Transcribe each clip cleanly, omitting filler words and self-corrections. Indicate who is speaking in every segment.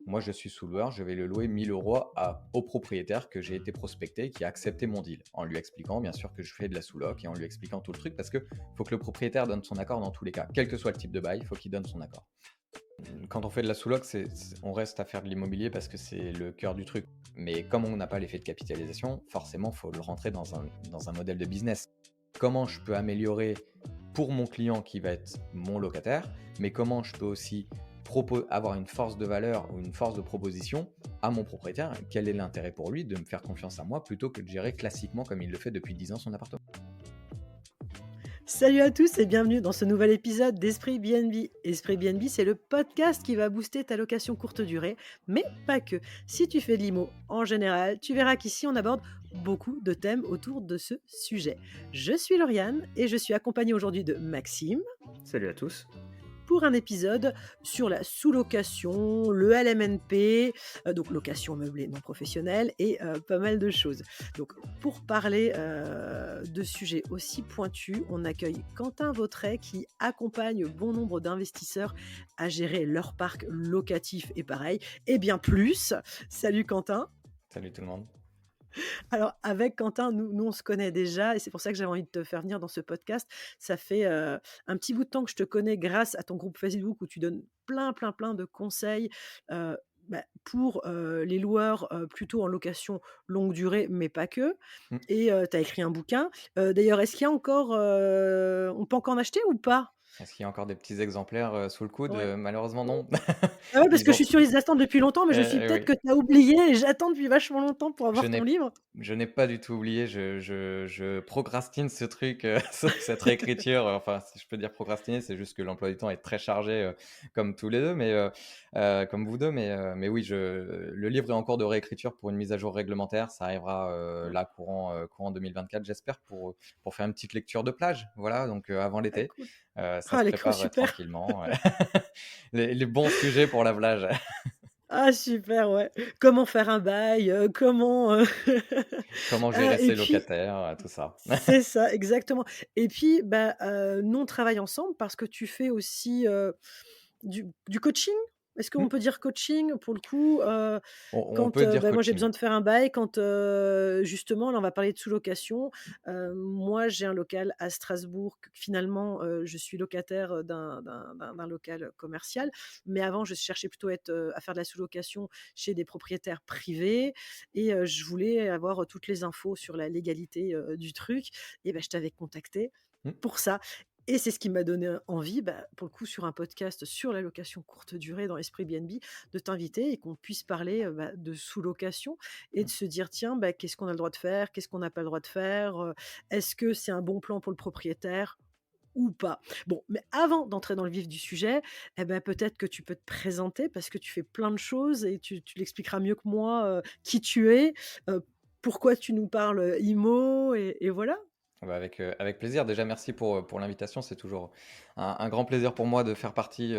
Speaker 1: Moi, je suis sous-loueur, je vais le louer 1 000 € au propriétaire que j'ai été prospecté, qui a accepté mon deal, en lui expliquant bien sûr que je fais de la sous-loc et en lui expliquant tout le truc, parce que faut que le propriétaire donne son accord dans tous les cas, quel que soit le type de bail, il faut qu'il donne son accord. Quand on fait de la sous-loc, on reste à faire de l'immobilier parce que c'est le cœur du truc. Mais comme on n'a pas l'effet de capitalisation, forcément, il faut le rentrer dans un modèle de business. Comment je peux améliorer pour mon client qui va être mon locataire, mais comment je peux aussi avoir une force de valeur ou une force de proposition à mon propriétaire. Quel est l'intérêt pour lui de me faire confiance à moi plutôt que de gérer classiquement comme il le fait depuis 10 ans son appartement.
Speaker 2: Salut à tous et bienvenue dans ce nouvel épisode d'Esprit BNB. Esprit BNB, c'est le podcast qui va booster ta location courte durée, mais pas que. Si tu fais de l'IMO en général, tu verras qu'ici on aborde beaucoup de thèmes autour de ce sujet. Je suis Lauriane et je suis accompagnée aujourd'hui de Maxime.
Speaker 3: Salut à tous.
Speaker 2: Pour un épisode sur la sous-location, le LMNP, donc location meublée non professionnelle et pas mal de choses. Donc pour parler de sujets aussi pointus, on accueille Quentin Vautret qui accompagne bon nombre d'investisseurs à gérer leur parc locatif et pareil, et bien plus. Salut Quentin.
Speaker 1: Salut tout le monde.
Speaker 2: Alors, avec Quentin, nous, on se connaît déjà et c'est pour ça que j'avais envie de te faire venir dans ce podcast. Ça fait un petit bout de temps que je te connais grâce à ton groupe Facebook où tu donnes plein de conseils pour les loueurs plutôt en location longue durée, mais pas que.
Speaker 1: Mm.
Speaker 2: Et tu as écrit un bouquin. D'ailleurs, est-ce qu'il y a encore... on peut encore en acheter ou pas?
Speaker 1: Est-ce qu'il y a encore des petits exemplaires sous le coude?
Speaker 2: Ouais.
Speaker 1: Malheureusement non.
Speaker 2: Ah ouais, parce que
Speaker 1: Ils
Speaker 2: je
Speaker 1: ont
Speaker 2: suis sur les attentes depuis longtemps, mais je suis peut-être
Speaker 1: oui.
Speaker 2: que tu as oublié et j'attends depuis vachement longtemps pour
Speaker 1: Je
Speaker 2: avoir ton
Speaker 1: n'ai
Speaker 2: livre.
Speaker 1: je n'ai pas du tout oublié, je procrastine ce truc, cette réécriture, enfin, si je peux dire procrastiner, c'est juste que l'emploi du temps est très chargé, comme tous les 2, comme vous 2, mais oui, le livre est en cours de réécriture pour une mise à jour réglementaire. Ça arrivera, là courant 2024, j'espère, pour faire une petite lecture de plage, voilà, donc avant
Speaker 2: Ah,
Speaker 1: l'été.
Speaker 2: cool.
Speaker 1: Ça se
Speaker 2: Allez,
Speaker 1: prépare,
Speaker 2: super.
Speaker 1: tranquillement, ouais. Les bons sujets pour la plage.
Speaker 2: Ah super, ouais. Comment faire un bail, comment,
Speaker 1: Comment gérer
Speaker 2: et
Speaker 1: ses
Speaker 2: puis
Speaker 1: locataires, tout ça.
Speaker 2: c'est ça, exactement. Et puis, nous on travaille ensemble parce que tu fais aussi, du coaching? Est-ce qu'on
Speaker 1: Mmh.
Speaker 2: peut dire coaching pour le coup?
Speaker 1: On
Speaker 2: Quand,
Speaker 1: peut dire
Speaker 2: moi j'ai
Speaker 1: coaching.
Speaker 2: besoin de faire un bail, quand, justement là on va parler de sous-location. Moi j'ai un local à Strasbourg que finalement, je suis locataire, d'un local commercial. Mais avant je cherchais plutôt à faire de la sous-location chez des propriétaires privés et je voulais avoir toutes les infos sur la légalité, du truc et je t'avais contacté
Speaker 1: Mmh.
Speaker 2: pour ça. Et c'est ce qui m'a donné envie, pour le coup, sur un podcast sur la location courte durée dans Esprit BNB, de t'inviter et qu'on puisse parler de sous-location et de se dire, tiens, qu'est-ce qu'on a le droit de faire, qu'est-ce qu'on n'a pas le droit de faire, est-ce que c'est un bon plan pour le propriétaire ou pas. Bon, mais avant d'entrer dans le vif du sujet, peut-être que tu peux te présenter parce que tu fais plein de choses et tu l'expliqueras mieux que moi, qui tu es, pourquoi tu nous parles IMO et voilà.
Speaker 1: Bah, avec plaisir. Déjà, merci pour l'invitation. C'est toujours un grand plaisir pour moi de faire partie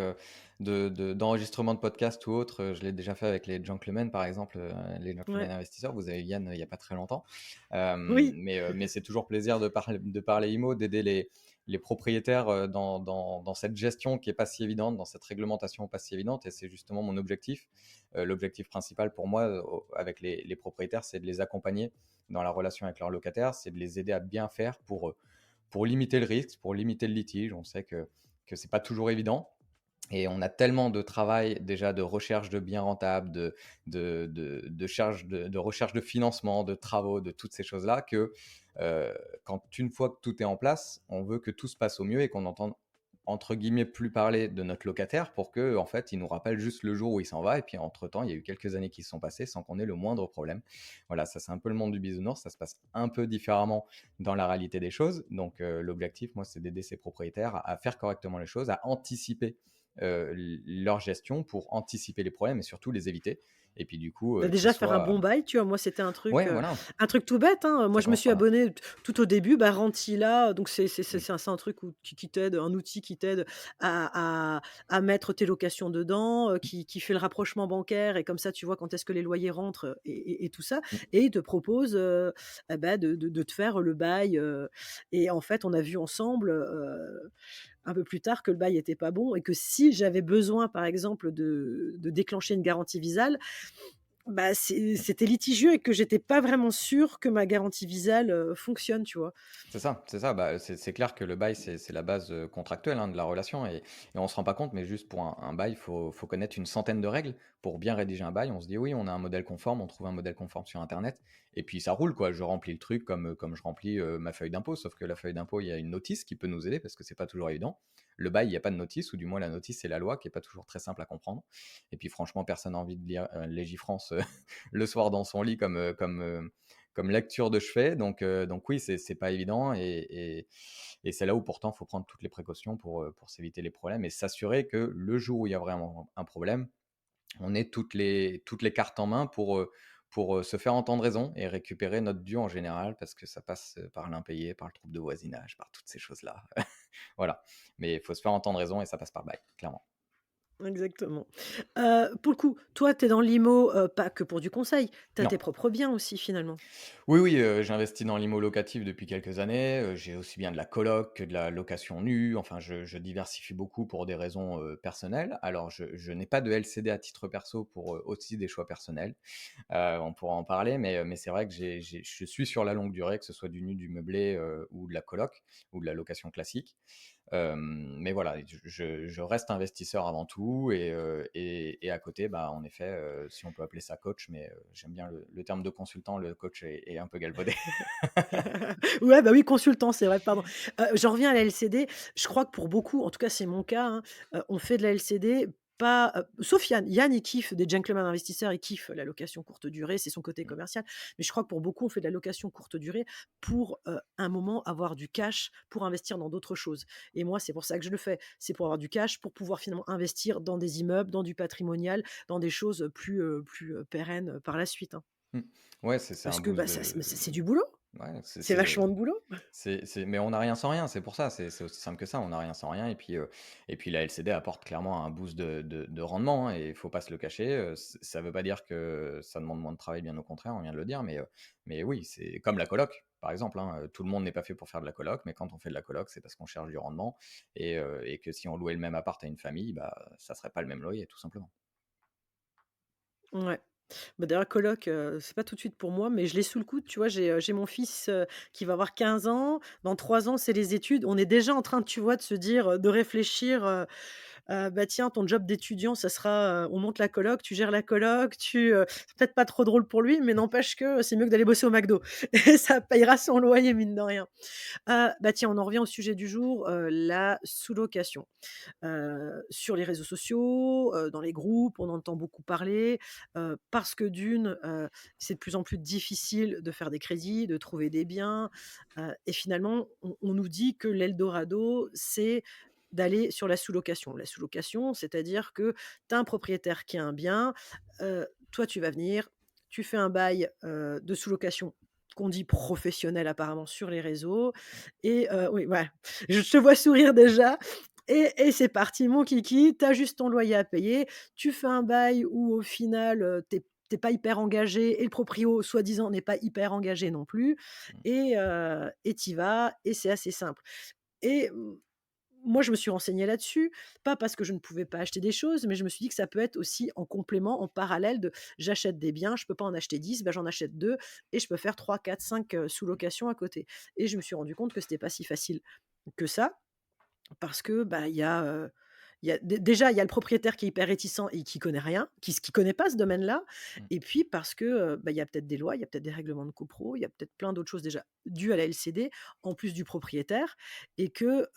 Speaker 1: d'enregistrements de podcasts ou autres. Je l'ai déjà fait avec les Gentlemen, par exemple, les Gentlemen
Speaker 2: Ouais.
Speaker 1: investisseurs. Vous avez Yann il n'y a pas très longtemps.
Speaker 2: Oui.
Speaker 1: Mais c'est toujours plaisir de parler IMO, d'aider les propriétaires dans cette gestion qui n'est pas si évidente, dans cette réglementation pas si évidente. Et c'est justement mon objectif. L'objectif principal pour moi, avec les propriétaires, c'est de les accompagner dans la relation avec leurs locataires, c'est de les aider à bien faire pour limiter le risque, pour limiter le litige. On sait que ce n'est pas toujours évident. Et on a tellement de travail déjà de recherche de biens rentables, de recherche de financement, de travaux, de toutes ces choses-là, que quand une fois que tout est en place, on veut que tout se passe au mieux et qu'on entende entre guillemets plus parler de notre locataire pour que en fait il nous rappelle juste le jour où il s'en va et puis entre temps il y a eu quelques années qui se sont passées sans qu'on ait le moindre problème. Voilà, ça c'est un peu le monde du bisounours, ça se passe un peu différemment dans la réalité des choses. Donc l'objectif moi c'est d'aider ces propriétaires à faire correctement les choses, à anticiper leur gestion pour anticiper les problèmes et surtout les éviter. Et puis du coup, qu'ils
Speaker 2: Déjà faire un
Speaker 1: soient...
Speaker 2: bon bail, tu vois? Moi, c'était
Speaker 1: Ouais, voilà,
Speaker 2: un truc tout bête, hein. Moi,
Speaker 1: ça
Speaker 2: je me
Speaker 1: commence
Speaker 2: suis
Speaker 1: par là.
Speaker 2: abonnée tout au début, Rentila, donc
Speaker 1: Mm.
Speaker 2: c'est un truc qui t'aide, un outil qui t'aide à mettre tes locations dedans, qui fait le rapprochement bancaire et comme ça, tu vois quand est-ce que les loyers rentrent, et tout ça
Speaker 1: Mm.
Speaker 2: et il te propose, de te faire le bail, et en fait, on a vu ensemble, un peu plus tard que le bail était pas bon et que si j'avais besoin, par exemple, de déclencher une garantie Visale, bah, c'était litigieux et que j'étais pas vraiment sûre que ma garantie Visale, fonctionne, tu vois?
Speaker 1: C'est ça, bah, c'est clair que le bail, c'est la base, contractuelle, hein, de la relation et on se rend pas compte, mais juste pour un bail, faut connaître une centaine de règles pour bien rédiger un bail. On se dit: «Oui, on a un modèle conforme», on trouve un modèle conforme sur internet et puis ça roule, quoi. Je remplis le truc comme je remplis, ma feuille d'impôt, sauf que la feuille d'impôt, il y a une notice qui peut nous aider parce que c'est pas toujours évident. Le bail, il y a pas de notice ou du moins la notice, c'est la loi qui est pas toujours très simple à comprendre et puis franchement, personne n'a envie de lire, Légifrance, le soir dans son lit comme lecture de chevet. Donc oui, c'est pas évident et c'est là où pourtant il faut prendre toutes les précautions pour s'éviter les problèmes et s'assurer que le jour où il y a vraiment un problème, on ait toutes les cartes en main pour se faire entendre raison et récupérer notre dû en général parce que ça passe par l'impayé, par le trouble de voisinage, par toutes ces choses-là. Voilà. Mais il faut se faire entendre raison et ça passe par le bail, clairement.
Speaker 2: Exactement. Pour le coup, toi, tu es dans l'IMO, pas que pour du conseil, tu as
Speaker 1: Non.
Speaker 2: tes propres biens aussi finalement?
Speaker 1: Oui, oui, j'investis dans l'IMO locatif depuis quelques années, j'ai aussi bien de la coloc que de la location nue, enfin je diversifie beaucoup pour des raisons, personnelles. Alors je n'ai pas de LCD à titre perso pour, aussi des choix personnels, on pourra en parler, mais c'est vrai que je suis sur la longue durée, que ce soit du nu, du meublé, ou de la coloc ou de la location classique. Mais voilà, je reste investisseur avant tout et à côté, bah, en effet, si on peut appeler ça coach, mais j'aime bien le terme de consultant, le coach est un peu galvaudé.
Speaker 2: Ouais, bah, oui, consultant, c'est vrai, pardon. J'en reviens à la LCD. Je crois que pour beaucoup, en tout cas c'est mon cas, hein, on fait de la LCD pas, sauf Yann. Yann, il kiffe des gentlemen investisseurs, il kiffe la location courte durée, c'est son côté
Speaker 1: Mmh.
Speaker 2: commercial. Mais je crois que pour beaucoup, on fait de la location courte durée pour, un moment avoir du cash pour investir dans d'autres choses. Et moi, c'est pour ça que je le fais. C'est pour avoir du cash, pour pouvoir finalement investir dans des immeubles, dans du patrimonial, dans des choses plus, pérennes, par la suite, hein.
Speaker 1: Mmh. Ouais, c'est un
Speaker 2: Parce que,
Speaker 1: boost
Speaker 2: bah, ça
Speaker 1: de
Speaker 2: c'est du boulot,
Speaker 1: ouais,
Speaker 2: c'est vachement de boulot.
Speaker 1: mais on n'a rien sans rien, c'est pour ça, c'est aussi simple que ça, on n'a rien sans rien et puis la LCD apporte clairement un boost de rendement, hein, et il faut pas se le cacher, ça veut pas dire que ça demande moins de travail, bien au contraire, on vient de le dire, mais oui, c'est comme la coloc, par exemple, hein, tout le monde n'est pas fait pour faire de la coloc, mais quand on fait de la coloc, c'est parce qu'on cherche du rendement et que si on louait le même appart à une famille, bah, ça serait pas le même loyer, tout simplement.
Speaker 2: Ouais. Bah, d'ailleurs coloc, c'est pas tout de suite pour moi, mais je l'ai sous le coude, tu vois? J'ai mon fils, qui va avoir 15 ans. Dans 3 ans, c'est les études. On est déjà en train, tu vois, de se dire, de réfléchir, bah, tiens, ton job d'étudiant, ça sera, on monte la coloc, tu gères la coloc, c'est peut-être pas trop drôle pour lui, mais n'empêche que c'est mieux que d'aller bosser au McDo et ça payera son loyer, mine de rien. Bah, tiens, on en revient au sujet du jour, la sous-location. Sur les réseaux sociaux, dans les groupes, on entend beaucoup parler, parce que d'une, c'est de plus en plus difficile de faire des crédits, de trouver des biens, et finalement, on nous dit que l'eldorado, c'est d'aller sur la sous-location. La sous-location, c'est-à-dire que tu as un propriétaire qui a un bien, toi tu vas venir, tu fais un bail, de sous-location qu'on dit professionnel apparemment sur les réseaux et oui, voilà, je te vois sourire déjà et c'est parti mon kiki, tu as juste ton loyer à payer, tu fais un bail où au final, tu es pas hyper engagé et le proprio soi-disant n'est pas hyper engagé non plus et tu y vas et c'est assez simple et moi je me suis renseignée là-dessus, pas parce que je ne pouvais pas acheter des choses, mais je me suis dit que ça peut être aussi en complément, en parallèle de j'achète des biens, je peux pas en acheter 10, bah, j'en achète 2 et je peux faire 3, 4, 5 sous-locations à côté et je me suis rendu compte que c'était pas si facile que ça parce que, bah, il y a déjà, il y a le propriétaire qui est hyper réticent et qui connaît rien, qui connaît pas ce domaine-là
Speaker 1: Mmh.
Speaker 2: et puis parce que, bah, il y a peut-être des lois, il y a peut-être des règlements de copro, il y a peut-être plein d'autres choses déjà dues à la LCD, en plus du propriétaire et que,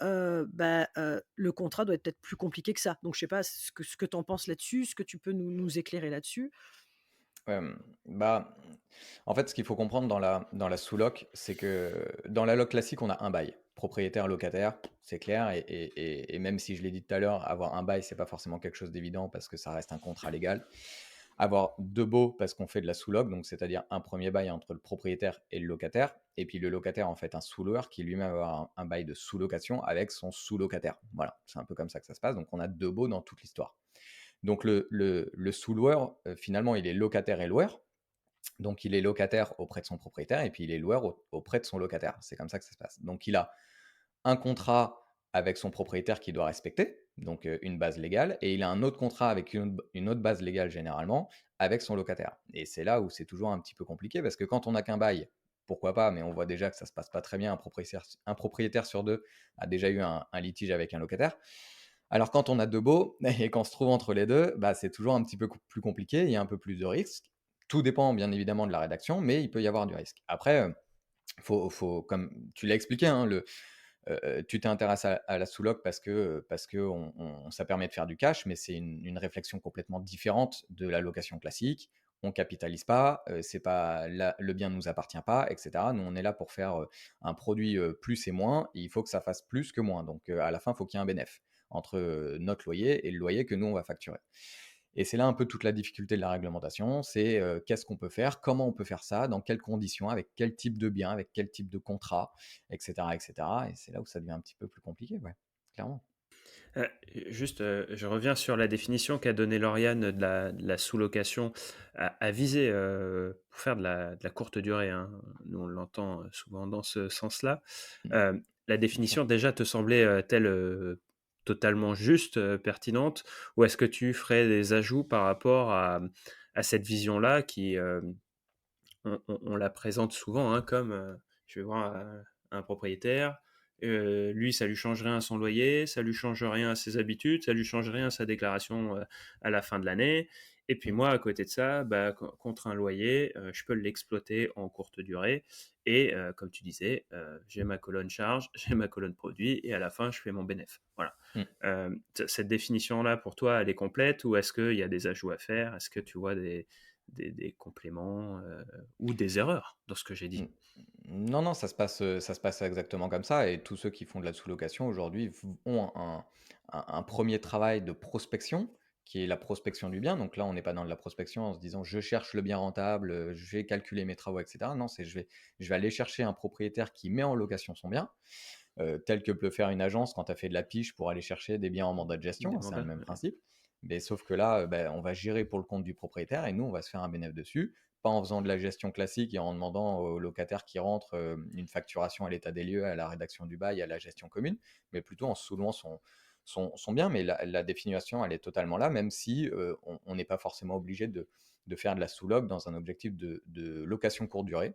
Speaker 2: bah, le contrat doit être peut-être plus compliqué que ça. Donc je sais pas ce que tu en penses là-dessus, ce que tu peux nous éclairer là-dessus?
Speaker 1: Bah, en fait, ce qu'il faut comprendre dans la sous-loc, c'est que dans la loc classique, on a un bail. Propriétaire, locataire, c'est clair. Et même si je l'ai dit tout à l'heure, avoir un bail, c'est pas forcément quelque chose d'évident parce que ça reste un contrat légal. Avoir deux baux parce qu'on fait de la sous-loc, donc c'est-à-dire un premier bail entre le propriétaire et le locataire, et puis le locataire en fait un sous-loueur qui lui-même va avoir un bail de sous-location avec son sous-locataire. Voilà, c'est un peu comme ça que ça se passe. Donc on a deux baux dans toute l'histoire. Donc le sous-loueur, finalement, il est locataire et loueur. Donc il est locataire auprès de son propriétaire et puis il est loueur auprès de son locataire. C'est comme ça que ça se passe. Donc il a un contrat avec son propriétaire qu'il doit respecter, donc une base légale, et il a un autre contrat avec une autre base légale généralement avec son locataire. Et c'est là où c'est toujours un petit peu compliqué parce que quand on n'a qu'un bail, pourquoi pas, mais on voit déjà que ça se passe pas très bien. Un propriétaire sur deux a déjà eu un litige avec un locataire. Alors quand on a deux baux et qu'on se trouve entre les deux, bah, c'est toujours un petit peu plus compliqué, il y a un peu plus de risques. Tout dépend bien évidemment de la rédaction, mais il peut y avoir du risque. Après, comme tu l'as expliqué, hein, tu t'intéresses à la sous-loc parce que ça permet de faire du cash, mais c'est une réflexion complètement différente de la location classique. On capitalise pas, c'est pas le bien ne nous appartient pas, etc. Nous, on est là pour faire un produit plus et moins, et il faut que ça fasse plus que moins. Donc, à la fin, il faut qu'il y ait un bénéfice entre notre loyer et le loyer que nous, on va facturer. Et c'est là un peu toute la difficulté de la réglementation, c'est qu'est-ce qu'on peut faire, comment on peut faire ça, dans quelles conditions, avec quel type de bien, avec quel type de contrat, etc. etc. Et c'est là où ça devient un petit peu plus compliqué, ouais, clairement.
Speaker 3: Heu, juste, je reviens sur la définition qu'a donnée Lauriane de la sous-location à viser, pour faire de la courte durée, hein. Nous, on l'entend, souvent dans ce sens-là.
Speaker 1: Mm,
Speaker 3: La
Speaker 1: bien sûr.
Speaker 3: définition déjà te semblait, telle, totalement juste, pertinente? Ou est-ce que tu ferais des ajouts par rapport à cette vision-là qui, on la présente souvent, hein, comme, je vais voir un propriétaire, lui, ça lui change rien à son loyer, ça lui change rien à ses habitudes, ça lui change rien à sa déclaration, à la fin de l'année. Et puis
Speaker 1: Mm,
Speaker 3: moi, à côté de ça, bah, contre un loyer, je peux l'exploiter en courte durée. Et comme tu disais, j'ai ma colonne charge, j'ai ma colonne produit, et à la fin, je fais mon bénéfice. Voilà.
Speaker 1: mm.
Speaker 3: Cette définition-là, pour toi, elle est complète, ou est-ce qu'il y a des ajouts à faire? Est-ce que tu vois des compléments, ou des erreurs dans ce que j'ai
Speaker 1: Mmh.
Speaker 3: dit?
Speaker 1: Non, non, ça se passe exactement comme ça et tous ceux qui font de la sous-location aujourd'hui ont un 1er travail de prospection, qui est la prospection du bien. Donc là, on n'est pas dans de la prospection en se disant: «Je cherche le bien rentable, je vais calculer mes travaux» et cetera. Non, c'est je vais aller chercher un propriétaire qui met en location son bien, tel que peut faire une agence quand tu as fait de la piche pour aller chercher des biens en mandat de gestion,
Speaker 3: Des
Speaker 1: hein, c'est le
Speaker 3: mandats?
Speaker 1: même
Speaker 3: Ouais.
Speaker 1: principe. Mais sauf que là, on va gérer pour le compte du propriétaire et nous, on va se faire un bénéfice dessus. Pas en faisant de la gestion classique et en demandant au locataire qui rentre une facturation à l'état des lieux, à la rédaction du bail, à la gestion commune, mais plutôt en sous-louant son bien. Mais la définition, elle est totalement là, même si on n'est pas forcément obligé de faire de la sous-loc dans un objectif de location courte durée.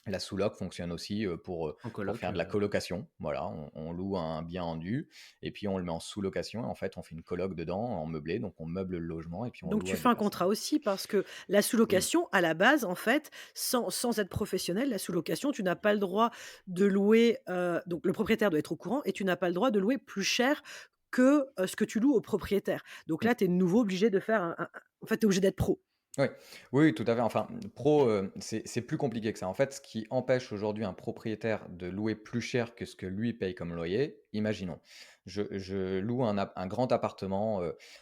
Speaker 1: La sous-loc fonctionne aussi
Speaker 3: En
Speaker 1: pour
Speaker 3: coloc,
Speaker 1: faire de la colocation. Voilà, on loue un bien en nu et puis on le met en sous-location. Et en fait, on fait une coloc dedans en meublé, donc on meuble le logement et puis on
Speaker 2: Donc
Speaker 1: loue
Speaker 2: tu
Speaker 1: à
Speaker 2: fais
Speaker 1: des
Speaker 2: un
Speaker 1: personnes.
Speaker 2: contrat aussi parce que la
Speaker 1: Oui,
Speaker 2: sous-location, à la base, en fait, sans être professionnel, la sous-location, tu n'as pas le droit de louer, donc le propriétaire doit être au courant et tu n'as pas le droit de louer plus cher que, ce que tu loues au propriétaire. Donc
Speaker 1: mm,
Speaker 2: là, tu es de nouveau obligé de faire un en fait, tu es obligé d'être pro.
Speaker 1: oui, oui, tout à fait. Enfin, pro, c'est plus compliqué que ça. En fait, ce qui empêche aujourd'hui un propriétaire de louer plus cher que ce que lui paye comme loyer, imaginons, je loue un grand appartement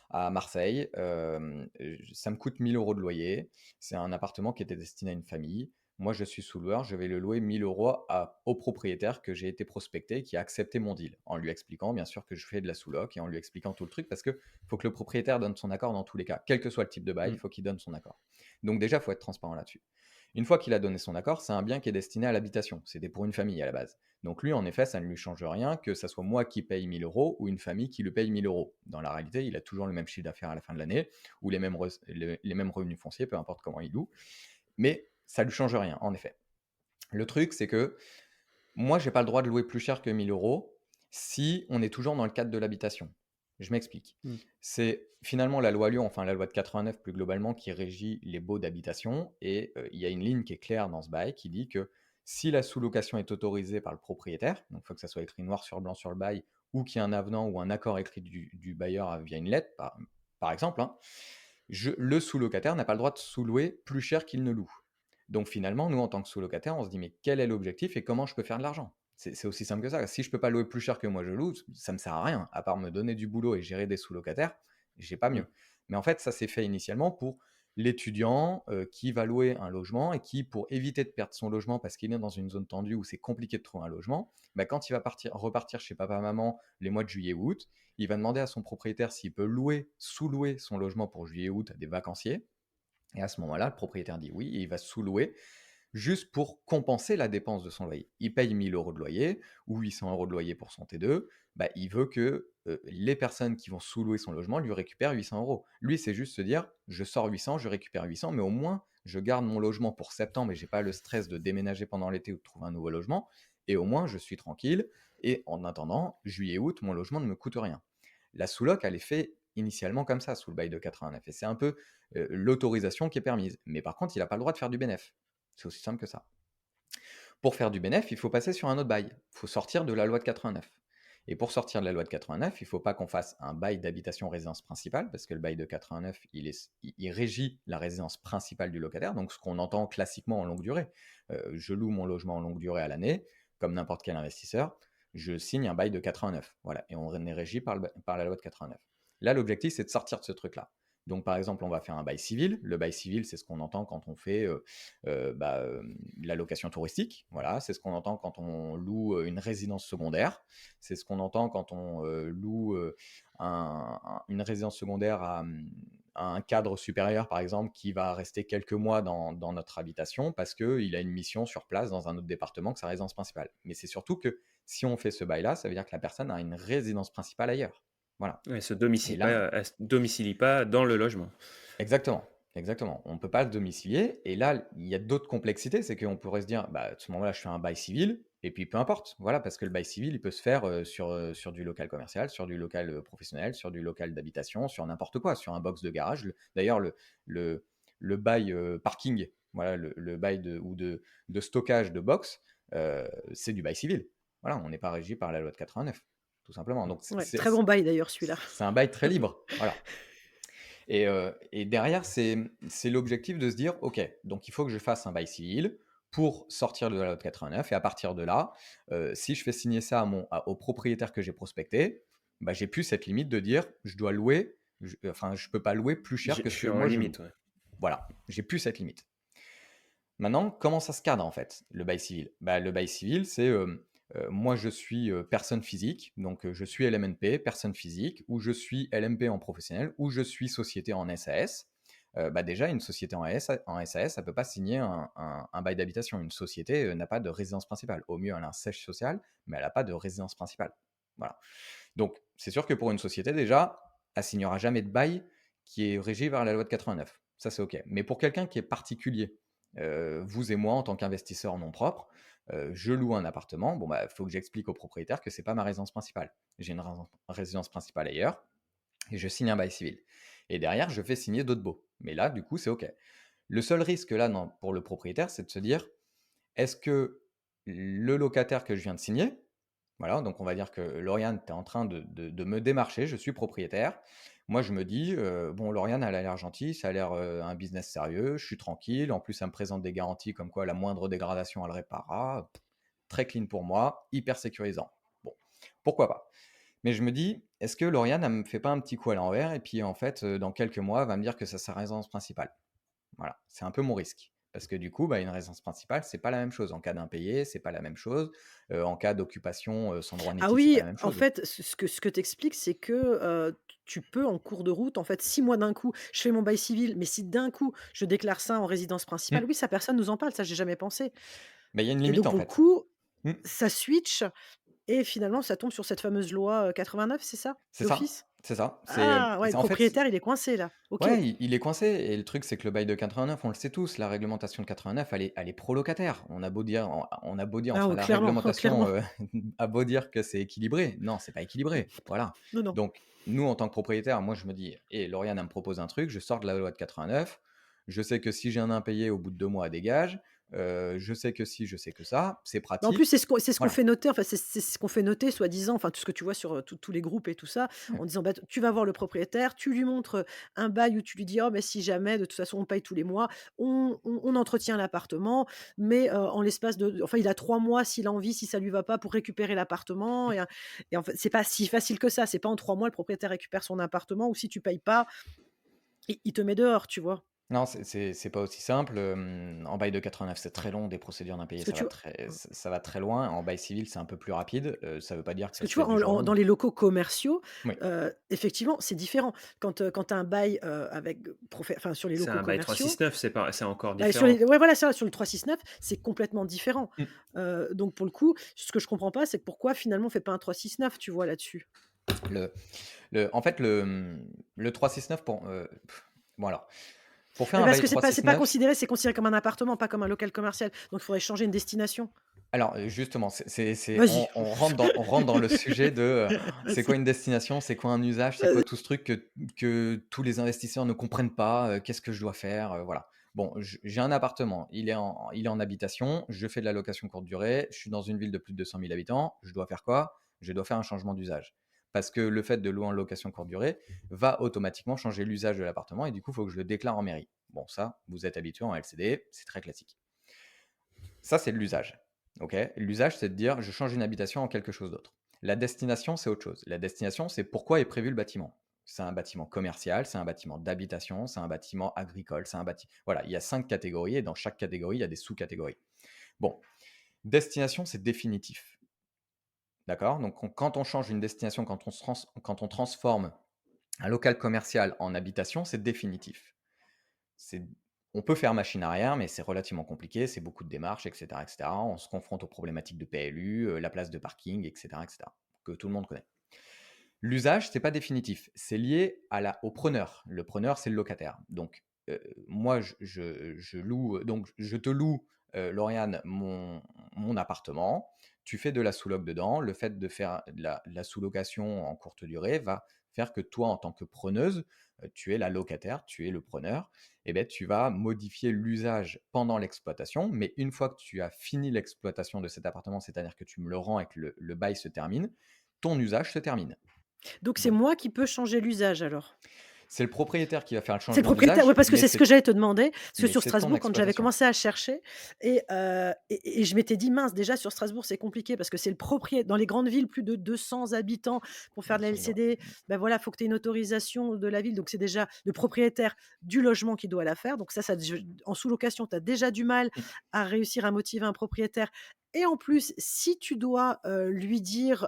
Speaker 1: à Marseille, ça me coûte 1 000 € de loyer. C'est un appartement qui était destiné à une famille. Moi, je suis sous-loueur, je vais le louer 1 000 € au propriétaire que j'ai été prospecté, qui a accepté mon deal, en lui expliquant bien sûr que je fais de la sous-loc et en lui expliquant tout le truc, parce que faut que le propriétaire donne son accord dans tous les cas. Quel que soit le type de bail, il
Speaker 3: Mmh.
Speaker 1: faut qu'il donne son accord. Donc déjà, il faut être transparent là-dessus. Une fois qu'il a donné son accord, c'est un bien qui est destiné à l'habitation. C'était pour une famille à la base. Donc lui, en effet, ça ne lui change rien que ça soit moi qui paye 1 000 € ou une famille qui lui paye 1 000 €. Dans la réalité, il a toujours le même chiffre d'affaires à la fin de l'année ou les mêmes revenus fonciers, peu importe comment il loue. Mais ça ne lui change rien, en effet. Le truc, c'est que moi, j'ai pas le droit de louer plus cher que 1 000 € si on est toujours dans le cadre de l'habitation. Je m'explique.
Speaker 3: Mmh.
Speaker 1: C'est finalement la loi Lyon, enfin la loi de 89 plus globalement, qui régit les baux d'habitation. Et il y a une ligne qui est claire dans ce bail qui dit que si la sous-location est autorisée par le propriétaire, donc il faut que ça soit écrit noir sur blanc sur le bail, ou qu'il y ait un avenant ou un accord écrit du bailleur via une lettre, par exemple, hein, le sous-locataire n'a pas le droit de sous-louer plus cher qu'il ne loue. Donc finalement, nous, en tant que sous-locataire, on se dit, mais quel est l'objectif et comment je peux faire de l'argent? C'est aussi simple que ça. Si je peux pas louer plus cher que moi je loue, ça me sert à rien. À part me donner du boulot et gérer des sous-locataires, j'ai pas
Speaker 3: Mmh.
Speaker 1: mieux. Mais en fait, ça s'est fait initialement pour l'étudiant qui va louer un logement et qui, pour éviter de perdre son logement parce qu'il est dans une zone tendue où c'est compliqué de trouver un logement, bah, quand il va repartir chez papa-maman les mois de juillet août, il va demander à son propriétaire s'il peut sous-louer son logement pour juillet août à des vacanciers. Et à ce moment-là, le propriétaire dit oui et il va sous-louer. juste pour compenser la dépense de son loyer. Il paye 1 000 € de loyer ou 800 € de loyer pour son T2, bah, il veut que, les personnes qui vont sous-louer son logement lui récupèrent 800 €. Lui, c'est juste se dire: «Je sors 800, je récupère 800, mais au moins je garde mon logement pour septembre et j'ai pas le stress de déménager pendant l'été ou de trouver un nouveau logement et au moins je suis tranquille et en attendant, juillet-août, mon logement ne me coûte rien». La sous-loc, elle est faite initialement comme ça, sous le bail de 89 et c'est un peu, l'autorisation qui est permise. Mais par contre, il a pas le droit de faire du bénéf. C'est aussi simple que ça. Pour faire du bénéf, il faut passer sur un autre bail. Il faut sortir de la loi de 89. Et pour sortir de la loi de 89, il ne faut pas qu'on fasse un bail d'habitation résidence principale, parce que le bail de 89, il régit la résidence principale du locataire, donc ce qu'on entend classiquement en longue durée. Je loue mon logement en longue durée à l'année, comme n'importe quel investisseur, je signe un bail de 89. Voilà, et on est régi par la loi de 89. Là, l'objectif, c'est de sortir de ce truc-là. Donc, par exemple, on va faire un bail civil. Le bail civil, c'est ce qu'on entend quand on fait la location touristique. Voilà, c'est ce qu'on entend quand on loue une résidence secondaire. C'est ce qu'on entend quand on loue une résidence secondaire à un cadre supérieur, par exemple, qui va rester quelques mois dans notre habitation parce qu'il a une mission sur place dans un autre département que sa résidence principale. Mais c'est surtout que si on fait ce bail-là, ça veut dire que la personne a une résidence principale ailleurs. Voilà.
Speaker 3: Elle se
Speaker 1: Et
Speaker 3: domicilie
Speaker 1: là,
Speaker 3: pas, elle se domicilie pas dans le logement.
Speaker 1: exactement, exactement. On ne peut pas se domicilier. Et là, il y a d'autres complexités. C'est qu'on pourrait se dire, bah, à ce moment-là, je fais un bail civil. Et puis, peu importe. Voilà, parce que le bail civil, il peut se faire sur du local commercial, sur du local professionnel, sur du local d'habitation, sur n'importe quoi, sur un box de garage. D'ailleurs, le, le bail parking, voilà, le bail de stockage de box, c'est du bail civil. Voilà, on n'est pas régi par la loi de 89, tout simplement. Donc,
Speaker 2: Ouais, très bon bail d'ailleurs celui-là.
Speaker 1: c'est un bail très libre. Voilà. Et derrière, c'est l'objectif de se dire, OK, donc il faut que je fasse un bail civil pour sortir de la loi de 89. Et à partir de là, si je fais signer ça au propriétaire que j'ai prospecté, bah, j'ai plus cette limite de dire, je dois louer, enfin, je peux pas louer plus cher que
Speaker 3: Je
Speaker 1: ce
Speaker 3: suis
Speaker 1: que
Speaker 3: en
Speaker 1: moi je loue.
Speaker 3: limite, ouais.
Speaker 1: Voilà, j'ai plus cette limite. Maintenant, comment ça se cadre en fait, le bail civil? Bah, le bail civil, c'est moi je suis personne physique, donc je suis LMNP, personne physique, ou je suis LMP en professionnel, ou je suis société en SAS. Bah, déjà, une société en SAS, ça ne peut pas signer un bail d'habitation. Une société n'a pas de résidence principale. Au mieux, elle a un siège social, mais elle n'a pas de résidence principale. Voilà. Donc, c'est sûr que pour une société, déjà, elle signera jamais de bail qui est régi par la loi de 89. Ça, c'est OK. Mais pour quelqu'un qui est particulier, vous et moi, en tant qu'investisseur en nom propre, je loue un appartement. Bon, bah, faut que j'explique au propriétaire que c'est pas ma résidence principale. J'ai une résidence principale ailleurs et je signe un bail civil. Et derrière, je fais signer d'autres baux. Mais là, du coup, c'est OK. Le seul risque là pour le propriétaire, c'est de se dire, est-ce que le locataire que je viens de signer, voilà, donc on va dire que Lauriane, tu es en train de me démarcher, je suis propriétaire. Moi, je me dis, bon, Lauriane, elle a l'air gentille, ça a l'air un business sérieux, je suis tranquille. En plus, elle me présente des garanties comme quoi la moindre dégradation, elle réparera. Très clean pour moi, hyper sécurisant. Bon, pourquoi pas. Mais je me dis, est-ce que Lauriane, elle me fait pas un petit coup à l'envers et puis en fait, dans quelques mois, elle va me dire que c'est sa résidence principale. Voilà, c'est un peu mon risque. Parce que du coup, bah, une résidence principale, c'est pas la même chose. En cas d'impayé, c'est pas la même chose. En cas d'occupation sans droit
Speaker 2: Ah
Speaker 1: nétif, c'est pas
Speaker 2: oui,
Speaker 1: la même
Speaker 2: en
Speaker 1: chose.
Speaker 2: fait, ce que tu expliques, c'est que, tu peux en cours de route, en fait, si moi d'un coup, je fais mon bail civil, mais si d'un coup, je déclare ça en résidence
Speaker 1: Hmm.
Speaker 2: principale, oui, ça personne nous en parle, ça j'ai jamais pensé
Speaker 1: Mais il y a une
Speaker 2: et
Speaker 1: limite
Speaker 2: donc
Speaker 1: en
Speaker 2: pour le
Speaker 1: fait.
Speaker 2: coup,
Speaker 1: Hmm.
Speaker 2: ça switch et finalement ça tombe sur cette fameuse loi, 89, c'est ça?
Speaker 1: C'est ça,
Speaker 2: D'office?
Speaker 1: c'est ça.
Speaker 2: Ah ouais, le
Speaker 1: En fait,
Speaker 2: propriétaire, il est coincé là. OK.
Speaker 1: ouais, il est coincé. Et le truc, c'est que le bail de 89, on le sait tous, la réglementation de 89, elle est pro-locataire. On a beau dire,
Speaker 2: Ah
Speaker 1: enfin,
Speaker 2: ouais,
Speaker 1: la
Speaker 2: clairement,
Speaker 1: réglementation
Speaker 2: clairement.
Speaker 1: a beau dire que c'est équilibré. Non, c'est pas équilibré. Voilà.
Speaker 2: Non, non.
Speaker 1: Donc, nous, en tant que propriétaire, moi, je me dis, et Lauriane, elle me propose un truc, je sors de la loi de 89. Je sais que si j'ai un impayé au bout de 2 mois, elle dégage. Je sais que si, je sais que ça, c'est
Speaker 2: Mais en plus,
Speaker 1: pratique.
Speaker 2: c'est ce qu'on
Speaker 1: Voilà.
Speaker 2: fait noter, enfin, c'est ce qu'on fait noter soi-disant, enfin, tout ce que tu vois sur, tous les groupes et tout ça,
Speaker 1: Ouais.
Speaker 2: en disant: «Bah, tu vas voir le propriétaire, tu lui montres, un bail où tu lui dis: "Oh, mais si jamais, de toute façon, on paye tous les mois, on entretient l'appartement, mais en l'espace de enfin, il a 3 mois s'il a envie, si ça lui va pas, pour récupérer l'appartement" et en fait, c'est pas si facile que ça. C'est pas en 3 mois, le propriétaire récupère son appartement ou si tu payes pas, il te met dehors, tu vois?
Speaker 1: Non, c'est pas aussi simple. En bail de 89, c'est très long, des procédures d'impayés,
Speaker 2: Parce que
Speaker 1: ça
Speaker 2: tu
Speaker 1: va
Speaker 2: vois
Speaker 1: très ça va très loin. En bail civil, c'est un peu plus rapide. Ça veut pas dire que
Speaker 2: Parce
Speaker 1: ça
Speaker 2: que
Speaker 1: se
Speaker 2: tu
Speaker 1: fait
Speaker 2: vois,
Speaker 1: du jour au
Speaker 2: dans
Speaker 1: lendemain.
Speaker 2: les locaux commerciaux,
Speaker 1: Oui,
Speaker 2: effectivement, c'est différent. Quand tu as un bail, avec enfin, sur les
Speaker 3: C'est
Speaker 2: locaux
Speaker 3: un bail
Speaker 2: commerciaux,
Speaker 3: 369, c'est encore
Speaker 2: bah, sur les
Speaker 3: différent.
Speaker 2: ouais, voilà, ça, sur le 369, c'est complètement différent.
Speaker 1: mmh,
Speaker 2: Donc pour le coup, ce que je comprends pas, c'est pourquoi finalement on fait pas un 369, tu vois, là-dessus?
Speaker 1: le en fait, le 369 pour, bon alors, pour faire
Speaker 2: Mais
Speaker 1: un
Speaker 2: parce
Speaker 1: bail
Speaker 2: que c'est pas
Speaker 1: 369.
Speaker 2: considéré, c'est considéré comme un appartement, pas comme un local commercial. Donc il faudrait changer une destination.
Speaker 1: Alors, justement,
Speaker 2: Vas-y.
Speaker 1: on rentre dans le sujet de, c'est quoi
Speaker 2: Vas-y.
Speaker 1: une destination? C'est quoi un usage? C'est quoi tout ce truc que tous les investisseurs ne comprennent pas? Qu'est-ce que je dois faire? Voilà. Bon, j'ai un appartement, il est en habitation, je fais de la location courte durée, je suis dans une ville de plus de 200 000 habitants, je dois faire quoi? Je dois faire un changement d'usage. Parce que le fait de louer en location courte durée va automatiquement changer l'usage de l'appartement et du coup, il faut que je le déclare en mairie. Bon, ça, vous êtes habitué en LCD, c'est très classique. Ça, c'est de l'usage. OK? L'usage, c'est de dire: «Je change une habitation en quelque chose d'autre». La destination, c'est autre chose. La destination, c'est pourquoi est prévu le bâtiment. C'est un bâtiment commercial, c'est un bâtiment d'habitation, c'est un bâtiment agricole, c'est un bâti voilà, il y a 5 catégories et dans chaque catégorie, il y a des sous-catégories. Bon, destination, c'est définitif. D'accord? Donc quand on change une destination, quand on transforme un local commercial en habitation, c'est définitif. C'est On peut faire machine arrière, mais c'est relativement compliqué, c'est beaucoup de démarches, et cetera, et cetera. On se confronte aux problématiques de PLU, la place de parking, et cetera, que tout le monde connaît. L'usage, c'est pas définitif, c'est lié au preneur. Le preneur, c'est le locataire. Donc, moi, je loue, donc je te loue, Lauriane, mon appartement. Tu fais de la sous-loc dedans. Le fait de faire de la sous-location en courte durée va faire que toi, en tant que preneuse, tu es la locataire, tu es le preneur. Et ben, tu vas modifier l'usage pendant l'exploitation. Mais une fois que tu as fini l'exploitation de cet appartement, c'est-à-dire que tu me le rends et que le bail se termine, ton usage se termine.
Speaker 2: Donc c'est
Speaker 1: Donc,
Speaker 2: moi qui peux changer l'usage alors?
Speaker 1: c'est le propriétaire qui va faire le
Speaker 2: C'est le
Speaker 1: changement
Speaker 2: propriétaire, ouais,
Speaker 1: d'usage,
Speaker 2: parce que c'est ce que j'allais te demander, parce que
Speaker 1: mais
Speaker 2: sur
Speaker 1: c'est ton
Speaker 2: Strasbourg, quand j'avais
Speaker 1: exploitation.
Speaker 2: commencé à chercher et je m'étais dit: «Mince, déjà sur Strasbourg, c'est compliqué parce que c'est le propriétaire. Dans les grandes villes, plus de 200 habitants pour faire de la
Speaker 1: Absolument.
Speaker 2: LCD, ben voilà, faut que tu aies une autorisation de la ville, donc c'est déjà le propriétaire du logement qui doit la faire, donc ça en sous-location, tu as déjà du mal
Speaker 1: Mmh.
Speaker 2: à réussir à motiver un propriétaire et en plus, si tu dois, lui dire,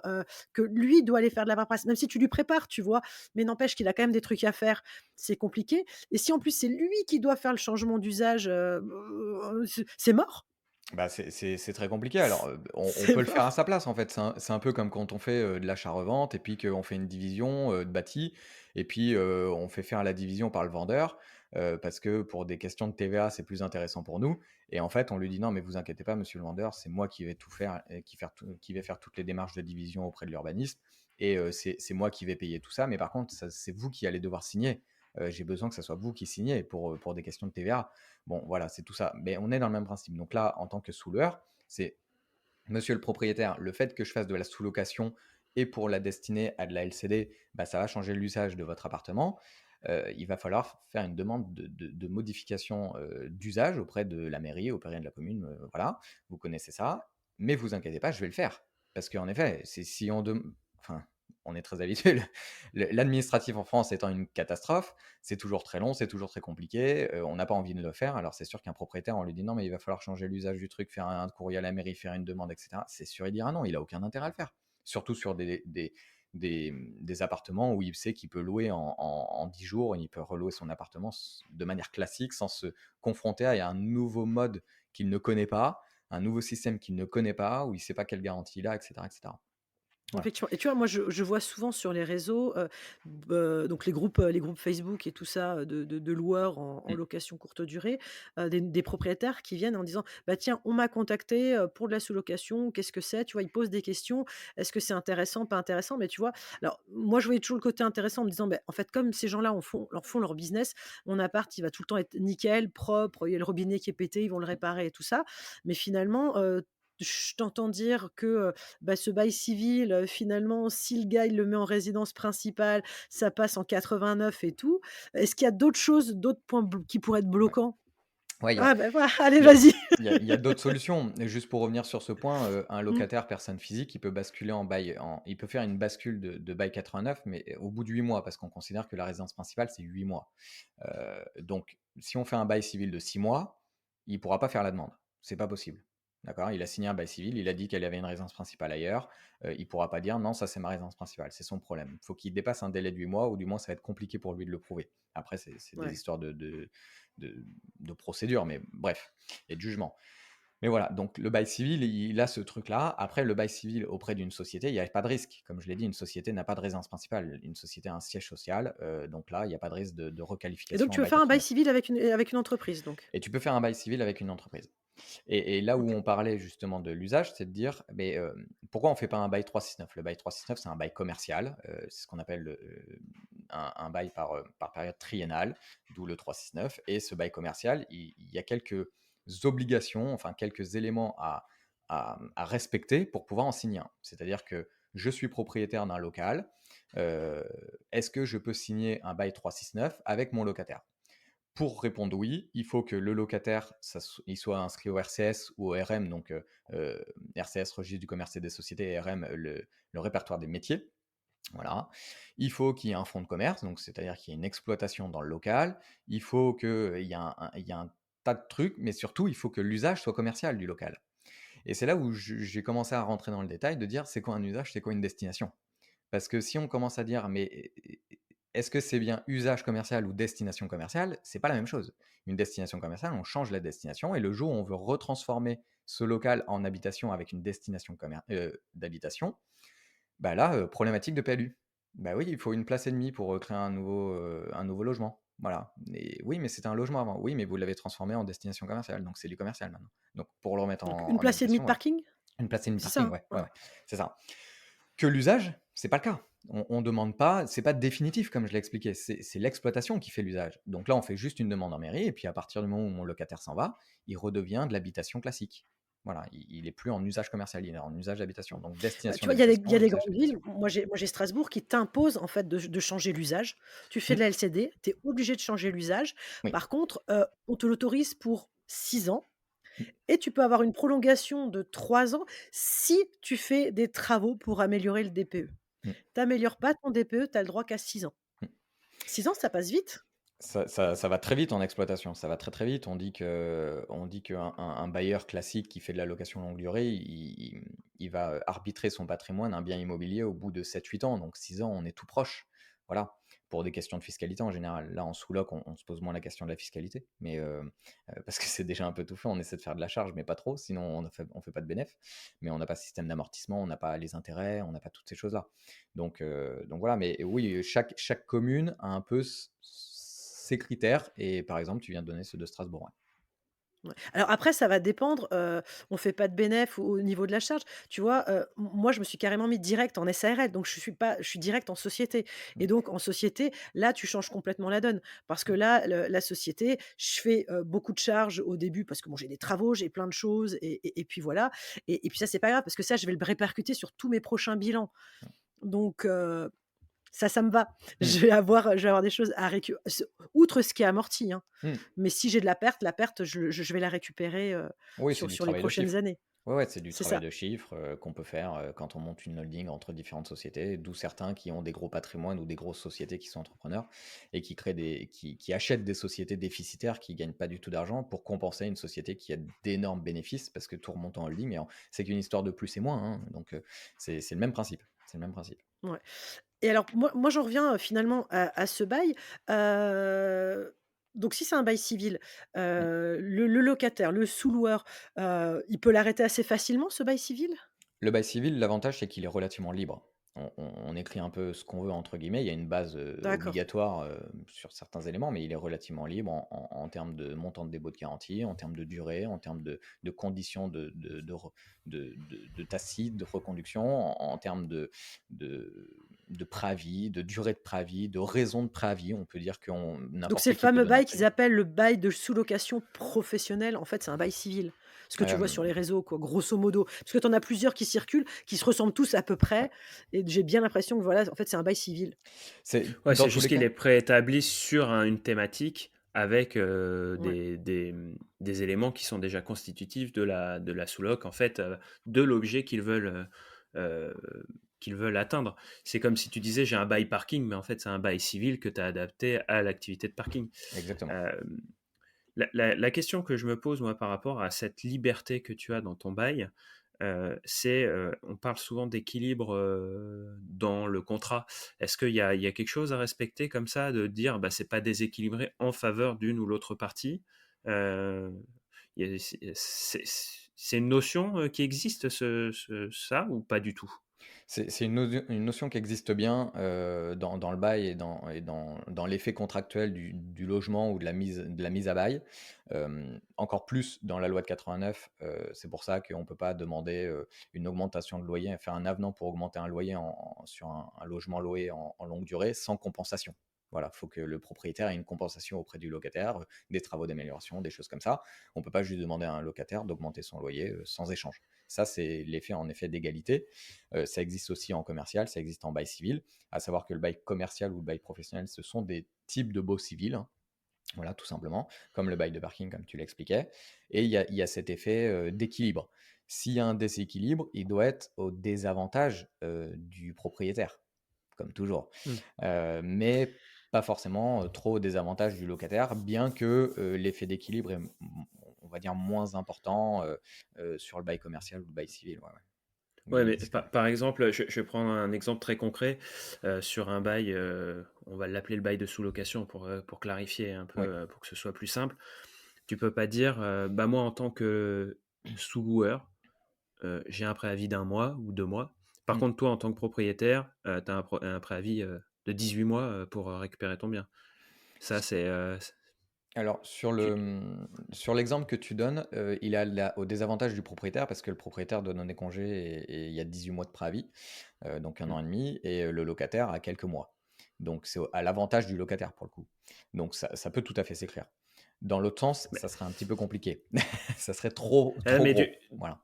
Speaker 2: que lui doit aller faire de la paperasse, même si tu lui prépares, tu vois? Mais n'empêche qu'il a quand même des trucs à faire, c'est compliqué et si en plus c'est lui qui doit faire le changement d'usage, c'est mort.
Speaker 1: Bah, c'est très compliqué. Alors, on
Speaker 2: C'est
Speaker 1: peut le faire à
Speaker 2: mort.
Speaker 1: sa place, en fait. C'est un peu comme quand on fait, de l'achat-revente et puis qu'on fait une division, de bâti et puis, on fait faire la division par le vendeur, parce que pour des questions de TVA, c'est plus intéressant pour nous et en fait, on lui dit: «Non, mais vous inquiétez pas, monsieur le vendeur, c'est moi qui vais tout faire et qui vais faire toutes les démarches de division auprès de l'urbanisme et c'est moi qui vais payer tout ça, mais par contre, ça c'est vous qui allez devoir signer. J'ai besoin que ça soit vous qui signez pour des questions de TVA». Bon, voilà, c'est tout ça. Mais on est dans le même principe. Donc là, en tant que sous-loueur, c'est monsieur le propriétaire, le fait que je fasse de la sous-location et pour la destiner à de la LCD, bah, ça va changer l'usage de votre appartement. Il va falloir faire une demande de modification d'usage auprès de la mairie, auprès de la commune. Voilà, vous connaissez ça. Mais vous inquiétez pas, je vais le faire. Parce qu'en effet, si on enfin, on est très habitué. L'administratif en France étant une catastrophe, c'est toujours très long, c'est toujours très compliqué, on n'a pas envie de le faire. Alors c'est sûr qu'un propriétaire, on lui dit: «Non, mais il va falloir changer l'usage du truc, faire un courrier à la mairie, faire une demande et cetera». C'est sûr, il dira non, il a aucun intérêt à le faire. Surtout sur des appartements où il sait qu'il peut louer en 10 jours, il peut relouer son appartement de manière classique sans se confronter à un nouveau mode qu'il ne connaît pas, un nouveau système qu'il ne connaît pas, où il ne sait pas quelle garantie il a et cetera et cetera. Voilà.
Speaker 2: Effectivement et tu vois, moi, je vois souvent sur les réseaux, donc les groupes Facebook et tout ça, de loueurs en
Speaker 1: Mmh.
Speaker 2: location courte durée, des propriétaires qui viennent en disant: «Bah, tiens, on m'a contacté, pour de la sous-location, qu'est-ce que c'est?» Tu vois? Ils posent des questions. Est-ce que c'est intéressant, pas intéressant? Mais tu vois? Alors moi, je voyais toujours le côté intéressant en me disant: «Beh, en fait, comme ces gens-là font leur business, mon appart, il va tout le temps être nickel, propre, il y a le robinet qui est pété, ils vont le réparer et tout ça». Mais finalement, je t'entends dire que, bah, ce bail civil, finalement, si le gars, il le met en résidence principale, ça passe en 89 et tout. Est-ce qu'il y a d'autres choses, d'autres points qui pourraient être
Speaker 1: Ouais.
Speaker 2: bloquants?
Speaker 1: Ouais,
Speaker 2: Ah ben voilà, allez
Speaker 1: il y a
Speaker 2: vas-y.
Speaker 1: il y a d'autres solutions. Et juste pour revenir sur ce point, un
Speaker 2: Mmh.
Speaker 1: locataire, personne physique, il peut basculer en bail il peut faire une bascule de bail 89, mais au bout de 8 mois, parce qu'on considère que la résidence principale, c'est 8 mois. Donc si on fait un bail civil de 6 mois, il ne pourra pas faire la demande. C'est pas possible. D'accord? Il a signé un bail civil, il a dit qu'elle avait une résidence principale ailleurs, il pourra pas dire: «Non, ça c'est ma résidence principale», c'est son problème. Il faut qu'il dépasse un délai de 8 mois ou du moins ça va être compliqué pour lui de le prouver. Après c'est des
Speaker 2: Ouais.
Speaker 1: histoires de de procédure, mais bref, et de jugement. Mais voilà, donc le bail civil, il a ce truc-là. Après, le bail civil auprès d'une société, il n'y a pas de risque. Comme je l'ai dit, une société n'a pas de résidence principale. Une société a un siège social, donc là, il n'y a pas de risque de
Speaker 2: Et donc
Speaker 1: requalification
Speaker 2: tu
Speaker 1: en
Speaker 2: veux
Speaker 1: bail
Speaker 2: faire un bail
Speaker 1: 89.
Speaker 2: civil avec une entreprise donc?
Speaker 1: Et tu peux faire un bail civil avec une entreprise. Et là où
Speaker 2: OK.
Speaker 1: on parlait justement de l'usage, c'est de dire, mais pourquoi on ne fait pas un bail 369? Le bail 369, c'est un bail commercial. C'est ce qu'on appelle un bail par période triennale, d'où le 369. Et ce bail commercial, il y a quelques obligations, enfin quelques éléments à respecter pour pouvoir en signer un. C'est-à-dire que je suis propriétaire d'un local. euh, Est-ce que je peux signer un bail 369 avec mon locataire? Pour répondre oui, il faut que le locataire, il soit inscrit au RCS ou au RM, donc RCS, Registre du commerce et des sociétés, et RM, le répertoire des métiers. Voilà. Il faut qu'il y ait un fonds de commerce, donc c'est-à-dire qu'il y ait une exploitation dans le local. Il faut qu'il y ait il y ait un tas de trucs, mais surtout, il faut que l'usage soit commercial du local. Et c'est là où j'ai commencé à rentrer dans le détail de dire c'est quoi un usage, c'est quoi une destination. Parce que si on commence à dire, mais est-ce que c'est bien usage commercial ou destination commerciale? C'est pas la même chose. Une destination commerciale, on change la destination et le jour où on veut retransformer ce local en habitation avec une destination d'habitation, bah là, problématique de PLU. Bah oui, il faut une place et demie pour créer un nouveau logement. Voilà. Et oui, mais c'était un logement avant. Oui, mais vous l'avez transformé en destination commerciale, donc c'est du commercial maintenant. Donc pour le remettre
Speaker 2: Donc une
Speaker 1: en
Speaker 2: place et demie
Speaker 1: habitation,
Speaker 2: de
Speaker 1: voilà.
Speaker 2: parking?
Speaker 1: Une place et demie de
Speaker 2: C'est ça,
Speaker 1: parking,
Speaker 2: hein?
Speaker 1: ouais, ouais,
Speaker 2: Ouais.
Speaker 1: ouais, c'est ça. Que l'usage, c'est pas le cas. On demande pas, c'est pas définitif comme je l'ai expliqué, c'est l'exploitation qui fait l'usage. Donc là, on fait juste une demande en mairie et puis à partir du moment où mon locataire s'en va, il redevient de l'habitation classique. Voilà, il est plus en usage commercial, il est en usage d'habitation. Donc
Speaker 2: Bah, tu
Speaker 1: destination
Speaker 2: vois, il y
Speaker 1: d'habitation,
Speaker 2: a des
Speaker 1: usage
Speaker 2: grandes villes,
Speaker 1: d'habitation.
Speaker 2: moi j'ai Strasbourg qui t'impose en fait de changer l'usage. Tu fais de
Speaker 1: Hmm,
Speaker 2: la LCD, tu es obligé de changer l'usage.
Speaker 1: oui.
Speaker 2: Par contre, on te l'autorise pour 6 ans
Speaker 1: Hmm,
Speaker 2: et tu peux avoir une prolongation de 3 ans si tu fais des travaux pour améliorer le DPE.
Speaker 1: hmm,
Speaker 2: Tu améliores pas ton DPE, tu as le droit qu'à 6 ans.
Speaker 1: hmm.
Speaker 2: 6 ans, ça passe vite.
Speaker 1: Ça va très vite en exploitation, ça va très très vite. On dit qu'un un bailleur classique qui fait de la location longue durée, il va arbitrer son patrimoine, un bien immobilier, au bout de 7 8 ans. Donc 6 ans, on est tout proche. Voilà, pour des questions de fiscalité en général. Là, en sous-loc, on se pose moins la question de la fiscalité, mais parce que c'est déjà un peu tout fait, on essaie de faire de la charge, mais pas trop, sinon on fait pas de bénéf. Mais on n'a pas de système d'amortissement, on n'a pas les intérêts, on n'a pas toutes ces choses-là. Donc voilà, mais oui, chaque commune a un peu ses critères. Et par exemple, tu viens de donner ceux de Strasbourg. Ouais.
Speaker 2: Ouais. Alors après, ça va dépendre, on fait pas de bénéf au niveau de la charge. Tu vois, moi, je me suis carrément mis direct en SARL, donc je suis direct en société
Speaker 1: Mm,
Speaker 2: et donc en société, là, tu changes complètement la donne parce que là, la société, je fais, beaucoup de charges au début parce que bon, j'ai des travaux, j'ai plein de choses et puis voilà et puis ça, c'est pas grave parce que ça, je vais le répercuter sur tous mes prochains bilans donc ça me va.
Speaker 1: mm,
Speaker 2: Je vais avoir des choses à outre ce qui est amorti, hein.
Speaker 1: mm.
Speaker 2: Mais si j'ai de la perte, je vais la récupérer,
Speaker 1: Oui, c'est du
Speaker 2: sur les
Speaker 1: travail de
Speaker 2: prochaines
Speaker 1: chiffre.
Speaker 2: années.
Speaker 1: Ouais, ouais, c'est du
Speaker 2: C'est
Speaker 1: travail
Speaker 2: ça.
Speaker 1: de chiffre qu'on peut faire quand on monte une holding entre différentes sociétés, d'où certains qui ont des gros patrimoines ou des grosses sociétés qui sont entrepreneurs et qui achètent des sociétés déficitaires qui gagnent pas du tout d'argent pour compenser une société qui a d'énormes bénéfices parce que tout remonte en holding. C'est qu'une histoire de plus et moins, hein. Donc c'est le même principe. C'est le même principe.
Speaker 2: Ouais et alors moi j'en reviens, finalement à ce bail, donc si c'est un bail civil,
Speaker 1: Mm.
Speaker 2: le locataire, le sous-loueur, il peut l'arrêter assez facilement ce bail civil?
Speaker 1: Le bail civil, l'avantage, c'est qu'il est relativement libre. On écrit un peu ce qu'on veut, entre guillemets. Il y a une base
Speaker 2: D'accord.
Speaker 1: obligatoire sur certains éléments, mais il est relativement libre en termes de montant de dépôt de garantie, en termes de durée, en termes de conditions de tacite, de reconduction, en termes de préavis, de durée de préavis, de raison de préavis. On peut dire que
Speaker 2: Donc c'est
Speaker 1: n'importe
Speaker 2: le
Speaker 1: qui peut
Speaker 2: fameux
Speaker 1: donner un
Speaker 2: bail qu'ils
Speaker 1: préavis.
Speaker 2: appellent le bail de sous-location professionnelle, en fait, c'est un bail civil. Ce que tu vois
Speaker 1: Euh,
Speaker 2: sur les réseaux, quoi, grosso modo. Parce que tu en as plusieurs qui circulent, qui se ressemblent tous à peu
Speaker 1: ouais.
Speaker 2: près et j'ai bien l'impression que voilà, en fait, c'est un bail civil.
Speaker 1: C'est
Speaker 3: Ouais,
Speaker 1: dans
Speaker 3: c'est
Speaker 1: tous
Speaker 3: juste
Speaker 1: les
Speaker 3: qu'il
Speaker 1: cas.
Speaker 3: est préétabli sur une thématique avec
Speaker 2: Ouais.
Speaker 3: des éléments qui sont déjà constitutifs de la sous-loc, en fait, de l'objet euh, qu'ils veulent atteindre. C'est comme si tu disais j'ai un bail parking, mais en fait c'est un bail civil que tu as adapté à l'activité de parking.
Speaker 1: Exactement.
Speaker 3: Euh, la question que je me pose, moi, par rapport à cette liberté que tu as dans ton bail, c'est, on parle souvent d'équilibre dans le contrat. Est-ce qu'il y a quelque chose à respecter comme ça, de dire bah, c'est pas déséquilibré en faveur d'une ou l'autre partie? Euh, c'est une notion qui existe, ça, ou pas du tout?
Speaker 1: C'est une notion qui existe bien dans le bail dans l'effet contractuel du logement ou de la mise à bail. Encore plus dans la loi de 89, c'est pour ça qu'on ne peut pas demander une augmentation de loyer, faire un avenant pour augmenter un loyer sur un logement loué en longue durée sans compensation. Voilà, il faut que le propriétaire ait une compensation auprès du locataire, des travaux d'amélioration, des choses comme ça. On ne peut pas juste demander à un locataire d'augmenter son loyer sans échange. Ça, c'est l'effet en effet d'égalité. Ça existe aussi en commercial, ça existe en bail civil, à savoir que le bail commercial ou le bail professionnel, ce sont des types de baux civils, hein, voilà, tout simplement, comme le bail de parking, comme tu l'expliquais. Et il y a cet effet d'équilibre. S'il y a un déséquilibre, il doit être au désavantage du propriétaire, comme toujours.
Speaker 3: Hmm.
Speaker 1: Mais pas forcément trop au désavantage du locataire, bien que l'effet d'équilibre est, on va dire, moins important sur le bail commercial ou le bail civil. Ouais, ouais. Où il y
Speaker 3: Ouais,
Speaker 1: a une
Speaker 3: mais
Speaker 1: discrétion.
Speaker 3: par exemple, je vais prendre un exemple très concret sur un bail, on va l'appeler le bail de sous-location pour clarifier un peu,
Speaker 1: Oui.
Speaker 3: pour que ce soit plus simple. Tu peux pas dire, bah moi en tant que sous-loueur, j'ai un préavis d'un mois ou 2 mois. Par
Speaker 1: Mm.
Speaker 3: contre, toi en tant que propriétaire, tu as un préavis de 18 mois pour récupérer ton bien. Ça, c'est...
Speaker 1: Alors,
Speaker 3: tu-
Speaker 1: sur l'exemple que tu donnes, il a au désavantage du propriétaire parce que le propriétaire doit donner congé et il y a 18 mois de préavis, donc un
Speaker 3: Hmm.
Speaker 1: an et demi, et le locataire a quelques mois. Donc, c'est à l'avantage du locataire pour le coup. Donc, ça peut tout à fait s'écrire. Dans l'autre sens,
Speaker 3: Mais,
Speaker 1: ça serait un petit peu compliqué. Ça serait trop,
Speaker 3: euh,
Speaker 1: trop
Speaker 3: mais
Speaker 1: gros. Voilà.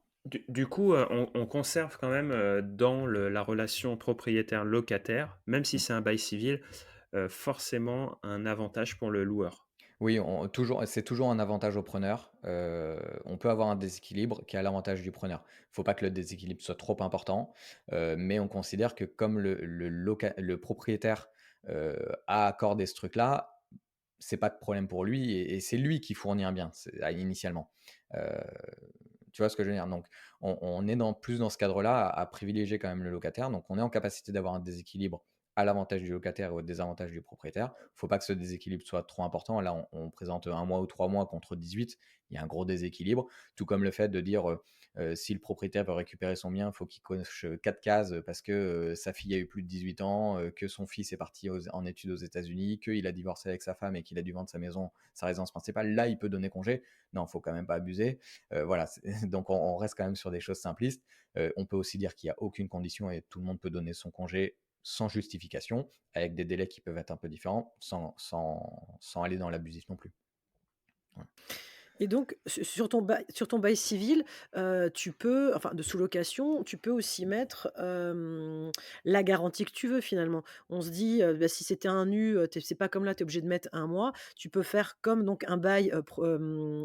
Speaker 3: du coup, on conserve quand même dans la relation propriétaire-locataire, même si
Speaker 1: Mm.
Speaker 3: c'est un bail civil, forcément un avantage pour le loueur.
Speaker 1: Oui, c'est toujours un avantage au preneur. On peut avoir un déséquilibre qui a l'avantage du preneur. Il ne faut pas que le déséquilibre soit trop important, mais on considère que comme le propriétaire a accordé ce truc-là, c'est pas de problème pour lui et c'est lui qui fournit un bien initialement. Euh, Tu vois ce que je veux dire? Donc, on est plus dans ce cadre-là à privilégier quand même le locataire. Donc, on est en capacité d'avoir un déséquilibre à l'avantage du locataire et au désavantage du propriétaire. Il ne faut pas que ce déséquilibre soit trop important. Là, on présente un mois ou 3 mois contre 18. Il y a un gros déséquilibre. Tout comme le fait de dire si le propriétaire veut récupérer son bien, il faut qu'il coche 4 cases parce que sa fille a eu plus de 18 ans, que son fils est parti en études aux États-Unis, qu'il a divorcé avec sa femme et qu'il a dû vendre sa maison, sa résidence principale. Là, il peut donner congé. Non, il ne faut quand même pas abuser. Voilà, donc on reste quand même sur des choses simplistes. On peut aussi dire qu'il n'y a aucune condition et tout le monde peut donner son congé sans justification, avec des délais qui peuvent être un peu différents, sans aller dans l'abusif non plus. Voilà.
Speaker 2: Et donc, sur ton bail civil, tu peux enfin de sous-location, tu peux aussi mettre, la garantie que tu veux finalement. On se dit, bah, si c'était un nu, c'est pas comme là, tu es obligé de mettre un mois. Tu peux faire comme donc un bail,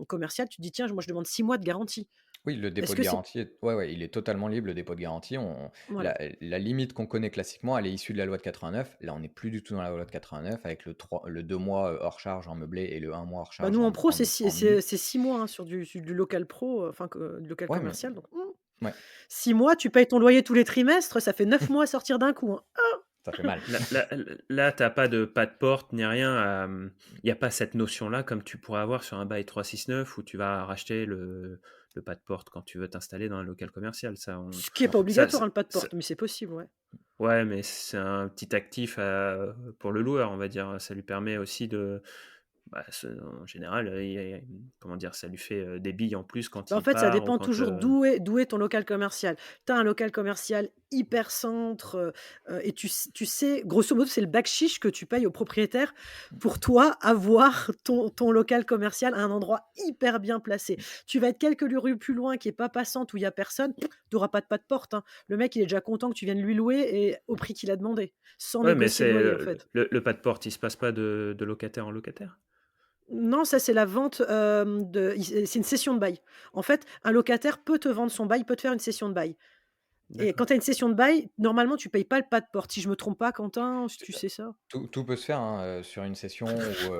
Speaker 2: commercial, tu te dis: «Tiens, moi je demande 6 mois de garantie».
Speaker 1: Oui, le dépôt
Speaker 2: Est-ce
Speaker 1: de
Speaker 2: que c'est
Speaker 1: garantie, ouais, ouais, il est totalement libre, le dépôt de garantie.
Speaker 2: voilà.
Speaker 1: La limite qu'on connaît classiquement, elle est issue de la loi de 89. Là, on n'est plus du tout dans la loi de 89, avec le 2 mois hors charge en meublé et le 1 mois hors
Speaker 2: Bah,
Speaker 1: charge
Speaker 2: nous en pro,
Speaker 1: en nu.
Speaker 2: c'est 6 mois, hein, sur du local pro, enfin du local
Speaker 1: Ouais, mais
Speaker 2: commercial donc
Speaker 1: ouais,
Speaker 2: 6 mois, tu payes ton loyer tous les trimestres, ça fait 9 mois à sortir d'un coup, hein.
Speaker 1: ça fait mal.
Speaker 3: Là, tu pas de porte ni rien. Il n'y a pas cette notion-là comme tu pourrais avoir sur un bail 369 où tu vas racheter le pas de porte quand tu veux t'installer dans un local commercial.
Speaker 2: Ce qui est
Speaker 1: Non.
Speaker 2: pas
Speaker 3: Ça,
Speaker 2: obligatoire, hein, le pas de
Speaker 3: ça-
Speaker 2: porte, mais c'est possible, ouais.
Speaker 3: ouais, mais c'est un petit actif pour le loueur, on va dire. Ça lui permet aussi de, bah, en général, comment dire, ça lui fait des billes en plus quand
Speaker 2: Bah, en
Speaker 3: il
Speaker 2: fait, ça
Speaker 3: part ou
Speaker 2: dépend
Speaker 3: quand.
Speaker 2: toujours d'où est ton local commercial. Tu as un local commercial hyper centre, et tu sais, grosso modo, c'est le bac chiche que tu payes au propriétaire pour toi avoir ton local commercial à un endroit hyper bien placé. Tu vas être quelques rues plus loin qui est pas passante, où il y a personne, tu auras pas de porte, hein. Le mec, il est déjà content que tu viennes lui louer et au prix qu'il a demandé, sans
Speaker 3: Ouais, mais
Speaker 2: négocier le
Speaker 3: c'est
Speaker 2: loyer, en fait.
Speaker 3: le pas de porte, il se passe pas de locataire en locataire.
Speaker 2: Non, ça c'est la vente, c'est une cession de bail. En fait, un locataire peut te vendre son bail, peut te faire une cession de bail et quand
Speaker 3: D'accord.
Speaker 2: tu as une cession de bail, normalement tu payes pas le pas de porte. Si je me trompe pas Quentin, si tu sais ça?
Speaker 1: Tout peut se faire, hein, sur une session ou,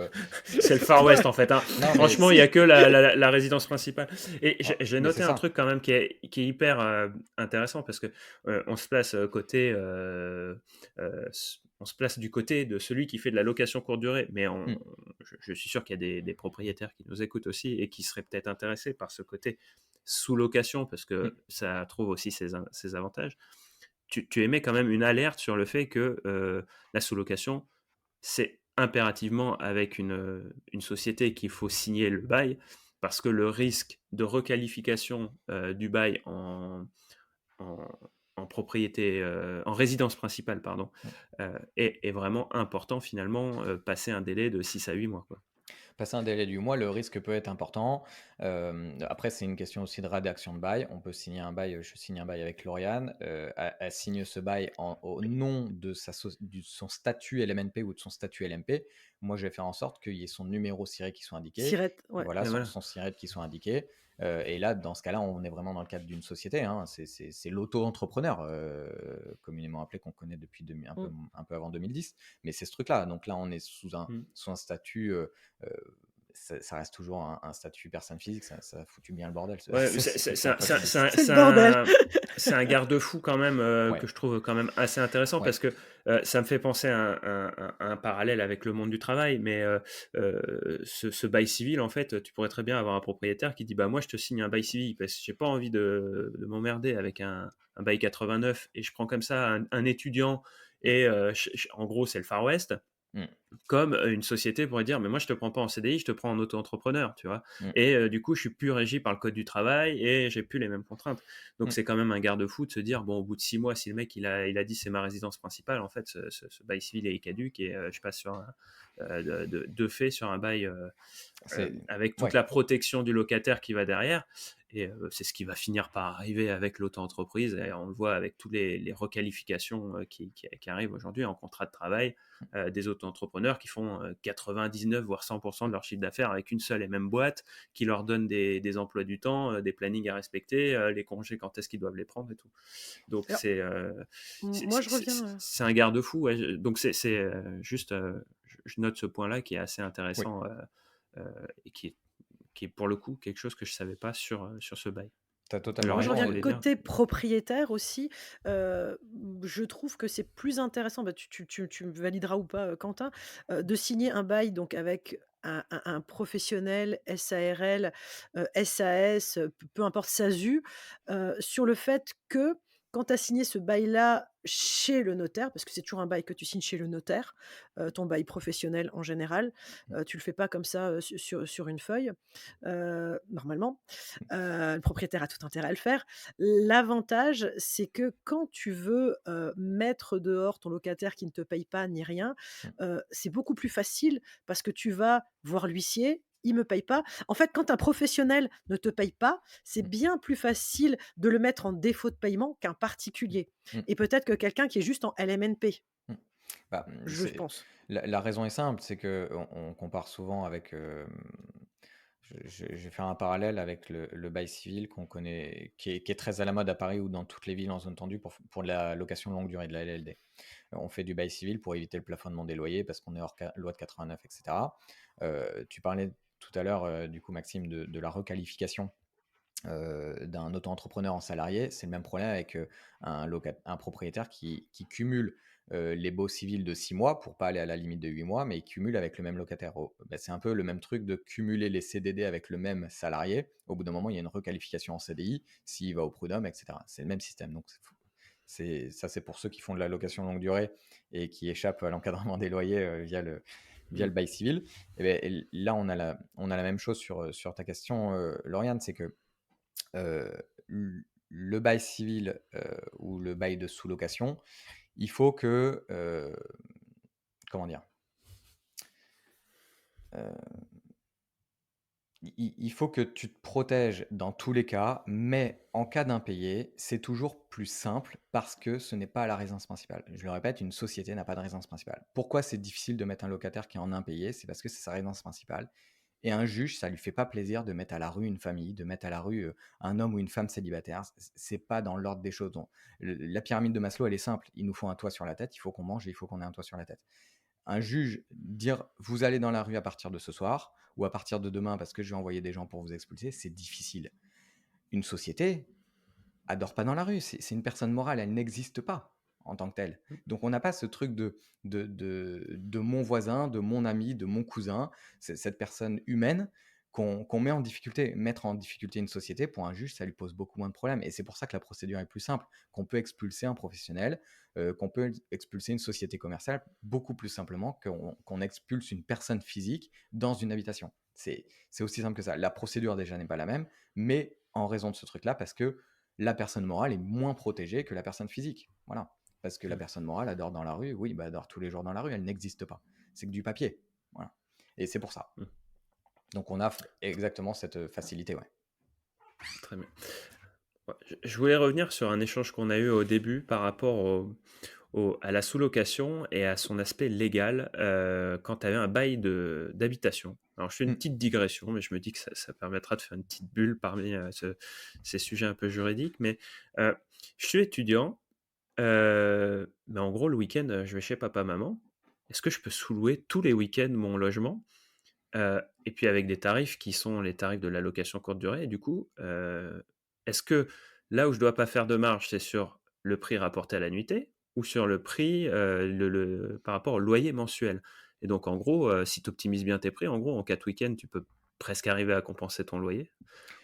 Speaker 3: C'est le Far West en fait, hein.
Speaker 1: non, mais
Speaker 3: Franchement, il y a
Speaker 2: Si.
Speaker 3: que la résidence principale. Et j'ai
Speaker 1: mais c'est
Speaker 3: noté un
Speaker 1: ça.
Speaker 3: truc quand même qui est hyper intéressant parce que on se place on se place du côté de celui qui fait de la location courte durée. Mais
Speaker 1: Mmh,
Speaker 3: je suis sûr qu'il y a des propriétaires qui nous écoutent aussi et qui seraient peut-être intéressés par ce côté sous-location parce
Speaker 1: mmh.
Speaker 3: que ça trouve aussi ses avantages. Tu émets quand même une alerte sur le fait que la sous-location, c'est impérativement avec une société qu'il faut signer le bail, parce que le risque de requalification du bail en, en propriété, en résidence principale, pardon, est vraiment important finalement, passer un délai de 6 à 8 mois. Quoi.
Speaker 1: Passer un délai du mois, le risque peut être important. Après, c'est une question aussi de rédaction de bail. On peut signer un bail, je signe un bail avec Lauriane, elle signe ce bail au nom de son statut LMNP ou de son statut LMP. Moi, je vais faire en sorte qu'il y ait son numéro SIRET qui soit indiqué,
Speaker 2: Sirette, ouais.
Speaker 1: voilà,
Speaker 3: Et voilà.
Speaker 1: son SIRET qui soit indiqué. Et là, dans ce cas-là, on est vraiment dans le cadre d'une société, hein. C'est l'auto-entrepreneur, communément appelé, qu'on connaît depuis
Speaker 2: Mmh.
Speaker 1: un peu avant 2010. Mais c'est ce truc-là. Donc là, on est
Speaker 3: Mm.
Speaker 1: sous un statut. Euh, ça reste toujours un statut personne physique, ça a foutu bien le bordel,
Speaker 3: Ouais,
Speaker 1: cette
Speaker 3: c'est
Speaker 1: situation
Speaker 3: un,
Speaker 1: pas
Speaker 3: c'est un- c'est
Speaker 1: physique.
Speaker 3: un-
Speaker 2: C'est le
Speaker 3: c'est
Speaker 2: bordel.
Speaker 3: un- c'est un garde-fou quand même
Speaker 1: Ouais,
Speaker 3: que je trouve quand même assez intéressant
Speaker 1: ouais.
Speaker 3: parce que ça me fait penser à un parallèle avec le monde du travail, mais ce bail civil, en fait, tu pourrais très bien avoir un propriétaire qui dit bah moi je te signe un bail civil parce que j'ai pas envie de m'emmerder avec un bail 89 et je prends comme ça un étudiant
Speaker 1: Mm,
Speaker 3: et en gros c'est le Far West.
Speaker 1: mm,
Speaker 3: Comme une société pourrait dire, mais moi je te prends pas en CDI, je te prends en auto-entrepreneur, tu vois.
Speaker 1: mm,
Speaker 3: Et du coup, je suis plus régi par le code du travail et j'ai plus les mêmes contraintes. Donc
Speaker 1: mm.
Speaker 3: c'est quand même un garde-fou de se dire, bon, au bout de 6 mois, si le mec il a dit c'est ma résidence principale, en fait, ce bail civil est caduc et je passe sur de fait sur un bail
Speaker 1: C'est
Speaker 3: avec toute
Speaker 1: ouais,
Speaker 3: la protection du locataire qui va derrière. Et c'est ce qui va finir par arriver avec l'auto-entreprise. Et on le voit avec toutes les requalifications qui arrivent aujourd'hui en contrat de travail des auto-entrepreneurs qui font 99 voire 100% de leur chiffre d'affaires avec une seule et même boîte, qui leur donne des emplois du temps, des plannings à respecter, les congés quand est-ce qu'ils doivent les prendre et tout. Donc
Speaker 2: Alors, moi je reviens,
Speaker 3: c'est un garde-fou. Ouais. Donc c'est juste, je note ce point-là qui est assez
Speaker 1: oui,
Speaker 3: intéressant et qui est pour le coup quelque chose que je ne savais pas sur ce bail.
Speaker 1: tu as totalement
Speaker 2: moi je
Speaker 3: Lauriane, tu
Speaker 2: reviens
Speaker 1: raison.
Speaker 3: voulais dire?
Speaker 2: côté propriétaire aussi, heu, je trouve que c'est plus intéressant, bah, tu me valideras ou pas, Quentin, de signer un bail donc avec un professionnel, SARL, SAS, peu importe SASU, sur le fait que quand tu as signé ce bail-là chez le notaire, parce que c'est toujours un bail que tu signes chez le notaire, ton bail professionnel en général, tu le fais pas comme ça, sur une feuille, normalement. Le propriétaire a tout intérêt à le faire. L'avantage, c'est que quand tu veux, mettre dehors ton locataire qui ne te paye pas ni rien,
Speaker 1: Mm,
Speaker 2: c'est beaucoup plus facile parce que tu vas voir l'huissier, il me paye pas. En fait, quand un professionnel ne te paye pas, c'est
Speaker 1: mm,
Speaker 2: bien plus facile de le mettre en défaut de paiement qu'un
Speaker 1: mm,
Speaker 2: particulier
Speaker 1: mm,
Speaker 2: et peut-être que quelqu'un qui est juste en LMNP,
Speaker 1: mm. Bah,
Speaker 2: je pense.
Speaker 1: la raison est simple, c'est que on compare souvent avec, je vais faire un parallèle avec le bail civil qu'on connaît, qui est très à la mode à Paris ou dans toutes les villes en zone tendue pour la location longue durée de la LLD. On fait du bail civil pour éviter le plafonnement des loyers parce qu'on est hors loi de 89, etc. Tu parlais tout à l'heure, du coup, Maxime, de la requalification d'un auto-entrepreneur en salarié. C'est le même problème avec un propriétaire qui cumule les baux civils de 6 mois pour pas aller à la limite de 8 mois, mais il cumule avec le même locataire. Bah, c'est un peu le même truc de cumuler les CDD avec le même salarié. Au bout d'un moment, il y a une requalification en CDI s'il va au prud'homme, etc. C'est le même système. Donc, c'est pour ceux qui font de la location longue durée et qui échappent à l'encadrement des loyers via le
Speaker 3: Mm.
Speaker 1: bail civil. Et là, on a la même chose sur ta question, Lauriane, c'est que euh, le bail civil ou le bail de sous-location, il faut que, comment dire, euh, il faut que tu te protèges dans tous les cas, mais en cas d'impayé, c'est toujours plus simple parce que ce n'est pas la résidence principale. Je le répète, une société n'a pas de résidence principale. Pourquoi c'est difficile de mettre un locataire qui est en impayé? C'est parce que c'est sa résidence principale. Et un juge, ça lui fait pas plaisir de mettre à la rue une famille, de mettre à la rue un homme ou une femme célibataire. C'est pas dans l'ordre des choses. Donc, la pyramide de Maslow, elle est simple. Il nous faut un toit sur la tête, il faut qu'on mange et il faut qu'on ait un toit sur la tête. Un juge dire vous allez dans la rue à partir de ce soir ou à partir de demain parce que je vais envoyer des gens pour vous expulser, c'est difficile. Une société adore pas dans la rue, c'est une personne morale, elle n'existe pas en tant que telle. Donc on n'a pas ce truc de mon voisin, de mon ami, de mon cousin, cette personne humaine qu'on met en difficulté. Mettre en difficulté une société, pour un juge, ça lui pose beaucoup moins de problèmes. Et c'est pour ça que la procédure est plus simple, qu'on peut expulser un professionnel, qu'on peut expulser une société commerciale beaucoup plus simplement qu'on expulse une personne physique dans une habitation. C'est aussi simple que ça. La procédure déjà n'est pas la même, mais en raison de ce truc-là, parce que la personne morale est moins protégée que la personne physique. Voilà. Parce que la personne morale, elle dort dans la rue. Oui, bah, elle dort tous les jours dans la rue. Elle n'existe pas. C'est que du papier. Voilà. Et c'est pour ça. Donc, on a exactement cette facilité. Ouais.
Speaker 3: Très bien. Ouais, je voulais revenir sur un échange qu'on a eu au début par rapport à la sous-location et à son aspect légal quand tu avais un bail d'habitation. Alors, je fais une petite digression, mais je me dis que ça permettra de faire une petite bulle parmi ces sujets un peu juridiques. Mais je suis étudiant, mais en gros, le week-end, je vais chez papa-maman. Est-ce que je peux sous-louer tous les week-ends mon logement et puis avec des tarifs qui sont les tarifs de la location courte durée. Et du coup, est-ce que là où je ne dois pas faire de marge, c'est sur le prix rapporté à la nuitée ou sur le prix par rapport au loyer mensuel? Et donc, en gros, si tu optimises bien tes prix, en gros, en 4 week-ends, tu peux presque arriver à compenser ton loyer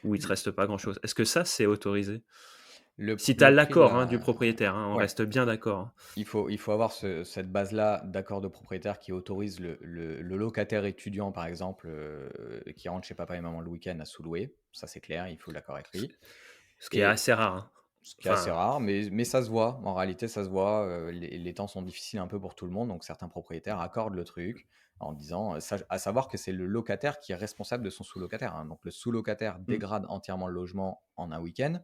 Speaker 3: ou il ne te reste pas grand-chose. Est-ce que ça, c'est autorisé? Si tu as
Speaker 1: Le prix de
Speaker 3: l'accord du
Speaker 1: la...
Speaker 3: propriétaire, on
Speaker 1: Ouais.
Speaker 3: reste bien d'accord. Hein.
Speaker 1: Il faut avoir cette base-là d'accord de propriétaire qui autorise le locataire étudiant, par exemple, qui rentre chez papa et maman le week-end à sous-louer. Ça, c'est clair, il faut l'accord écrit.
Speaker 3: Ce qui est
Speaker 1: Et
Speaker 3: assez rare. Hein.
Speaker 1: ce qui est assez
Speaker 3: Enfin,
Speaker 1: rare, mais ça se voit. En réalité, ça se voit. Les temps sont difficiles un peu pour tout le monde, donc certains propriétaires accordent le truc en disant, à savoir que c'est le locataire qui est responsable de son sous-locataire. Hein. Donc le sous-locataire dégrade entièrement le logement en un week-end.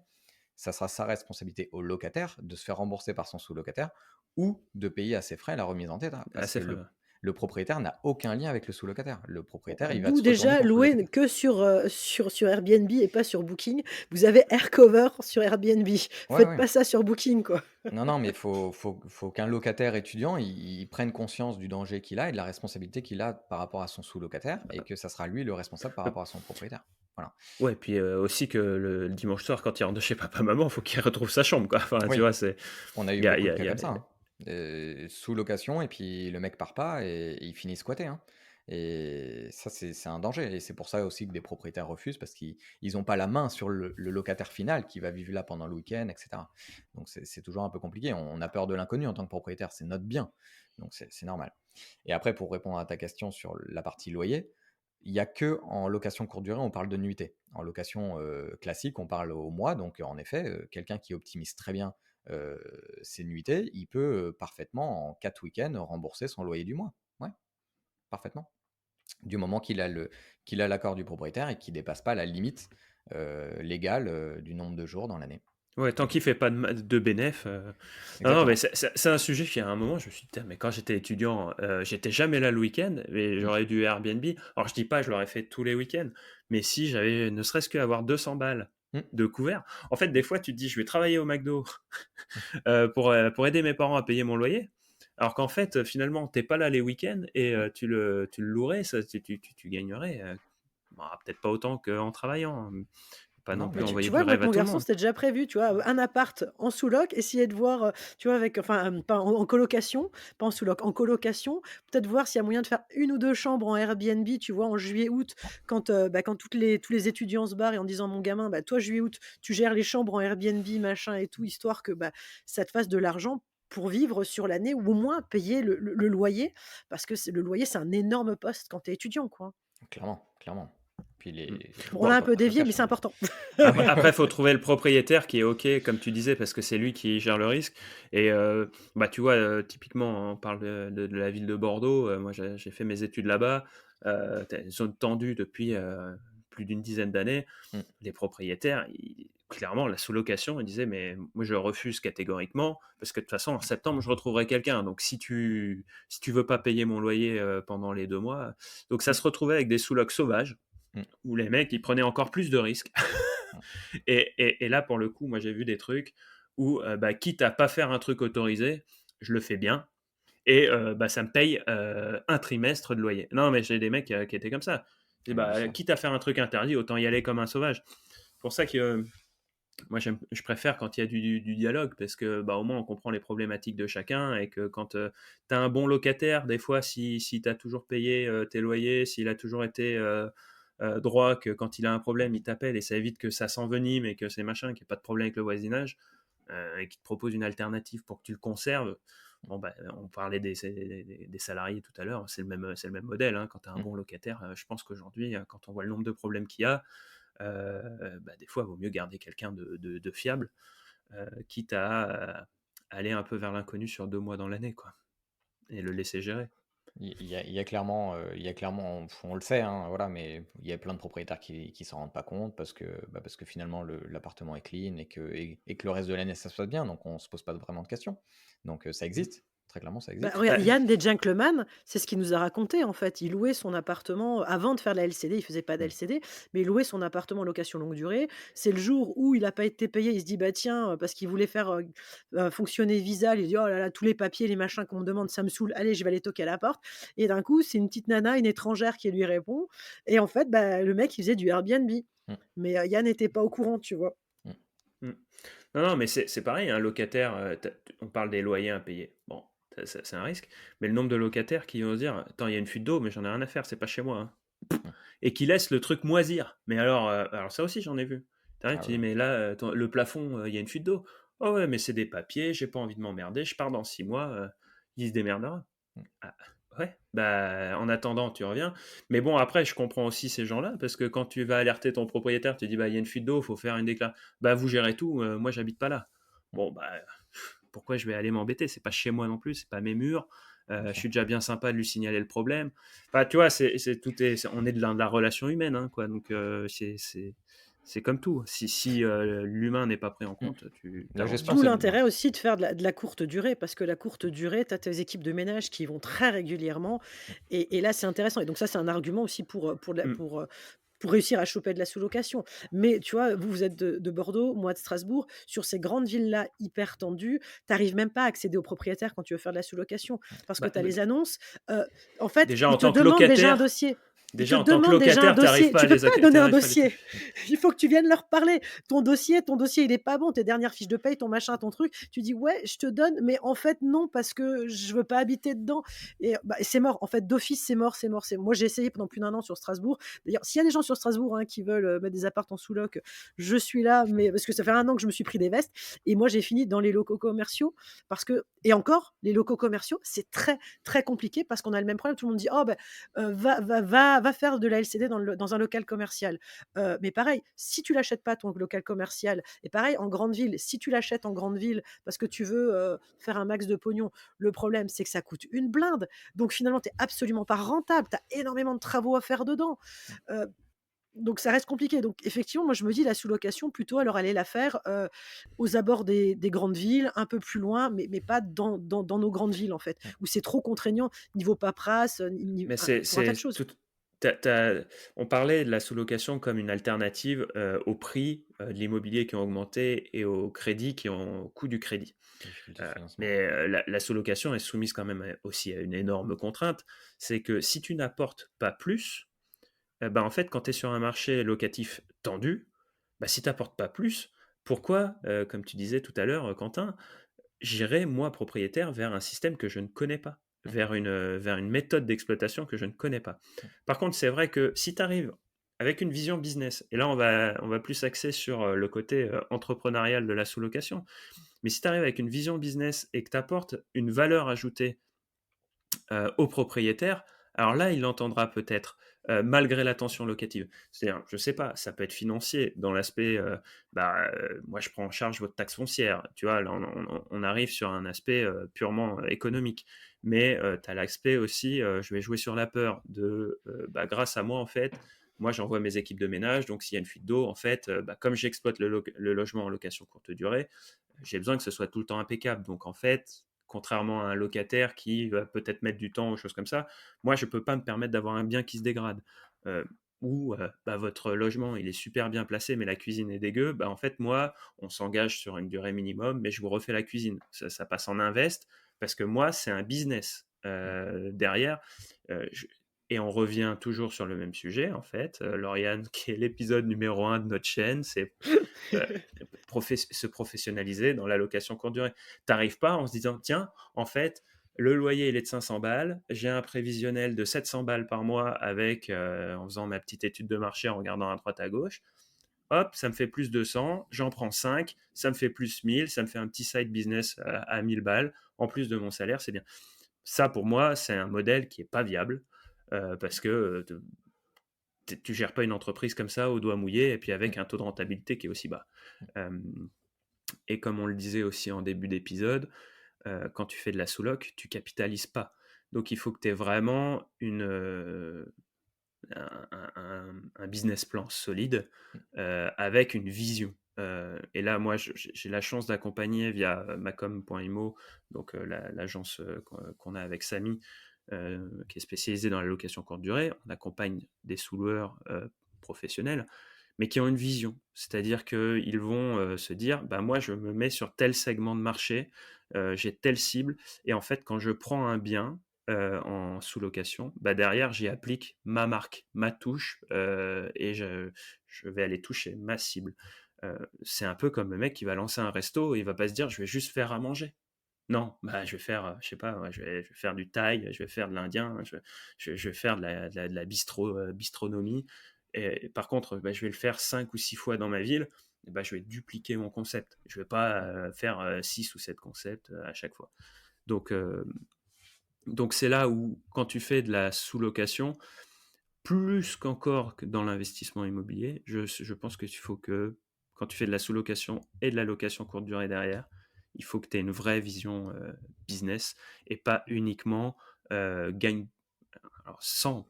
Speaker 1: Ça sera sa responsabilité au locataire de se faire rembourser par son sous-locataire ou de payer à ses frais la remise en état. Parce que le propriétaire n'a aucun lien avec le sous-locataire. Le propriétaire, il va
Speaker 2: D'où
Speaker 1: se retourner
Speaker 2: déjà
Speaker 1: contre le
Speaker 2: louer
Speaker 1: locataire.
Speaker 2: que sur Airbnb et pas sur Booking. Vous avez AirCover sur Airbnb.
Speaker 1: Ouais,
Speaker 2: Faites
Speaker 1: ouais.
Speaker 2: pas ça sur Booking, quoi.
Speaker 1: Non, mais faut qu'un locataire étudiant, il prenne conscience du danger qu'il a et de la responsabilité qu'il a par rapport à son sous-locataire et que ça sera lui le responsable par rapport à son propriétaire. Voilà.
Speaker 3: Ouais, puis aussi que le dimanche soir, quand il rentre de chez papa-maman, il faut qu'il retrouve sa chambre, quoi. Enfin, tu
Speaker 1: Oui,
Speaker 3: vois, c'est...
Speaker 1: on a eu
Speaker 3: Il y a,
Speaker 1: beaucoup
Speaker 3: il y
Speaker 1: de
Speaker 3: a-
Speaker 1: cas
Speaker 3: il y a-
Speaker 1: comme ça. Hein. Sous location et puis le mec part pas et il finit squatté. Hein. Et ça, c'est un danger. Et c'est pour ça aussi que des propriétaires refusent parce qu'ils n'ont pas la main sur le locataire final qui va vivre là pendant le week-end, etc. Donc c'est toujours un peu compliqué. On a peur de l'inconnu en tant que propriétaire. C'est notre bien. Donc c'est normal. Et après, pour répondre à ta question sur la partie loyer, il n'y a que en location courte durée, on parle de nuitée. En location classique, on parle au mois. Donc en effet, quelqu'un qui optimise très bien ses nuitées, il peut parfaitement, en 4 week-ends, rembourser son loyer du mois. Ouais, parfaitement. Du moment qu'il a l'accord du propriétaire et qu'il ne dépasse pas la limite légale du nombre de jours dans l'année.
Speaker 3: Ouais, tant qu'il fait pas de bénéf. Non, mais c'est un sujet qui, à un moment, je me suis dit, mais quand j'étais étudiant, j'étais jamais là le week-end, mais j'aurais dû Airbnb. Alors, je dis pas, je l'aurais fait tous les week-ends, mais si j'avais ne serait-ce qu'avoir 200 balles de couvert. En fait, des fois, tu te dis, je vais travailler au McDo pour aider mes parents à payer mon loyer. Alors qu'en fait, finalement, t'es pas là les week-ends et tu le louerais, ça, tu gagnerais. Peut-être pas autant qu'en travaillant. Pas non plus
Speaker 2: Mais tu
Speaker 3: envoyer du
Speaker 2: vois, moi,
Speaker 3: rêve
Speaker 2: avec
Speaker 3: à
Speaker 2: mon
Speaker 3: tout le
Speaker 2: garçon,
Speaker 3: monde.
Speaker 2: c'était déjà prévu, tu vois, un appart en sous-loc, essayer de voir, tu vois, pas en colocation, pas en sous-loc, en colocation, peut-être voir s'il y a moyen de faire 1 ou 2 chambres en Airbnb, tu vois, en juillet-août, quand tous les étudiants se barrent et en disant à mon gamin: «Bah, toi, juillet-août, tu gères les chambres en Airbnb, machin et tout», histoire que, ça te fasse de l'argent pour vivre sur l'année ou au moins payer le loyer, parce que le loyer, c'est un énorme poste quand tu es étudiant, quoi.
Speaker 1: Clairement, clairement. Puis
Speaker 2: Bon, on a un peu
Speaker 1: pas se le
Speaker 2: dévié, mais
Speaker 1: cache,
Speaker 2: c'est important.
Speaker 3: Après, il faut trouver le propriétaire qui est OK, comme tu disais, parce que c'est lui qui gère le risque. Et tu vois, typiquement, on parle de la ville de Bordeaux. Moi, j'ai fait mes études là-bas. Zone tendue depuis plus d'une dizaine d'années. Les propriétaires, clairement, la sous-location, il disait, mais moi, je refuse catégoriquement, parce que de toute façon, en septembre, je retrouverai quelqu'un. Donc, si tu veux pas payer mon loyer pendant les 2 mois. Donc, ça se retrouvait avec des sous-locs sauvages,
Speaker 1: Mm.
Speaker 3: où les mecs, ils prenaient encore plus de risques.
Speaker 1: Mm.
Speaker 3: Et là, pour le coup, moi, j'ai vu des trucs où, quitte à pas faire un truc autorisé, je le fais bien. Et ça me paye un trimestre de loyer. Non, mais j'ai des mecs qui étaient comme ça. Je dis,
Speaker 1: Bien sûr.
Speaker 3: quitte à faire un truc interdit, autant y aller comme un sauvage. C'est pour ça que moi, je préfère quand il y a du dialogue, parce que au moins, on comprend les problématiques de chacun, et que quand tu as un bon locataire, des fois, si tu as toujours payé tes loyers, s'il a toujours été droit, que quand il a un problème, il t'appelle, et ça évite que ça s'envenime et que c'est machin, qu'il n'y ait pas de problème avec le voisinage, et qu'il te propose une alternative pour que tu le conserves. Bon, on parlait des salariés tout à l'heure, c'est le même modèle, hein. Quand tu as un
Speaker 1: Mm.
Speaker 3: bon locataire, je pense qu'aujourd'hui, quand on voit le nombre de problèmes qu'il y a, des fois, il vaut mieux garder quelqu'un de fiable, quitte à aller un peu vers l'inconnu sur 2 mois dans l'année, quoi, et le laisser gérer.
Speaker 1: Il y a clairement, on le sait, hein, voilà, mais il y a plein de propriétaires qui s'en rendent pas compte parce que finalement l'appartement est clean et que le reste de l'année ça se passe bien, donc on se pose pas vraiment de questions. Donc ça existe, très clairement ça
Speaker 2: Bah,
Speaker 1: existe.
Speaker 2: regarde,
Speaker 3: Bah,
Speaker 2: Yann des Gentlemen, c'est ce qu'il nous a raconté en fait. Il louait son appartement avant de faire la LCD, il faisait pas
Speaker 1: Mm.
Speaker 2: d'LCD, mais il louait son appartement en location longue durée. C'est le jour où il a pas été payé, il se dit: «Bah tiens», parce qu'il voulait faire, fonctionner Visa, il dit: «Oh là là, tous les papiers, les machins qu'on me demande, ça me saoule. Allez, je vais aller toquer à la porte», et d'un coup, c'est une petite nana, une étrangère qui lui répond, et en fait, bah, le mec, il faisait du Airbnb.
Speaker 1: Mm.
Speaker 2: Mais, Yann n'était pas au courant, tu vois?
Speaker 1: Mm.
Speaker 3: mm. Non, non, mais c'est pareil, un locataire, on parle des loyers impayés. Bon, c'est un risque, mais le nombre de locataires qui vont se dire, attends, il y a une fuite d'eau, mais j'en ai rien à faire, c'est pas chez moi, hein.
Speaker 1: Mm.
Speaker 3: Et qui laissent le truc moisir. Mais alors ça aussi, j'en ai vu. T'arrives,
Speaker 1: Ah
Speaker 3: tu
Speaker 1: ouais,
Speaker 3: dis,
Speaker 1: ouais.
Speaker 3: mais là, le plafond, il y a une fuite d'eau. Oh ouais, mais c'est des papiers, j'ai pas envie de m'emmerder, je pars dans 6 mois, il se démerdera.
Speaker 1: Mm.
Speaker 3: Ah, ouais, en attendant, tu reviens. Mais bon, après, je comprends aussi ces gens-là, parce que quand tu vas alerter ton propriétaire, tu dis, il y a une fuite d'eau, il faut faire une déclaration. Vous gérez tout, moi, j'habite pas là.
Speaker 1: Mm.
Speaker 3: Bon, pourquoi je vais aller m'embêter? C'est pas chez moi non plus, c'est pas mes murs.
Speaker 1: Bien
Speaker 3: Je
Speaker 1: sûr.
Speaker 3: suis déjà bien sympa de lui signaler le problème. Enfin, tu vois, on est de la relation humaine, hein, quoi. Donc, c'est comme tout. Si l'humain n'est pas pris en
Speaker 1: Mm.
Speaker 3: compte, tu
Speaker 1: Là
Speaker 3: n'avances
Speaker 1: j'espère
Speaker 3: pas.
Speaker 2: D'où
Speaker 1: que
Speaker 2: l'intérêt aussi de faire de la courte durée, parce que la courte durée, tu as tes équipes de ménage qui y vont très régulièrement, et là, c'est intéressant, et donc ça, c'est un argument aussi
Speaker 3: Mm.
Speaker 2: pour réussir à choper de la sous-location. Mais tu vois, vous êtes de Bordeaux, moi de Strasbourg, sur ces grandes villes-là hyper tendues, tu arrives même pas à accéder aux propriétaires quand tu veux faire de la sous-location, parce que tu as
Speaker 3: Oui.
Speaker 2: les annonces, en fait,
Speaker 3: Déjà,
Speaker 2: ils
Speaker 3: en
Speaker 2: te
Speaker 3: tant que
Speaker 2: demandent déjà un
Speaker 3: locataire,
Speaker 2: dossier. Ils te
Speaker 3: déjà, en tant que
Speaker 2: demandent déjà un
Speaker 3: locataire, t'arrives
Speaker 2: dossier.
Speaker 3: pas à
Speaker 2: Tu peux
Speaker 3: les
Speaker 2: pas donner un
Speaker 3: t'arrives pas à les
Speaker 2: dossier.
Speaker 3: toucher.
Speaker 2: Il faut que tu viennes leur parler. Ton dossier, il est pas bon. Tes dernières fiches de paye, ton machin, ton truc. Tu dis ouais, je te donne, mais en fait non, parce que je veux pas habiter dedans. Et c'est mort. En fait, d'office, c'est mort, c'est mort, c'est. Moi, j'ai essayé pendant plus d'1 an sur Strasbourg. D'ailleurs, s'il y a des gens sur Strasbourg, hein, qui veulent mettre des apparts en sous-loc, je suis là, mais parce que ça fait 1 an que je me suis pris des vestes. Et moi, j'ai fini dans les locaux commerciaux, parce que, et encore, les locaux commerciaux, c'est très très compliqué, parce qu'on a le même problème. Tout le monde dit oh ben, va faire de la LCD dans un local commercial. Mais pareil, si tu l'achètes pas ton local commercial, et pareil en grande ville, si tu l'achètes en grande ville parce que tu veux faire un max de pognon, le problème c'est que ça coûte une blinde. Donc finalement, tu n'es absolument pas rentable. Tu as énormément de travaux à faire dedans. Euh, donc ça reste compliqué. Donc effectivement, moi je me dis la sous-location, plutôt alors aller la faire aux abords des grandes villes, un peu plus loin, mais pas dans nos grandes villes en fait,
Speaker 1: Mm.
Speaker 2: où c'est trop contraignant niveau paperasse,
Speaker 3: Mais
Speaker 2: pour un tas de choses.
Speaker 3: on parlait de la sous-location comme une alternative au prix de l'immobilier qui ont augmenté et au coût du crédit.
Speaker 1: Difficulté de financement.
Speaker 3: Mais la sous-location est soumise quand même aussi à une énorme contrainte, c'est que si tu n'apportes pas plus, en fait, quand tu es sur un marché locatif tendu, si tu n'apportes pas plus, pourquoi, comme tu disais tout à l'heure, Quentin, j'irai, moi, propriétaire, vers un système que je ne connais pas,
Speaker 1: Mm.
Speaker 3: vers une méthode d'exploitation que je ne connais pas.
Speaker 1: Mm.
Speaker 3: Par contre, c'est vrai que si tu arrives avec une vision business, et là, on va plus axer sur le côté entrepreneurial de la sous-location, mais si tu arrives avec une vision business et que tu apportes une valeur ajoutée au propriétaire, alors là, il entendra peut-être, malgré la tension locative. C'est-à-dire, je ne sais pas, ça peut être financier, dans l'aspect, moi je prends en charge votre taxe foncière. Tu vois, là, on arrive sur un aspect purement économique. Mais tu as l'aspect aussi, je vais jouer sur la peur de, grâce à moi, en fait, moi, j'envoie mes équipes de ménage. Donc, s'il y a une fuite d'eau, en fait, comme j'exploite le logement en location courte durée, j'ai besoin que ce soit tout le temps impeccable. Donc, en fait, contrairement à un locataire qui va peut-être mettre du temps ou choses comme ça, moi, je ne peux pas me permettre d'avoir un bien qui se dégrade. Euh, ou votre logement, il est super bien placé, mais la cuisine est dégueu. En fait, moi, on s'engage sur une durée minimum, mais je vous refais la cuisine. Ça passe en invest, parce que moi, c'est un business derrière. Je, et on revient toujours sur le même sujet, en fait. Lauriane, qui est l'épisode numéro 1 de notre chaîne, c'est euh, se professionnaliser dans la location courte durée. Tu n'arrives pas en se disant, tiens, en fait, le loyer, il est de 500 balles, j'ai un prévisionnel de 700 balles par mois avec, en faisant ma petite étude de marché, en regardant à droite à gauche. Hop, ça me fait plus 200, j'en prends 5, ça me fait plus 1000, ça me fait un petit side business à 1000 balles, en plus de mon salaire, c'est bien. Ça, pour moi, c'est un modèle qui n'est pas viable, parce que tu gères pas une entreprise comme ça au doigt mouillé et puis avec un taux de rentabilité qui est aussi bas. Et comme on le disait aussi en début d'épisode, quand tu fais de la sous-loc, tu capitalises pas. Donc il faut que tu aies vraiment un business plan solide avec une vision. Et là, moi, j'ai la chance d'accompagner via macom.imo, donc l'agence qu'on a avec Samy, qui est spécialisée dans la location courte durée. On accompagne des sous-loueurs professionnels, mais qui ont une vision. C'est-à-dire qu'ils vont se dire, moi, je me mets sur tel segment de marché, j'ai telle cible, et en fait, quand je prends un bien, en sous-location, derrière, j'y applique ma marque, ma touche, et je vais aller toucher ma cible. C'est un peu comme le mec qui va lancer un resto et il va pas se dire, je vais juste faire à manger. Non, je vais faire, je sais pas, je vais faire du thaï, je vais faire de l'indien, je vais faire de la bistronomie. Et par contre, je vais le faire 5 ou 6 fois dans ma ville, et je vais dupliquer mon concept. Je vais pas faire 6 ou 7 concepts à chaque fois. Donc, c'est là où, quand tu fais de la sous-location, plus qu'encore que dans l'investissement immobilier, je pense qu'il faut que, quand tu fais de la sous-location et de la location courte durée derrière, il faut que tu aies une vraie vision business et pas uniquement gagne, alors sans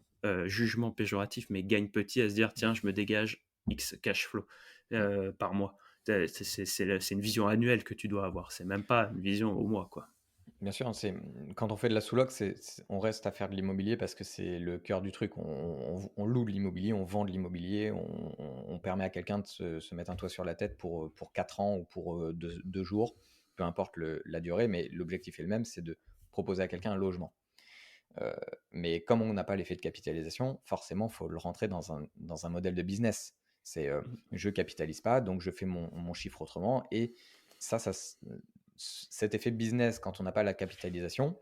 Speaker 3: jugement péjoratif, mais gagne petit à se dire, tiens, je me dégage X cash flow par mois. C'est une vision annuelle que tu dois avoir, c'est même pas une vision au mois, quoi.
Speaker 1: Bien sûr, quand on fait de la sous-loc, on reste à faire de l'immobilier parce que c'est le cœur du truc. On loue de l'immobilier, on vend de l'immobilier, on permet à quelqu'un de se mettre un toit sur la tête pour 4 ans ou pour 2 jours, peu importe la durée, mais l'objectif est le même, c'est de proposer à quelqu'un un logement. Mais comme on n'a pas l'effet de capitalisation, forcément, il faut le rentrer dans un modèle de business. Je capitalise pas, donc je fais mon chiffre autrement. Et cet effet business, quand on n'a pas la capitalisation,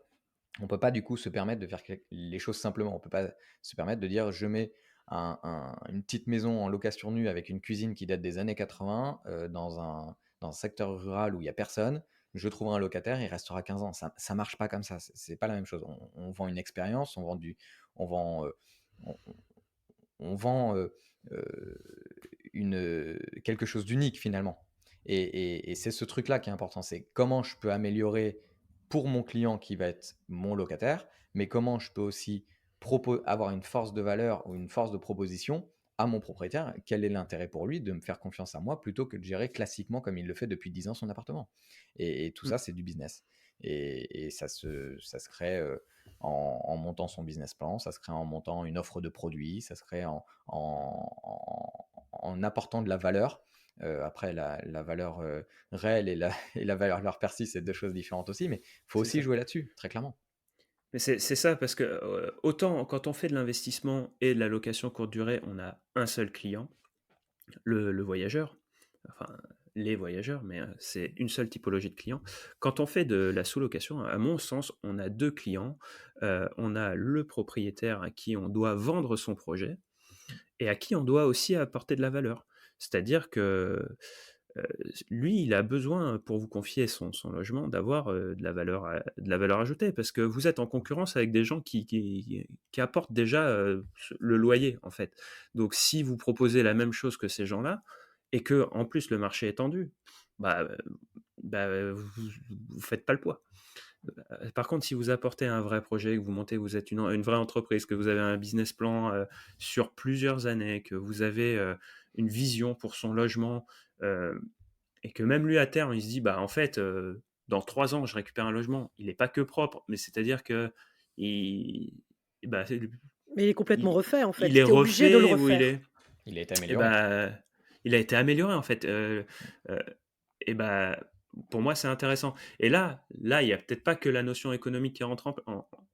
Speaker 1: on ne peut pas du coup se permettre de faire les choses simplement. On ne peut pas se permettre de dire, je mets une petite maison en location nue avec une cuisine qui date des années 80 dans un secteur rural où il n'y a personne. Je trouverai un locataire, il restera 15 ans. Ça ne marche pas comme ça. C'est pas la même chose. On vend une expérience, on vend, on, on vend quelque chose d'unique finalement. Et c'est ce truc-là qui est important. C'est comment je peux améliorer pour mon client qui va être mon locataire, mais comment je peux aussi avoir une force de valeur ou une force de proposition à mon propriétaire. Quel est l'intérêt pour lui de me faire confiance à moi plutôt que de gérer classiquement comme il le fait depuis 10 ans son appartement. Et tout ça, c'est du business. Et ça se crée en montant son business plan, ça se crée en montant une offre de produits, ça se crée en apportant de la valeur. Après, la valeur réelle et la valeur perçue, c'est deux choses différentes aussi, mais il faut
Speaker 3: C'est
Speaker 1: aussi
Speaker 3: ça.
Speaker 1: jouer là-dessus, très clairement.
Speaker 3: Mais c'est ça, parce que autant quand on fait de l'investissement et de la location courte durée, on a un seul client, le voyageur, enfin les voyageurs, mais c'est une seule typologie de client. Quand on fait de la sous-location, à mon sens, on a deux clients. On a le propriétaire à qui on doit vendre son projet et à qui on doit aussi apporter de la valeur. C'est-à-dire que euh, lui, il a besoin, pour vous confier son logement, d'avoir de la valeur ajoutée, parce que vous êtes en concurrence avec des gens qui apportent déjà le loyer, en fait. Donc, si vous proposez la même chose que ces gens-là, et que en plus le marché est tendu, bah, vous faites pas le poids. Par contre, si vous apportez un vrai projet, que vous montez, vous êtes une vraie entreprise, que vous avez un business plan sur plusieurs années, que vous avez une vision pour son logement, euh, et que même lui, à terme, il se dit, bah, en fait, dans 3 ans, je récupère un logement. Il n'est pas que propre, mais c'est-à-dire que il, bah,
Speaker 2: Mais il est complètement
Speaker 3: il,
Speaker 2: refait, en
Speaker 3: il
Speaker 2: fait.
Speaker 3: est
Speaker 2: Tu es obligé de le
Speaker 3: refait, ou il
Speaker 2: refaire.
Speaker 3: est,
Speaker 1: Il a été
Speaker 3: et
Speaker 1: amélioré.
Speaker 3: bah, il a été amélioré, en fait. Euh, et bah, pour moi, c'est intéressant. Et là, il y a peut-être pas que la notion économique qui rentre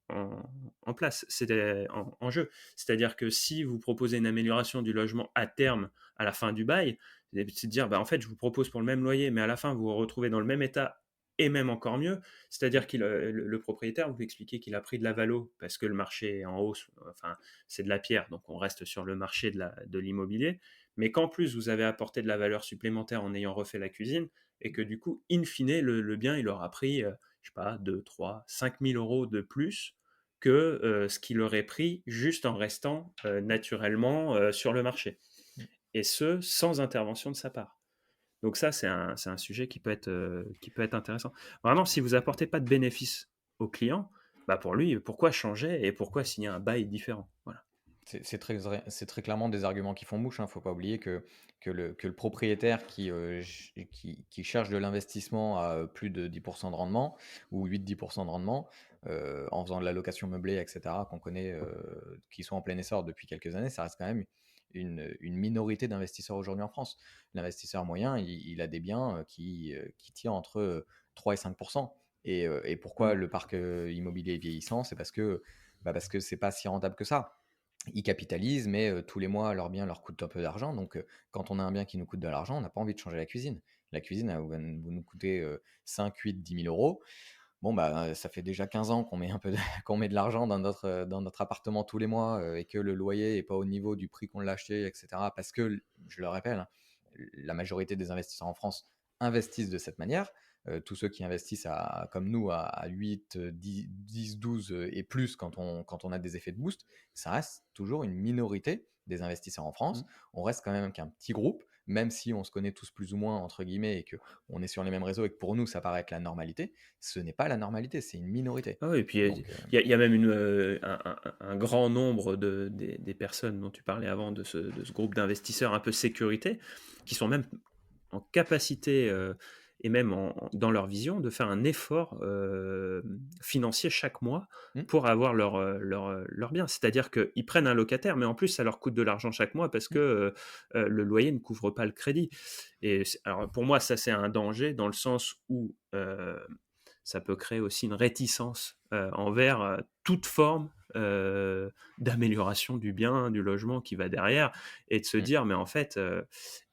Speaker 3: en place, c'est en jeu. C'est-à-dire que si vous proposez une amélioration du logement à terme, à la fin du bail, c'est de dire, bah, en fait, je vous propose pour le même loyer, mais à la fin, vous vous retrouvez dans le même état et même encore mieux. C'est-à-dire que le propriétaire, vous expliquez qu'il a pris de la valo parce que le marché est en hausse, enfin, c'est de la pierre, donc on reste sur le marché de l'immobilier, mais qu'en plus, vous avez apporté de la valeur supplémentaire en ayant refait la cuisine, et que du coup, in fine, le bien, il aura pris, je sais pas, 2, 3, 5 000 euros de plus que ce qu'il aurait pris juste en restant naturellement sur le marché. Et ce, sans intervention de sa part. Donc ça, c'est un sujet qui peut être intéressant. Vraiment, si vous apportez pas de bénéfice au client, bah pour lui, pourquoi changer et pourquoi signer un bail différent? Voilà.
Speaker 1: C'est très clairement des arguments qui font mouche. Il ne faut pas oublier que le propriétaire qui cherche de l'investissement à plus de 10% de rendement ou 8-10% de rendement en faisant de la location meublée, etc., qu'on connaît, qui sont en plein essor depuis quelques années, ça reste quand même une minorité d'investisseurs aujourd'hui en France. L'investisseur moyen, il a des biens qui tirent entre 3 et 5%. Et pourquoi
Speaker 3: Mm.
Speaker 1: le parc immobilier est vieillissant? C'est parce que c'est pas si rentable que ça. Ils capitalisent, mais tous les mois, leur bien leur coûte un peu d'argent. Donc, quand on a un bien qui nous coûte de l'argent, on n'a pas envie de changer la cuisine. La cuisine, elle va nous coûter 5, 8, 10 000 euros. Bon, bah, ça fait déjà 15 ans qu'on met un peu de, qu'on met de l'argent dans notre appartement tous les mois et que le loyer n'est pas au niveau du prix qu'on l'a acheté, etc. Parce que, je le rappelle, hein, la majorité des investisseurs en France investissent de cette manière. Tous ceux qui investissent comme nous à 8, 10, 12 et plus quand on a des effets de boost, ça reste toujours une minorité des investisseurs en France.
Speaker 3: Mm.
Speaker 1: On reste quand même qu'un petit groupe, même si on se connaît tous plus ou moins, entre guillemets, et qu'on est sur les mêmes réseaux et que pour nous, ça paraît être la normalité. Ce n'est pas la normalité, c'est une minorité.
Speaker 3: Ah oui, et puis
Speaker 1: Donc,
Speaker 3: il y a même un grand nombre des personnes dont tu parlais avant, de ce groupe d'investisseurs un peu sécurité, qui sont même en capacité et même dans leur vision de faire un effort financier chaque mois
Speaker 1: hmm,
Speaker 3: pour avoir leur bien. C'est-à-dire qu'ils prennent un locataire, mais en plus, ça leur coûte de l'argent chaque mois parce que le loyer ne couvre pas le crédit. Et alors, pour moi, ça, c'est un danger dans le sens où ça peut créer aussi une réticence envers toute forme d'amélioration du bien, du logement qui va derrière, et de se
Speaker 1: hmm.
Speaker 3: dire, mais en fait,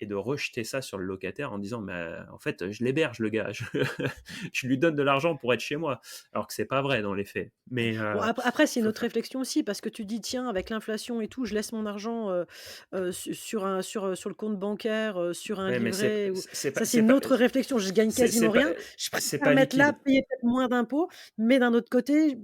Speaker 3: et de rejeter ça sur le locataire en disant, mais en fait, je l'héberge, le gars, je lui donne de l'argent pour être chez moi, alors que c'est pas vrai dans les faits. Mais
Speaker 2: Bon, après, c'est une
Speaker 3: faut
Speaker 2: autre
Speaker 3: faire.
Speaker 2: réflexion aussi, parce que tu dis, tiens, avec l'inflation et tout, je laisse mon argent sur le compte bancaire, sur un
Speaker 3: Ouais, mais
Speaker 2: livret.
Speaker 3: c'est pas,
Speaker 2: Ça, c'est une autre réflexion. Je gagne
Speaker 3: c'est
Speaker 2: quasiment
Speaker 3: pas,
Speaker 2: rien. Je
Speaker 3: c'est
Speaker 2: préfère
Speaker 3: pas
Speaker 2: mettre là,
Speaker 3: liquide.
Speaker 2: payer peut-être moins d'impôts, mais d'un autre côté,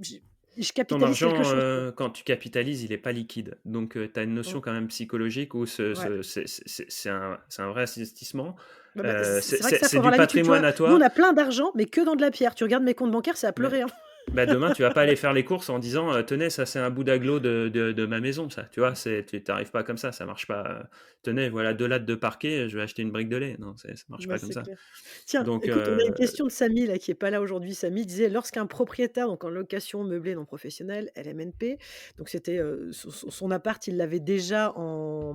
Speaker 2: je
Speaker 3: Ton
Speaker 2: capitalise quelque
Speaker 3: argent,
Speaker 2: chose.
Speaker 3: quand tu capitalises, il n'est pas liquide. Donc, tu as une notion
Speaker 2: Mm.
Speaker 3: quand même psychologique où
Speaker 2: Ouais.
Speaker 3: c'est un vrai investissement.
Speaker 2: C'est vrai que ça, faut
Speaker 3: C'est
Speaker 2: avoir
Speaker 3: du
Speaker 2: l'habitude, tu vois.
Speaker 3: patrimoine à
Speaker 2: Nous, on
Speaker 3: toi.
Speaker 2: a plein d'argent, mais que dans de la pierre. Tu regardes mes comptes bancaires, c'est à
Speaker 3: Mais
Speaker 2: pleurer, hein.
Speaker 3: bah, demain, tu vas pas aller faire les courses en disant tenez, ça c'est un bout d'agglo de ma maison, ça. Tu vois, tu n'arrives pas comme ça marche pas. Tenez, voilà 2 lattes de parquet, je vais acheter une brique de lait. Non, ça marche
Speaker 2: Bah,
Speaker 3: pas comme
Speaker 2: c'est
Speaker 3: ça.
Speaker 2: clair. Tiens,
Speaker 3: Donc,
Speaker 2: écoute, on a une question de Samy là, qui est pas là aujourd'hui. Samy disait: «Lorsqu'un propriétaire, donc en location meublée non professionnelle, LMNP, donc c'était, son appart, il l'avait déjà en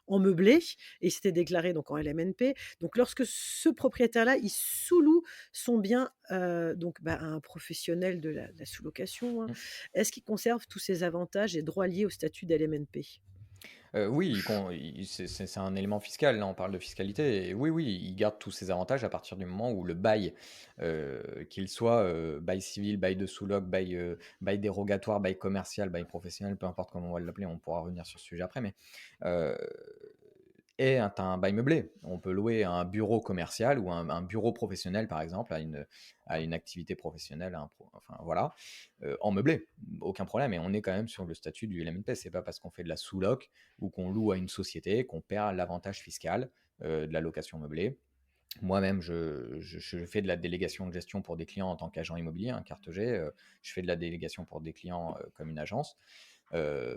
Speaker 2: meublé et il s'était déclaré donc en LMNP. Donc lorsque ce propriétaire-là, il sous-loue son bien, donc à un professionnel de la sous-location, hein, est-ce qu'il conserve tous ses avantages et droits liés au statut d'LMNP?»
Speaker 1: Oui, c'est un élément fiscal, là on parle de fiscalité, et oui, oui, il garde tous ses avantages à partir du moment où le bail, qu'il soit bail civil, bail de sous-loc, bail dérogatoire, bail commercial, bail professionnel, peu importe comment on va l'appeler, on pourra revenir sur ce sujet après, mais euh, est un bail meublé. On peut louer un bureau commercial ou un bureau professionnel, par exemple, à une activité professionnelle, enfin voilà, en meublé. Aucun problème. Et on est quand même sur le statut du LMNP. C'est pas parce qu'on fait de la sous-loc ou qu'on loue à une société qu'on perd l'avantage fiscal de la location meublée. Moi-même, je fais de la délégation de gestion pour des clients en tant qu'agent immobilier, hein, carte G. Je fais de la délégation pour des clients comme une agence. Euh,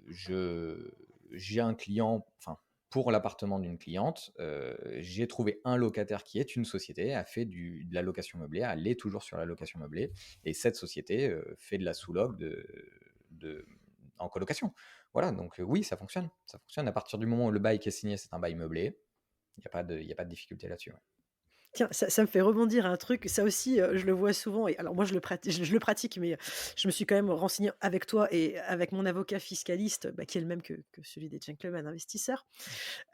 Speaker 1: je, j'ai un client, enfin, pour l'appartement d'une cliente, j'ai trouvé un locataire qui est une société, a fait de la location meublée, elle est toujours sur la location meublée, et cette société fait de la sous-loc de- en colocation. Voilà, donc oui, ça fonctionne. Ça fonctionne à partir du moment où le bail qui est signé, c'est un bail meublé. Il y a pas de difficulté là-dessus. Ouais.
Speaker 2: Tiens, ça me fait rebondir à un truc, ça aussi, je le vois souvent et alors moi je le pratique, mais je me suis quand même renseignée avec toi et avec mon avocat fiscaliste, bah, qui est le même que celui des gentlemen investisseurs.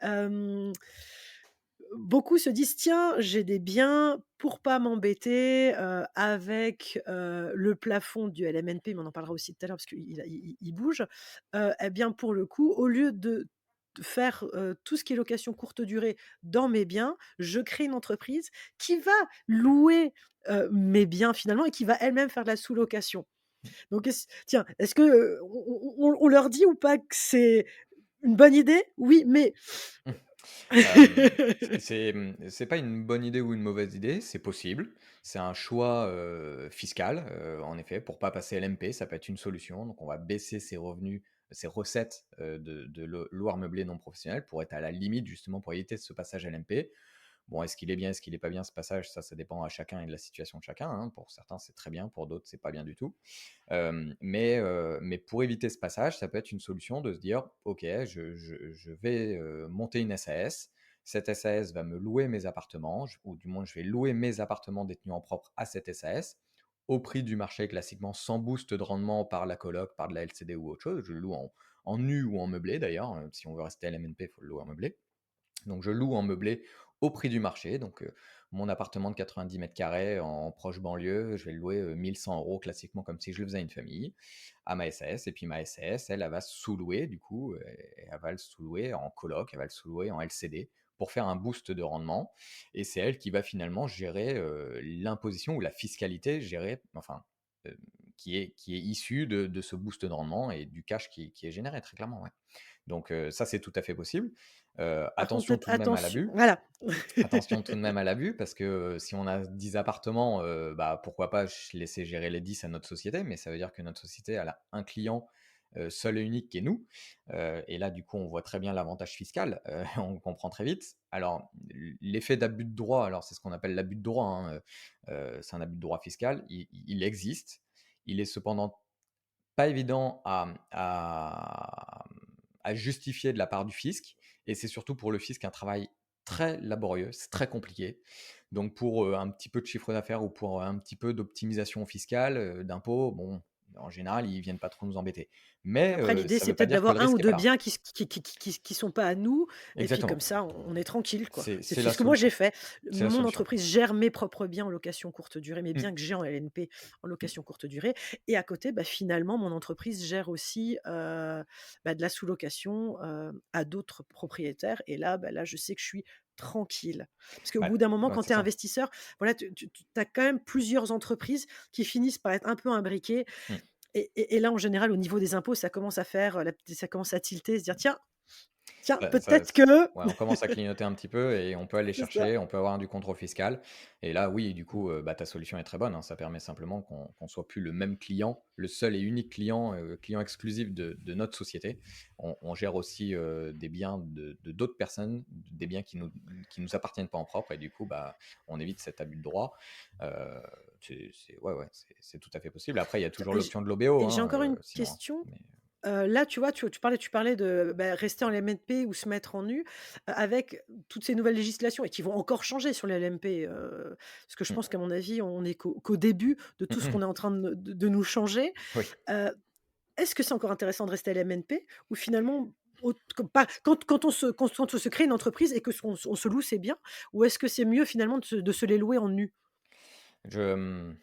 Speaker 2: Hem, Beaucoup se disent: «Tiens, j'ai des biens pour pas m'embêter, avec, le plafond du LMNP», mais on en parlera aussi tout à l'heure parce qu'il bouge. Et bien, pour le coup, au lieu de faire, tout ce qui est location courte durée dans mes biens, je crée une entreprise qui va louer, mes biens finalement et qui va elle-même faire de la sous-location. Donc est-ce que, on leur dit ou pas que c'est une bonne idée? Oui, mais
Speaker 1: C'est pas une bonne idée ou une mauvaise idée, c'est possible. C'est un choix fiscal, en effet, pour pas passer LMP, ça peut être une solution. Donc on va baisser ses revenus, ses recettes de loueur meublé non professionnel pour être à la limite justement pour éviter ce passage LMP. Bon, est-ce qu'il est bien, est-ce qu'il est pas bien ce passage? Ça dépend à chacun et de la situation de chacun, hein. Pour certains, c'est très bien, pour d'autres, c'est pas bien du tout. Mais pour éviter ce passage, ça peut être une solution de se dire, ok, je vais monter une SAS. Cette SAS va me louer mes appartements, ou du moins je vais louer mes appartements détenus en propre à cette SAS au prix du marché classiquement, sans boost de rendement par la coloc, par de la LCD ou autre chose. Je le loue en nu ou en meublé d'ailleurs. Si on veut rester LMNP, il faut le louer en meublé. Donc je loue en meublé au prix du marché. Donc mon appartement de 90 mètres carrés en proche banlieue, je vais le louer 1100 euros classiquement comme si je le faisais à une famille, à ma SAS. Et puis ma SAS, elle va sous-louer du coup, elle va le sous-louer en coloc, elle va le sous-louer en LCD pour faire un boost de rendement. Et c'est elle qui va finalement gérer l'imposition ou la fiscalité gérée, enfin, euh, qui est issue de ce boost de rendement et du cash qui est généré très clairement. Ouais. Donc ça, c'est tout à fait possible.
Speaker 2: par contre,
Speaker 1: Attention
Speaker 2: peut-être
Speaker 1: tout de même à
Speaker 2: attention
Speaker 1: l'abus.
Speaker 2: voilà.
Speaker 1: Attention tout de même à l'abus, parce que si on a 10 appartements, bah, pourquoi pas laisser gérer les 10 à notre société, mais ça veut dire que notre société, elle a un client seul et unique qui est nous. Et là, du coup, on voit très bien l'avantage fiscal, on comprend très vite. Alors, l'effet d'abus de droit, alors c'est ce qu'on appelle l'abus de droit, hein, c'est un abus de droit fiscal, il existe. Il est cependant pas évident à justifier de la part du fisc. Et c'est surtout pour le fisc un travail très laborieux, c'est très compliqué. Donc pour un petit peu de chiffre d'affaires ou pour un petit peu d'optimisation fiscale, d'impôts, bon, en général, ils viennent pas trop nous embêter. Mais
Speaker 2: Après l'idée,
Speaker 1: ça
Speaker 2: c'est
Speaker 1: veut pas
Speaker 2: peut-être
Speaker 1: dire que le
Speaker 2: d'avoir un ou
Speaker 1: risque est pas
Speaker 2: 2
Speaker 1: là.
Speaker 2: biens qui sont pas à nous et puis comme
Speaker 1: Exactement.
Speaker 2: ça, on est tranquille, quoi.
Speaker 1: C'est
Speaker 2: C'est
Speaker 1: la
Speaker 2: ce que moi j'ai
Speaker 1: solution.
Speaker 2: fait.
Speaker 1: C'est la
Speaker 2: Mon
Speaker 1: solution.
Speaker 2: entreprise gère mes propres biens en location courte durée, mes biens
Speaker 1: Mm,
Speaker 2: que j'ai en LNP en
Speaker 1: mm,
Speaker 2: location courte durée et à côté, bah, finalement, mon entreprise gère aussi, bah, de la sous-location, à d'autres propriétaires et là, bah, là, je sais que je suis tranquille. Parce qu'au
Speaker 1: ouais,
Speaker 2: bout d'un moment,
Speaker 1: ouais,
Speaker 2: quand
Speaker 1: c'est
Speaker 2: tu es
Speaker 1: ça.
Speaker 2: investisseur, voilà, tu as quand même plusieurs entreprises qui finissent par être un peu imbriquées
Speaker 1: Mm.
Speaker 2: et là, en général, au niveau des impôts, ça commence à faire, ça commence à tilter, se dire: «Tiens, peut-être que»
Speaker 1: Ouais, on commence à clignoter un petit peu et on peut aller
Speaker 2: c'est ça.
Speaker 1: chercher, on peut avoir du contrôle fiscal. Et là, oui, du coup, bah, ta solution est très bonne, hein. Ça permet simplement qu'on soit plus le même client, le seul et unique client, client exclusif de notre société. On gère aussi des biens de d'autres personnes, des biens qui nous appartiennent pas en propre, et du coup, bah, on évite cet abus de droit. Euh, ouais, ouais, c'est tout à fait possible. Après, il y a
Speaker 2: Tiens
Speaker 1: toujours l'option de l'OBO,
Speaker 2: et j'ai
Speaker 1: hein,
Speaker 2: encore une
Speaker 1: sinon, hein.
Speaker 2: question.
Speaker 1: Mais,
Speaker 2: Là, tu vois, tu parlais de, bah, rester en LMNP ou se mettre en nu, avec toutes ces nouvelles législations et qui vont encore changer sur les LMP, parce que je
Speaker 1: mm,
Speaker 2: pense qu'à mon avis, on est qu'au début de tout ce qu'on est en train de nous changer.
Speaker 1: oui.
Speaker 2: Heu, Est-ce que c'est encore intéressant de rester à l'MNP ou finalement, pas quand on se crée une entreprise et que on se loue ses biens, ou est-ce que c'est mieux finalement de se les louer en nu?
Speaker 1: Je,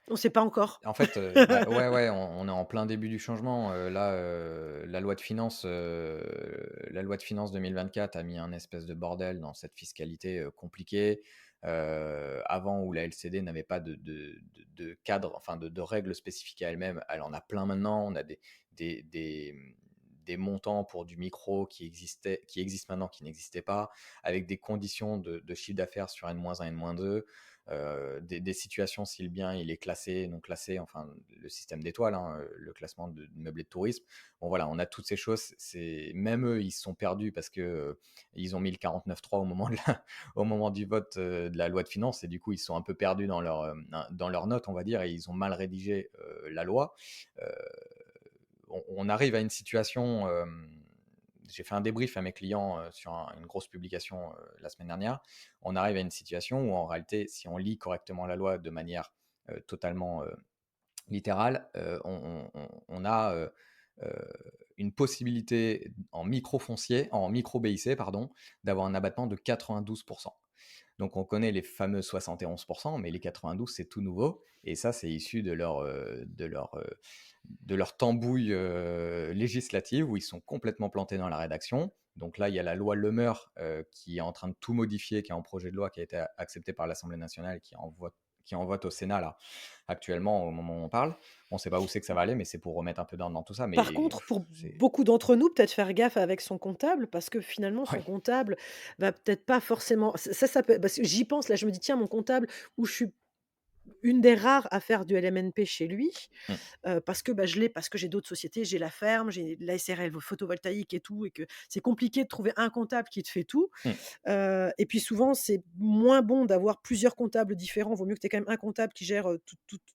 Speaker 2: On ne sait pas encore.
Speaker 1: En fait, bah, ouais, ouais, on est en plein début du changement. Là, la loi de finances 2024 a mis un espèce de bordel dans cette fiscalité compliquée. Avant, où la LCD n'avait pas de cadre, enfin de règles spécifiques à elle-même, elle en a plein maintenant. On a des des montants pour du micro qui existent maintenant, qui n'existaient pas, avec des conditions de chiffre d'affaires sur N-1, N-2, des situations si le bien il est classé, non classé, enfin le système d'étoiles, hein, le classement de meublé de tourisme. Bon voilà, on a toutes ces choses. Même eux, ils se sont perdus parce que ils ont mis le 49.3 au moment du vote de la loi de finances et du coup ils sont un peu perdus dans leur note, on va dire, et ils ont mal rédigé la loi. Euh, on arrive à une situation. J'ai fait un débrief à mes clients sur une grosse publication la semaine dernière. On arrive à une situation où en réalité, si on lit correctement la loi de manière totalement littérale, on a une possibilité en micro-foncier, en micro-BIC, pardon, d'avoir un abattement de 92%. Donc on connaît les fameux 71%, mais les 92, c'est tout nouveau. Et ça, c'est issu de leur tambouille législative où ils sont complètement plantés dans la rédaction. Donc là, il y a la loi Lemeur qui est en train de tout modifier, qui est en projet de loi, qui a été accepté par l'Assemblée nationale et qui est en vote au Sénat là, actuellement au moment où on parle. On ne sait pas où c'est que ça va aller, mais c'est pour remettre un peu d'ordre dans tout ça.
Speaker 2: Par
Speaker 1: Mais
Speaker 2: contre, pour
Speaker 1: c'est...
Speaker 2: beaucoup d'entre nous, peut-être faire gaffe avec son comptable parce que finalement
Speaker 1: Oui,
Speaker 2: son comptable va peut-être pas forcément ça peut parce que j'y pense là, je me dis: «Tiens mon comptable» où je suis une des rares à faire du LMNP chez lui,
Speaker 1: mm,
Speaker 2: parce que, bah, je l'ai parce que j'ai d'autres sociétés, j'ai la ferme, j'ai la SRL photovoltaïque et tout et que c'est compliqué de trouver un comptable qui te fait tout.
Speaker 1: mm,
Speaker 2: Et puis souvent, c'est moins bon d'avoir plusieurs comptables différents. Vaut mieux que tu aies quand même un comptable qui gère,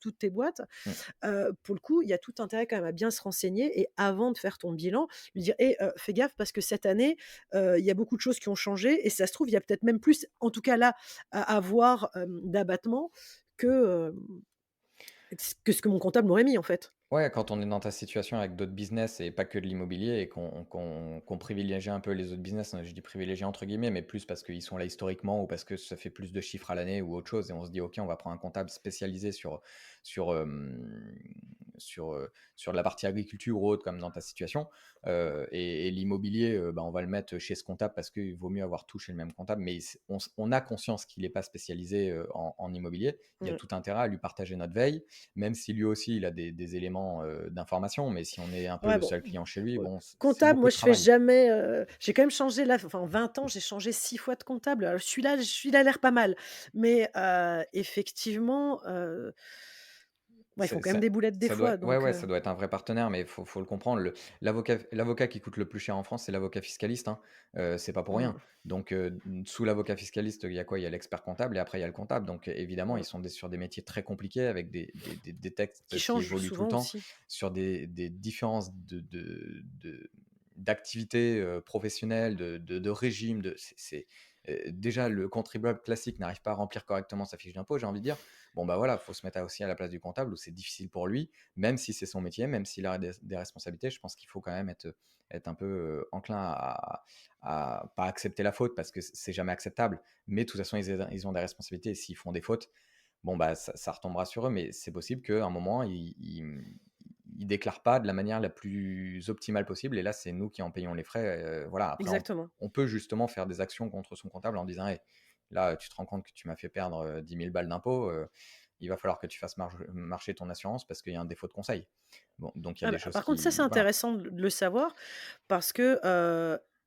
Speaker 2: toutes tes boîtes.
Speaker 1: mm.
Speaker 2: Pour le coup, il y a tout intérêt quand même à bien se renseigner et avant de faire ton bilan, lui dire: «Eh, fais gaffe parce que cette année, il y a beaucoup de choses qui ont changé et ça se trouve, il y a peut-être même plus, en tout cas là, à avoir, d'abattement que, que ce que mon comptable m'aurait mis, en fait».
Speaker 1: Ouais, quand on est dans ta situation avec d'autres business et pas que de l'immobilier et qu'on privilégie un peu les autres business, hein, je dis privilégier entre guillemets, mais plus parce qu'ils sont là historiquement ou parce que ça fait plus de chiffres à l'année ou autre chose et on se dit ok, on va prendre un comptable spécialisé sur, euh, sur de la partie agriculture ou autre comme dans ta situation. Et l'immobilier, bah, on va le mettre chez ce comptable parce qu'il vaut mieux avoir tout chez le même comptable, mais on a conscience qu'il n'est pas spécialisé en immobilier. Il y a
Speaker 2: Mmh.
Speaker 1: tout intérêt à lui partager notre veille, même si lui aussi il a des éléments d'information, mais si on est un peu
Speaker 2: Ouais,
Speaker 1: le
Speaker 2: bon,
Speaker 1: seul client chez lui,
Speaker 2: ouais.
Speaker 1: bon, c'est
Speaker 2: Comptable,
Speaker 1: beaucoup
Speaker 2: moi,
Speaker 1: de
Speaker 2: je fais
Speaker 1: travail.
Speaker 2: jamais, j'ai quand même changé là, enfin 20 ans, j'ai changé 6 fois de comptable. Alors celui-là a l'air pas mal, mais effectivement, ouais, ils font quand même des boulettes des
Speaker 1: Ça doit,
Speaker 2: fois,
Speaker 1: ouais,
Speaker 2: donc
Speaker 1: ouais, ça doit être un vrai partenaire, mais faut le comprendre. L'avocat qui coûte le plus cher en France, c'est l'avocat fiscaliste, hein. C'est pas pour rien.
Speaker 2: mmh,
Speaker 1: Donc, sous l'avocat fiscaliste, il y a quoi? Il y a l'expert comptable et après, il y a le comptable. Donc, évidemment, ils
Speaker 2: mmh,
Speaker 1: sont sur des métiers très compliqués avec des
Speaker 2: qui
Speaker 1: textes qui
Speaker 2: changent
Speaker 1: évoluent tout le
Speaker 2: souvent
Speaker 1: temps,
Speaker 2: aussi.
Speaker 1: sur des différences d'activités professionnelles, de régime. Déjà, le contribuable classique n'arrive pas à remplir correctement sa fiche d'impôt, j'ai envie de dire. Bon, bah voilà, il faut se mettre aussi à la place du comptable où c'est difficile pour lui, même si c'est son métier, même s'il a des responsabilités. Je pense qu'il faut quand même être un peu enclin à pas accepter la faute parce que c'est jamais acceptable. Mais de toute façon, ils ont des responsabilités et s'ils font des fautes, bon, bah ça retombera sur eux. Mais c'est possible qu'à un moment, ils déclarent pas de la manière la plus optimale possible. Et là, c'est nous qui en payons les frais. Voilà, après,
Speaker 2: Exactement.
Speaker 1: on peut justement faire des actions contre son comptable en disant hey, là, tu te rends compte que tu m'as fait perdre 10 000 balles d'impôts. Il va falloir que tu fasses marcher ton assurance parce qu'il y a un défaut de conseil. Bon, donc il y a
Speaker 2: Ah
Speaker 1: des
Speaker 2: bah,
Speaker 1: choses
Speaker 2: par contre, ça, c'est
Speaker 1: qui... Voilà.
Speaker 2: intéressant de le savoir parce que,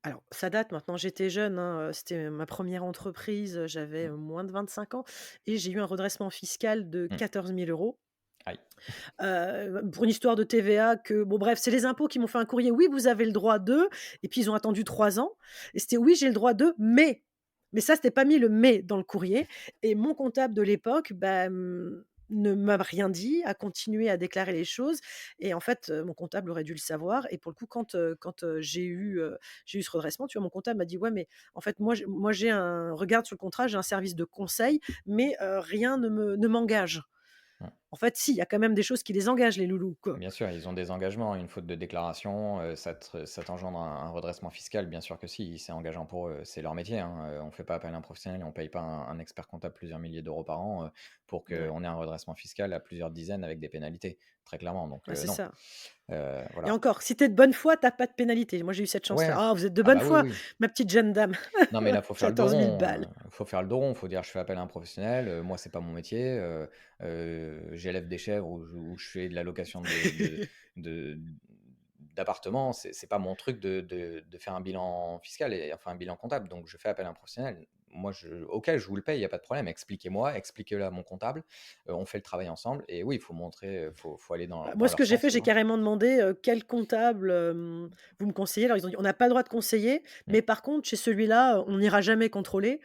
Speaker 2: alors ça date maintenant, j'étais jeune, hein, c'était ma première entreprise, j'avais,
Speaker 1: Mm,
Speaker 2: moins de 25 ans et j'ai eu un redressement fiscal de
Speaker 1: mm.
Speaker 2: 14 000 €.
Speaker 1: Aïe.
Speaker 2: Pour une histoire de TVA que bon bref, c'est les impôts qui m'ont fait un courrier: «Oui, vous avez le droit de» et puis ils ont attendu 3 ans et c'était: «Oui, j'ai le droit de, mais ça, c'était pas mis le mais dans le courrier et mon comptable de l'époque, bah, ne m'a rien dit, a continué à déclarer les choses et en fait, mon comptable aurait dû le savoir et pour le coup, quand j'ai eu ce redressement, tu vois, mon comptable m'a dit: «Ouais, mais en fait, moi j'ai un regarde sur le contrat, j'ai un service de conseil, mais rien ne m'engage».
Speaker 1: Mm.
Speaker 2: En fait, si, il y a quand même des choses qui les engagent les loulous, quoi.
Speaker 1: Bien sûr, ils ont des engagements, une faute de déclaration, ça t'engendre un redressement fiscal, bien sûr que si, c'est engageant pour eux, c'est leur métier, hein, on ne fait pas appel à un professionnel, on ne paye pas un expert comptable plusieurs milliers d'euros par an pour
Speaker 2: Ouais,
Speaker 1: qu'on ait un redressement fiscal à plusieurs dizaines avec des pénalités, très clairement, donc
Speaker 2: ouais, c'est
Speaker 1: non.
Speaker 2: ça et
Speaker 1: Voilà.
Speaker 2: encore, si tu es de bonne foi, tu as pas de pénalité. Moi, j'ai eu cette chance-là.
Speaker 1: Ouais,
Speaker 2: «Ah, vous êtes de
Speaker 1: ah
Speaker 2: bonne
Speaker 1: bah oui,
Speaker 2: foi,
Speaker 1: oui.
Speaker 2: ma petite jeune dame».
Speaker 1: Non, mais là, faut faire le dos
Speaker 2: 14 000
Speaker 1: rond,
Speaker 2: balles.
Speaker 1: faut faire le dos rond, faut dire: «Je fais appel à un professionnel, moi, c'est pas mon métier, j'élève des chèvres ou je fais de la location de d'appartement, c'est pas mon truc de faire un bilan fiscal et enfin un bilan comptable. Donc je fais appel à un professionnel. Moi, ok, je vous le paye, il n'y a pas de problème. Expliquez-moi, expliquez-le à mon comptable. On fait le travail ensemble. Et oui, il faut montrer, faut aller
Speaker 2: Bah, moi,
Speaker 1: dans
Speaker 2: ce
Speaker 1: leur
Speaker 2: que j'ai
Speaker 1: sens,
Speaker 2: fait,
Speaker 1: tu
Speaker 2: j'ai
Speaker 1: vois.
Speaker 2: carrément demandé, quel comptable, vous me conseillez? Alors ils ont dit: «On n'a pas le droit de conseiller,
Speaker 1: Mm,
Speaker 2: mais par contre, chez celui-là, on n'ira jamais contrôler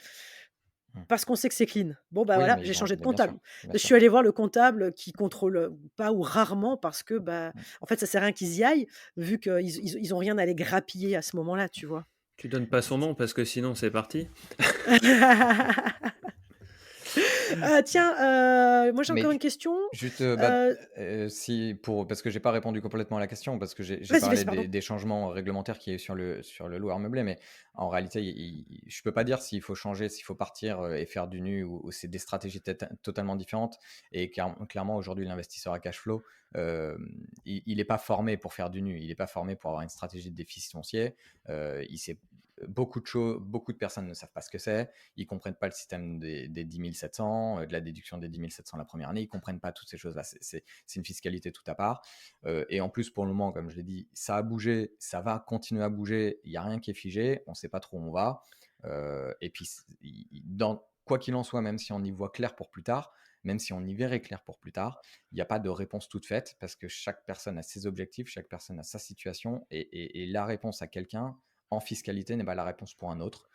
Speaker 1: mm.
Speaker 2: parce qu'on sait que c'est clean». Bon, bah,
Speaker 1: Oui,
Speaker 2: voilà,
Speaker 1: mais
Speaker 2: j'ai
Speaker 1: ils ont,
Speaker 2: changé de
Speaker 1: mais bien sûr,
Speaker 2: comptable.
Speaker 1: bien
Speaker 2: Je
Speaker 1: sûr.
Speaker 2: suis allée voir le comptable qui contrôle, pas ou rarement parce que, bah,
Speaker 1: Mm.
Speaker 2: en fait, ça sert à rien qu'ils y aillent vu qu'ils ont rien à aller grappiller à ce moment-là, tu vois?
Speaker 3: Tu donnes pas son nom parce que sinon c'est parti?
Speaker 2: Tiens, moi j'ai encore une
Speaker 1: Mais
Speaker 2: question,
Speaker 1: juste,
Speaker 2: heu
Speaker 1: si pour parce que j'ai pas répondu complètement à la question, parce que j'ai
Speaker 2: vas-y,
Speaker 1: parlé
Speaker 2: vas-y, pardon.
Speaker 1: des changements réglementaires qu'il y a eu sur le loueur meublé, mais en réalité, je peux pas dire s'il faut changer, s'il faut partir, et faire du nu ou c'est des stratégies totalement différentes et clairement aujourd'hui l'investisseur à cash flow, il est pas formé pour faire du nu, il est pas formé pour avoir une stratégie de déficit foncier, il sait beaucoup de personnes ne savent pas ce que c'est, ils comprennent pas le système des 10 700, de la déduction des 10 700 la première année, ils comprennent pas toutes ces choses-là. C'est une fiscalité tout à part. Et en plus, pour le moment, comme je l'ai dit, ça a bougé, ça va continuer à bouger, il n'y a rien qui est figé, on ne sait pas trop où on va. Et puis, quoi qu'il en soit, même si on y voit clair pour plus tard, même si on y verrait clair pour plus tard, il n'y a pas de réponse toute faite parce que chaque personne a ses objectifs, chaque personne a sa situation et la réponse à quelqu'un en fiscalité n'est pas la réponse pour un autre,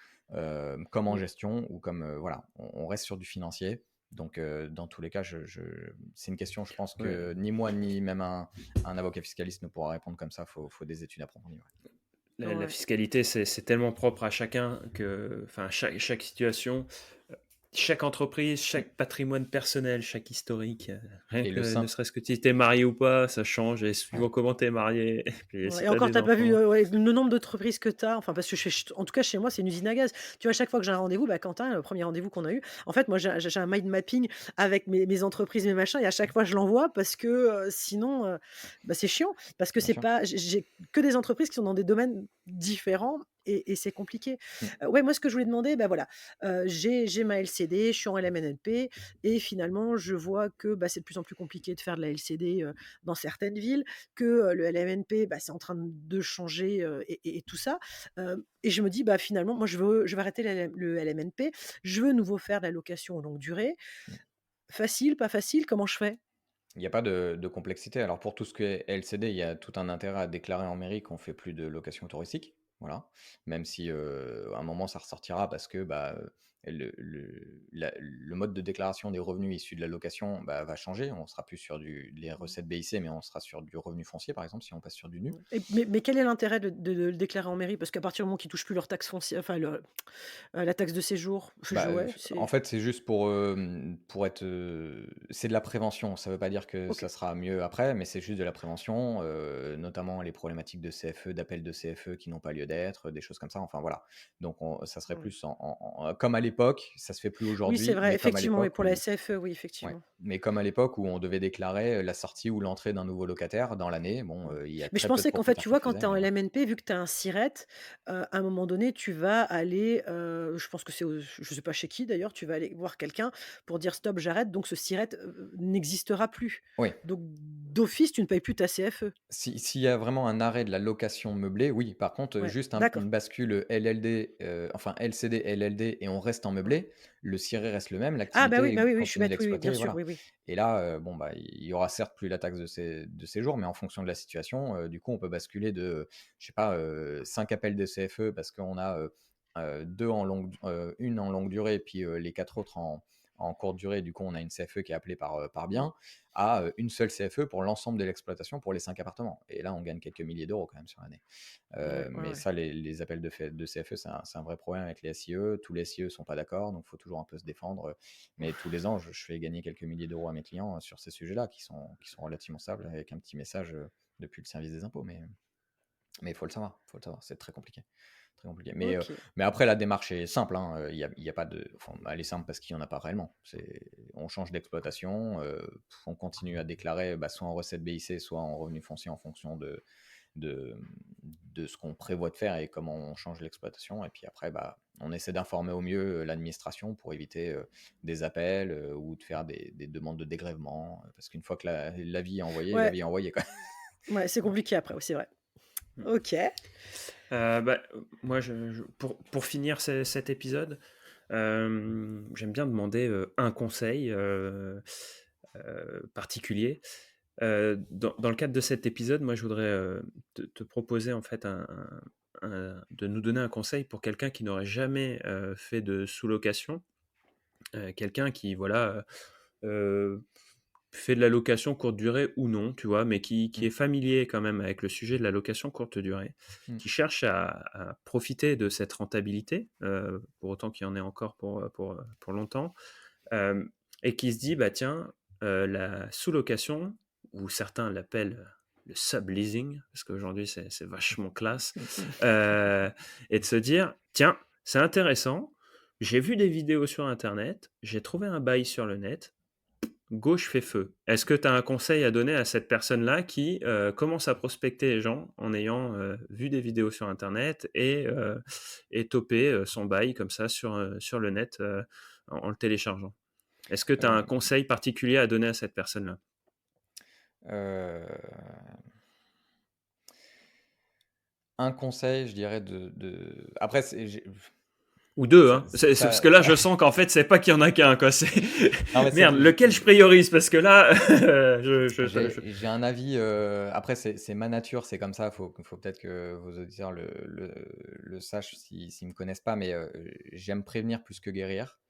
Speaker 1: comme en
Speaker 2: Mmh,
Speaker 1: gestion ou comme voilà, on reste sur du financier. Donc, dans tous les cas, c'est une question, je pense
Speaker 3: Ouais.
Speaker 1: que ni moi ni même un avocat fiscaliste ne pourra répondre comme ça. Faut des études approfondies. Ouais.
Speaker 3: La
Speaker 2: ouais.
Speaker 3: fiscalité, c'est tellement propre à chacun que, enfin, chaque situation, chaque entreprise,
Speaker 1: Mm.
Speaker 3: chaque patrimoine personnel, chaque historique, rien
Speaker 1: Et le
Speaker 3: que ne
Speaker 1: simple,
Speaker 3: serait-ce que si tu es marié ou pas, ça change et
Speaker 1: ouais,
Speaker 3: suivant comment tu es marié et puis
Speaker 2: Ouais
Speaker 3: si
Speaker 2: et
Speaker 3: tu as
Speaker 2: encore,
Speaker 3: des
Speaker 2: tu as pas vu,
Speaker 3: enfants.
Speaker 2: ouais, le nombre d'entreprises que tu as, enfin, parce que en tout cas, chez moi, c'est une usine à gaz. Tu vois, à chaque fois que j'ai un rendez-vous, bah, Quentin, le premier rendez-vous qu'on a eu, en fait, moi, j'ai un mind mapping avec mes entreprises, mes machins et à chaque fois, je l'envoie parce que, sinon, bah, c'est chiant. Parce que
Speaker 1: bien
Speaker 2: c'est
Speaker 1: sûr.
Speaker 2: pas j'ai que des entreprises qui sont dans des domaines différents et c'est compliqué.
Speaker 1: Mm.
Speaker 2: Ouais, moi, ce que je voulais demander, bah, voilà, j'ai ma LCD, je suis en LMNP et finalement, je vois que, bah, c'est de plus en plus compliqué de faire de la LCD, dans certaines villes, que, le LMNP, bah, c'est en train de changer, et tout ça, et je me dis: «Bah, finalement, moi, je veux arrêter le LMNP, je veux à nouveau faire de la location longue durée».
Speaker 1: Mm.
Speaker 2: Facile, pas facile, comment je fais?
Speaker 1: Il n'y a pas de complexité. Alors pour tout ce qui est LCD, il y a tout un intérêt à déclarer en mairie qu'on fait plus de location touristique. Voilà. Même si à un moment ça ressortira parce que bah, le mode de déclaration des revenus issus de la location bah, va changer. On sera plus sur les recettes BIC, mais on sera sur du revenu foncier, par exemple, si on passe sur du nu.
Speaker 2: Et mais quel est l'intérêt de le déclarer en mairie? Parce qu'à partir du moment qu'ils touchent plus leur taxe foncière, enfin la taxe de séjour,
Speaker 1: Bah,
Speaker 2: ouais,
Speaker 1: en
Speaker 2: c'est
Speaker 1: fait, c'est juste pour être, c'est de la prévention. Ça veut pas dire que
Speaker 2: OK.
Speaker 1: ça sera mieux après, mais c'est juste de la prévention, notamment les problématiques de CFE, d'appels de CFE qui n'ont pas lieu d'être, des choses comme ça, enfin voilà. Donc ça serait
Speaker 2: Mmh.
Speaker 1: plus comme à l'époque, ça se fait plus
Speaker 2: Oui, c'est
Speaker 1: aujourd'hui,
Speaker 2: vrai,
Speaker 1: mais comme à
Speaker 2: effectivement, oui,
Speaker 1: l'époque
Speaker 2: pour la SFE, oui,
Speaker 1: ouais,
Speaker 2: effectivement.
Speaker 1: mais comme à l'époque où on devait déclarer, la sortie ou l'entrée d'un nouveau locataire dans l'année. Bon,
Speaker 2: Mmh.
Speaker 1: il y a
Speaker 2: Mais je
Speaker 1: très peu de
Speaker 2: pensais qu'en fait,
Speaker 1: propriétaires
Speaker 2: tu
Speaker 1: qui le
Speaker 2: vois, quand tu
Speaker 1: faisaient,
Speaker 2: es en
Speaker 1: mais voilà.
Speaker 2: LMNP, vu que tu as un SIRET, à un moment donné, tu vas aller, je pense que c'est je sais pas chez qui d'ailleurs, tu vas aller voir quelqu'un pour dire: «Stop, j'arrête», donc ce SIRET, n'existera plus.
Speaker 1: Oui.
Speaker 2: Donc d'office, tu ne payes plus ta CFE.
Speaker 1: S'il y a vraiment un arrêt de la location meublée, oui. Par contre,
Speaker 2: Ouais,
Speaker 1: juste
Speaker 2: d'accord.
Speaker 1: une bascule LLD, enfin LCD, LLD et on reste en
Speaker 2: Mmh.
Speaker 1: meublé, le ciré reste le même,
Speaker 2: Ah bah,
Speaker 1: l'activité
Speaker 2: oui, je suis
Speaker 1: continue
Speaker 2: bête, oui, oui, bien
Speaker 1: d'exploiter,
Speaker 2: sûr,
Speaker 1: voilà.
Speaker 2: oui, oui.
Speaker 1: Et là, bon, bah, il y aura certes plus la taxe de séjour, mais en fonction de la situation, du coup, on peut basculer de, je sais pas, 5 appels de CFE parce qu'on a, 2 1 en longue durée, puis, les 4 autres en courte durée. Du coup, on a une CFE qui est appelée par bien, à une seule CFE pour l'ensemble de l'exploitation pour les 5 appartements. Et là, on gagne quelques milliers d'euros quand même sur l'année.
Speaker 2: Ouais, ouais,
Speaker 1: Mais
Speaker 2: ouais.
Speaker 1: ça, les appels de CFE, c'est un vrai problème avec les SIE. Tous les SIE ne sont pas d'accord, donc il faut toujours un peu se défendre. Mais tous les ans, je fais gagner quelques milliers d'euros à mes clients sur ces sujets-là qui sont relativement stables avec un petit message depuis le service des impôts. Mais il faut le savoir, c'est très compliqué. Très compliqué.
Speaker 2: OK.
Speaker 1: Mais après, la démarche est simple, hein. Il y a pas de. Enfin, elle est simple parce qu'il n'y en a pas réellement. On change d'exploitation, on continue à déclarer bah, soit en recette BIC, soit en revenu foncier en fonction de, de ce qu'on prévoit de faire et comment on change l'exploitation. Et puis après, bah, on essaie d'informer au mieux l'administration pour éviter des appels ou de faire des demandes de dégrèvement. Parce qu'une fois que l'avis est envoyé,
Speaker 2: Ouais,
Speaker 1: l'avis est envoyé, quoi.
Speaker 2: ouais, c'est
Speaker 1: Voilà.
Speaker 2: compliqué après, ouais, c'est vrai. OK.
Speaker 3: Moi, pour finir cet épisode, j'aime bien demander un conseil particulier. Dans le cadre de cet épisode, moi, je voudrais te proposer en fait de nous donner un conseil pour quelqu'un qui n'aurait jamais fait de sous-location, quelqu'un qui, voilà, fait de la location courte durée ou non, tu vois, mais qui
Speaker 1: Mm.
Speaker 3: est familier quand même avec le sujet de la location courte durée,
Speaker 1: Mm.
Speaker 3: qui cherche à profiter de cette rentabilité, pour autant qu'il y en ait encore pour longtemps, euh, et qui se dit, bah tiens, la sous-location, ou certains l'appellent le subleasing, parce qu'aujourd'hui c'est vachement classe, et de se dire, tiens, c'est intéressant, j'ai vu des vidéos sur Internet, j'ai trouvé un bail sur le net, gauche fait feu. Est-ce que tu as un conseil à donner à cette personne-là qui commence à prospecter les gens en ayant vu des vidéos sur Internet et topé son bail comme ça sur le net en le téléchargeant? Est-ce que tu as un
Speaker 1: Euh,
Speaker 3: conseil particulier à donner à cette personne-là?
Speaker 1: euh, un conseil, je dirais Après,
Speaker 3: Ou deux,
Speaker 1: ça,
Speaker 3: hein. Parce que là,
Speaker 1: ça-
Speaker 3: je sens qu'en fait, c'est pas qu'il y en a qu'un, quoi.
Speaker 1: Non, mais
Speaker 3: Merde, lequel je priorise? Parce que là,
Speaker 1: j'ai un avis. Après, c'est ma nature, c'est comme ça. Faut peut-être que vos auditeurs le sachent s'ils me connaissent pas, mais j'aime prévenir plus que guérir.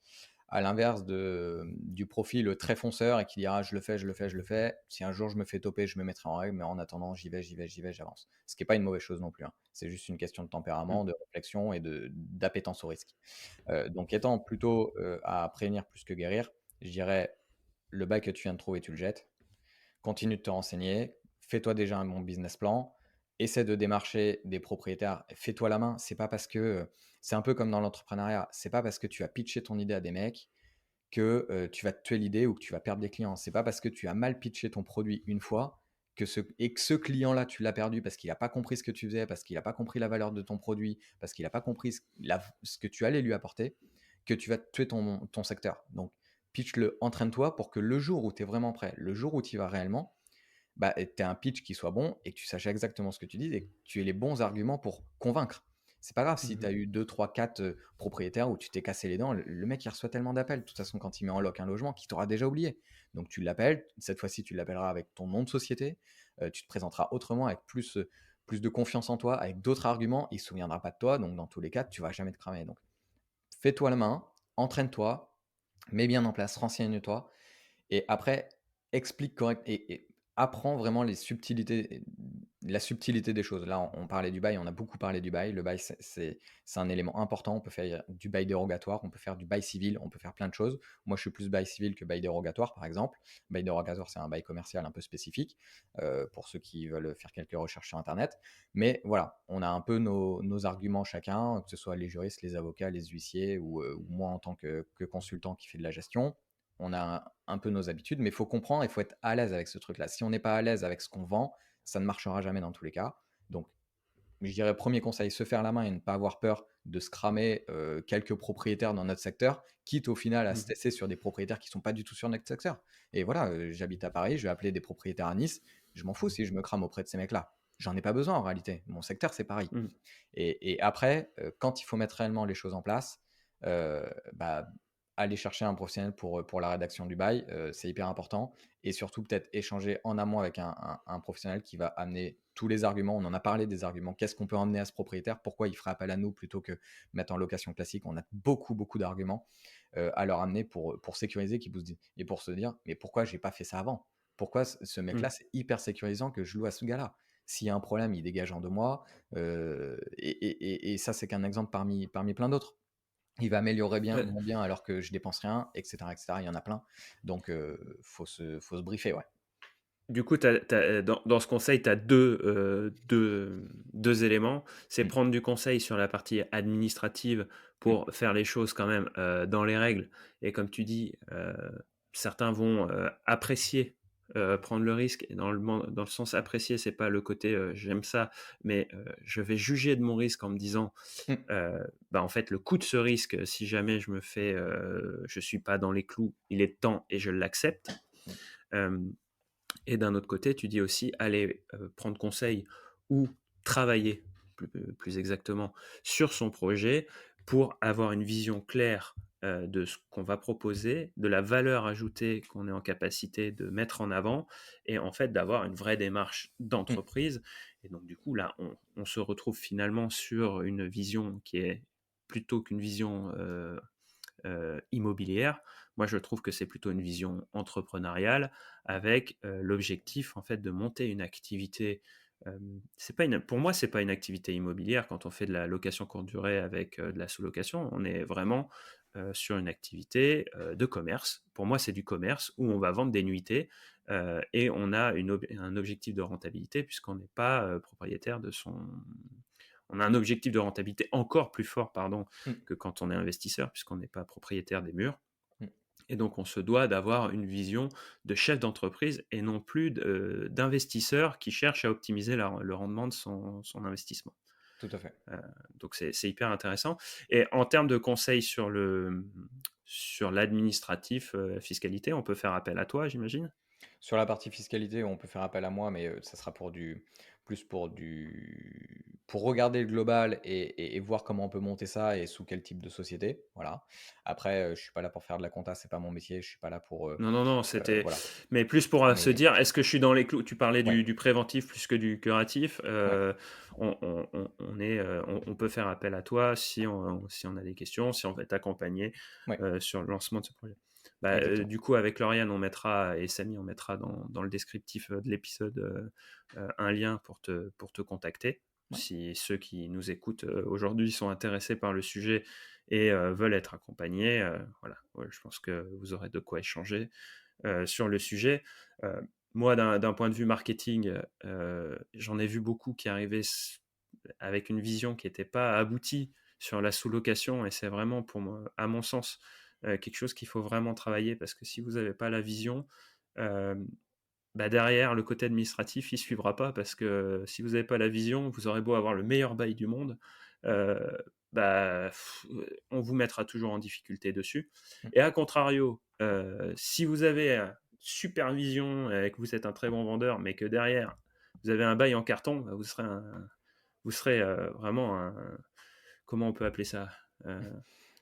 Speaker 1: À l'inverse du profil très fonceur et qui dira je le fais, je le fais, je le fais. Si un jour je me fais toper, je me mettrai en règle, mais en attendant, j'y vais, j'y vais, j'y vais, j'avance. Ce qui n'est pas une mauvaise chose non plus, hein. C'est juste une question de tempérament, de réflexion et d'appétence au risque. Donc, étant plutôt à prévenir plus que guérir, je dirais le bail que tu viens de trouver, tu le jettes. Continue de te renseigner. Fais-toi déjà un bon business plan. Essaie de démarcher des propriétaires. Fais-toi la main. C'est pas parce que c'est un peu comme dans l'entrepreneuriat. C'est pas parce que tu as pitché ton idée à des mecs que tu vas te tuer l'idée ou que tu vas perdre des clients. C'est pas parce que tu as mal pitché ton produit une fois et que ce client-là, tu l'as perdu parce qu'il n'a pas compris ce que tu faisais, parce qu'il n'a pas compris la valeur de ton produit, parce qu'il n'a pas compris ce que tu allais lui apporter, que tu vas tuer ton secteur. Donc, pitch-le, entraîne-toi pour que le jour où tu es vraiment prêt, le jour où tu y vas réellement, bah, tu aies un pitch qui soit bon et que tu saches exactement ce que tu dis et que tu aies les bons arguments pour convaincre. C'est pas grave si tu as eu 2, 3, 4 propriétaires où tu t'es cassé les dents. Le mec, il reçoit tellement d'appels, de toute façon, quand il met en loc un logement, qu'il t'aura déjà oublié. Donc tu l'appelles, cette fois-ci, tu l'appelleras avec ton nom de société, tu te présenteras autrement, avec plus de confiance en toi, avec d'autres arguments, il ne se souviendra pas de toi, donc dans tous les cas, tu vas jamais te cramer. Donc fais-toi la main, entraîne-toi, mets bien en place, renseigne-toi, et après, explique correct et apprends vraiment la subtilité des choses. Là, on parlait du bail, on a beaucoup parlé du bail. Le bail, c'est un élément important. On peut faire du bail dérogatoire, on peut faire du bail civil, on peut faire plein de choses. Moi, je suis plus bail civil que bail dérogatoire, par exemple. Bail dérogatoire, c'est un bail commercial un peu spécifique pour ceux qui veulent faire quelques recherches sur Internet. Mais voilà, on a un peu nos arguments chacun, que ce soit les juristes, les avocats, les huissiers ou moi en tant que consultant qui fait de la gestion. On a un peu nos habitudes, mais il faut comprendre, il faut être à l'aise avec ce truc-là. Si on n'est pas à l'aise avec ce qu'on vend, ça ne marchera jamais dans tous les cas. Donc, je dirais premier conseil, se faire la main et ne pas avoir peur de se cramer quelques propriétaires dans notre secteur, quitte au final à se
Speaker 3: Mhm.
Speaker 1: tester sur des propriétaires qui ne sont pas du tout sur notre secteur. Et voilà, j'habite à Paris, je vais appeler des propriétaires à Nice, je m'en fous si je me crame auprès de ces mecs-là. J'en ai pas besoin en réalité. Mon secteur, c'est Paris.
Speaker 3: Mhm.
Speaker 1: Et après, quand il faut mettre réellement les choses en place, bah, aller chercher un professionnel pour la rédaction du bail, c'est hyper important. Et surtout, peut-être échanger en amont avec un professionnel qui va amener tous les arguments. On en a parlé des arguments. Qu'est-ce qu'on peut emmener à ce propriétaire? Pourquoi il ferait appel à nous plutôt que mettre en location classique? On a beaucoup, beaucoup d'arguments à leur amener pour sécuriser et pour se dire, mais pourquoi j'ai pas fait ça avant? Pourquoi ce mec-là,
Speaker 3: Mhm.
Speaker 1: c'est hyper sécurisant que je loue à ce gars-là? S'il y a un problème, il dégage en 2 mois. Et ça, c'est qu'un exemple parmi plein d'autres. Il va améliorer bien
Speaker 3: Ouais.
Speaker 1: mon bien alors que je dépense rien, etc., etc. Il y en a plein. Donc, faut se briefer, ouais.
Speaker 3: Du coup, dans ce conseil, tu as deux éléments. C'est
Speaker 1: Mm,
Speaker 3: prendre du conseil sur la partie administrative
Speaker 1: mm,
Speaker 3: pour faire les choses quand même dans les règles. Et comme tu dis, certains vont apprécier prendre le risque. Et dans le sens apprécier, c'est pas le côté j'aime ça, mais je vais juger de mon risque en me disant,
Speaker 1: mm,
Speaker 3: bah, en fait, le coût de ce risque, si jamais je suis pas dans les clous, il est de temps et je l'accepte.
Speaker 1: mm,
Speaker 3: Euh, et d'un autre côté, tu dis aussi, allez prendre conseil ou travailler plus exactement sur son projet pour avoir une vision claire de ce qu'on va proposer, de la valeur ajoutée qu'on est en capacité de mettre en avant et en fait d'avoir une vraie démarche
Speaker 1: Mmh.
Speaker 3: d'entreprise. Et donc du coup là, on se retrouve finalement sur une vision qui est plutôt qu'une vision immobilière. Moi, je trouve que c'est plutôt une vision entrepreneuriale avec l'objectif en fait de monter une activité. C'est pas une, pour moi, c'est pas une activité immobilière quand on fait de la location courte durée avec de la sous-location. On est vraiment sur une activité de commerce. Pour moi, c'est du commerce où on va vendre des nuitées et on a un objectif de rentabilité puisqu'on n'est pas propriétaire de son. On a un objectif de rentabilité encore plus fort, pardon,
Speaker 1: Mmh.
Speaker 3: que quand on est investisseur, puisqu'on n'est pas propriétaire des murs.
Speaker 1: Mmh.
Speaker 3: Et donc, on se doit d'avoir une vision de chef d'entreprise et non plus d'investisseur qui cherche à optimiser le rendement de son investissement.
Speaker 1: Tout à fait.
Speaker 3: Euh, donc, c'est hyper intéressant. Et en termes de conseils sur l'administratif, fiscalité, on peut faire appel à toi, j'imagine.
Speaker 1: Sur la partie fiscalité, on peut faire appel à moi, mais ça sera pour regarder le global et voir comment on peut monter ça et sous quel type de société. Voilà. Après, je suis pas là pour faire de la compta, c'est pas mon métier. Je suis pas là pour
Speaker 3: Non, non, non,
Speaker 1: voilà.
Speaker 3: mais plus pour se
Speaker 1: Mais
Speaker 3: dire, est-ce que je suis dans les clous? Tu parlais
Speaker 1: ouais,
Speaker 3: du préventif plus que du curatif.
Speaker 1: ouais,
Speaker 3: On peut faire appel à toi si on a des questions, si on va t'accompagner
Speaker 1: ouais,
Speaker 3: sur le lancement de ce projet. Bah,
Speaker 1: exactement.
Speaker 3: du coup, avec Lauriane, et Samy, on mettra dans le descriptif de l'épisode un lien pour te contacter.
Speaker 1: Ouais,
Speaker 3: Si ceux qui nous écoutent aujourd'hui sont intéressés par le sujet et veulent être accompagnés, voilà, ouais, je pense que vous aurez de quoi échanger sur le sujet. Euh, Moi, d'un point de vue marketing, j'en ai vu beaucoup qui arrivaient avec une vision qui n'était pas aboutie sur la sous-location, et c'est vraiment, pour moi, à mon sens, quelque chose qu'il faut vraiment travailler, parce que si vous n'avez pas la vision, euh, bah derrière, le côté administratif, il ne suivra pas, parce que si vous n'avez pas la vision, vous aurez beau avoir le meilleur bail du monde, euh, on vous mettra toujours en difficulté dessus.
Speaker 1: mm,
Speaker 3: Et à contrario, si vous avez super vision et que vous êtes un très bon vendeur, mais que derrière, vous avez un bail en carton, bah, vous serez vraiment comment on peut appeler ça.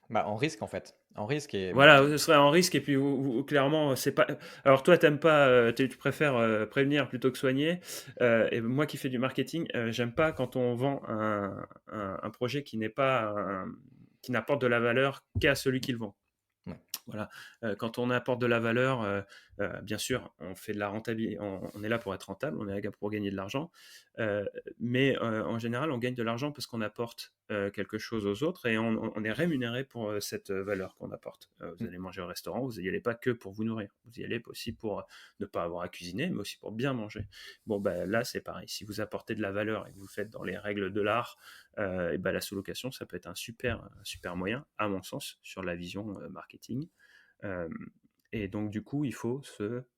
Speaker 1: bah, en risque en fait. En risque et
Speaker 3: Voilà, ce serait en risque et puis clairement, c'est pas. Alors toi, t'aimes pas, tu préfères prévenir plutôt que soigner. Et moi qui fais du marketing, j'aime pas quand on vend un projet qui n'apporte de la valeur qu'à celui qui le vend.
Speaker 1: ouais,
Speaker 3: Voilà. Quand on apporte de la valeur, bien sûr, on fait de la rentabilité, on est là pour être rentable, on est là pour gagner de l'argent, euh, mais en général, on gagne de l'argent parce qu'on apporte quelque chose aux autres et on est rémunéré pour cette valeur qu'on apporte. Vous
Speaker 1: mm,
Speaker 3: allez manger au restaurant, vous n'y allez pas que pour vous nourrir, vous y allez aussi pour ne pas avoir à cuisiner, mais aussi pour bien manger. Bon, ben, là, c'est pareil. Si vous apportez de la valeur et que vous le faites dans les règles de l'art, et ben, la sous-location, ça peut être un super moyen, à mon sens, sur la vision marketing. Euh, et donc, du coup, il faut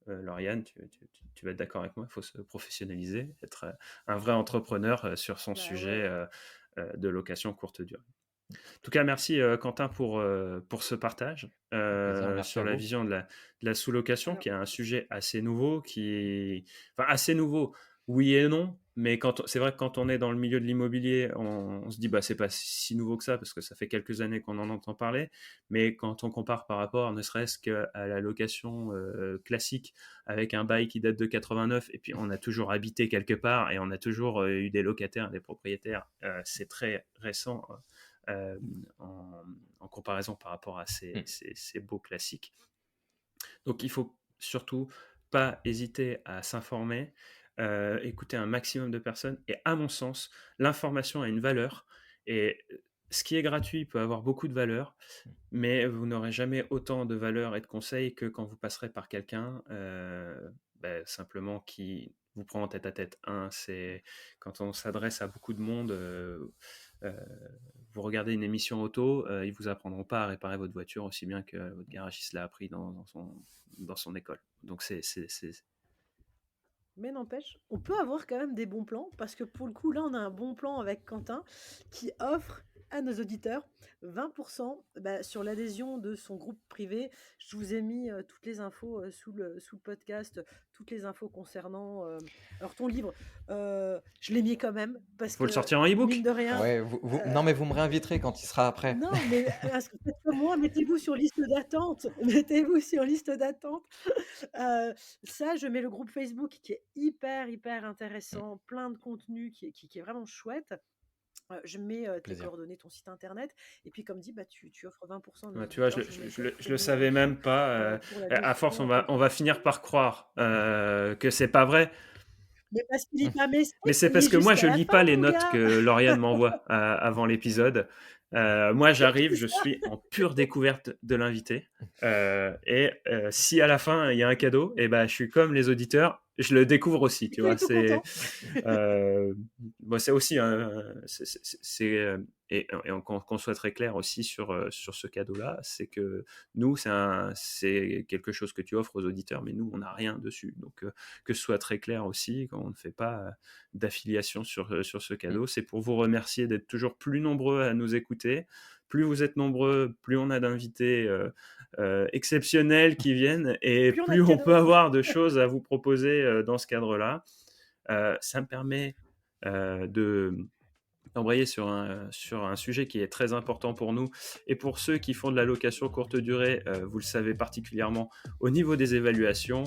Speaker 3: Lauriane, tu vas être d'accord avec moi, il faut se professionnaliser, être un vrai entrepreneur sur son
Speaker 2: Bah
Speaker 3: sujet
Speaker 2: ouais.
Speaker 3: de location courte durée. En tout cas, merci Quentin pour ce partage
Speaker 1: avec plaisir. Merci
Speaker 3: sur
Speaker 1: à
Speaker 3: la
Speaker 1: vous.
Speaker 3: vision de la sous-location,
Speaker 2: Alors,
Speaker 3: qui est un sujet assez nouveau, enfin assez nouveau, oui et non, mais c'est vrai que quand on est dans le milieu de l'immobilier, on se dit bah c'est pas si nouveau que ça parce que ça fait quelques années qu'on en entend parler, mais quand on compare par rapport ne serait-ce qu'à la location classique avec un bail qui date de 89 et puis on a toujours habité quelque part et on a toujours eu des locataires, des propriétaires, c'est très récent euh, en, en comparaison par rapport à ces,
Speaker 1: Mm,
Speaker 3: ces- ces beaux classiques. Donc il faut surtout pas hésiter à s'informer, écouter un maximum de personnes. Et à mon sens, l'information a une valeur. Et ce qui est gratuit peut avoir beaucoup de valeur, mais vous n'aurez jamais autant de valeur et de conseils que quand vous passerez par quelqu'un simplement qui vous prend en tête à tête. C'est quand on s'adresse à beaucoup de monde. Euh, Vous regardez une émission auto, ils vous apprendront pas à réparer votre voiture aussi bien que votre garagiste l'a appris dans son école. Donc
Speaker 2: mais n'empêche, on peut avoir quand même des bons plans parce que pour le coup, là, on a un bon plan avec Quentin qui offre à nos auditeurs 20% sur l'adhésion de son groupe privé. Je vous ai mis toutes les infos sous le podcast, toutes les infos concernant alors ton livre. Je l'ai mis quand même parce
Speaker 3: Faut le
Speaker 2: que
Speaker 3: sortir en
Speaker 2: mine
Speaker 3: e-book.
Speaker 2: de rien.
Speaker 1: Ouais, non, mais vous me réinviterez quand il sera après.
Speaker 2: Non, mais faites comme moi, mettez-vous sur liste d'attente. Mettez-vous sur liste d'attente. Ça, je mets le groupe Facebook qui est hyper, hyper intéressant, plein de contenu qui est vraiment chouette. Je mets tes
Speaker 1: Plaisir.
Speaker 2: coordonnées, ton site internet, et puis comme dit, tu offres 20% de nos
Speaker 3: Tu vois,
Speaker 2: auditeurs.
Speaker 3: je le savais même pas.
Speaker 2: pour
Speaker 3: À force,
Speaker 2: l'adhésion.
Speaker 3: on va finir par croire que c'est pas vrai.
Speaker 2: Mais parce qu'il lit pas mes sites,
Speaker 3: Mais c'est
Speaker 2: il
Speaker 3: parce
Speaker 2: lit
Speaker 3: que moi, je
Speaker 2: jusqu'à la
Speaker 3: lis
Speaker 2: fin,
Speaker 3: pas les
Speaker 2: mon
Speaker 3: notes
Speaker 2: gars.
Speaker 3: que Lauriane m'envoie avant l'épisode. Moi, j'arrive, je suis en pure découverte de l'invité. Et si à la fin, il y a un cadeau, et ben, je suis comme les auditeurs, je le découvre aussi. Tu
Speaker 2: Il est
Speaker 3: vois,
Speaker 2: tout
Speaker 3: c'est
Speaker 2: content.
Speaker 3: c'est aussi et qu'on soit très clair aussi sur ce cadeau-là, c'est que nous, c'est quelque chose que tu offres aux auditeurs, mais nous, on n'a rien dessus. Donc, que ce soit très clair aussi, quand on ne fait pas d'affiliation sur ce cadeau, c'est pour vous remercier d'être toujours plus nombreux à nous écouter. Plus vous êtes nombreux, plus on a d'invités exceptionnels qui viennent, et
Speaker 2: Plus on a
Speaker 3: plus
Speaker 2: de
Speaker 3: on
Speaker 2: cadeaux.
Speaker 3: peut avoir de choses à vous proposer dans ce cadre-là. Ça me permet d'embrayer sur un sujet qui est très important pour nous et pour ceux qui font de la location courte durée, vous le savez particulièrement au niveau des évaluations.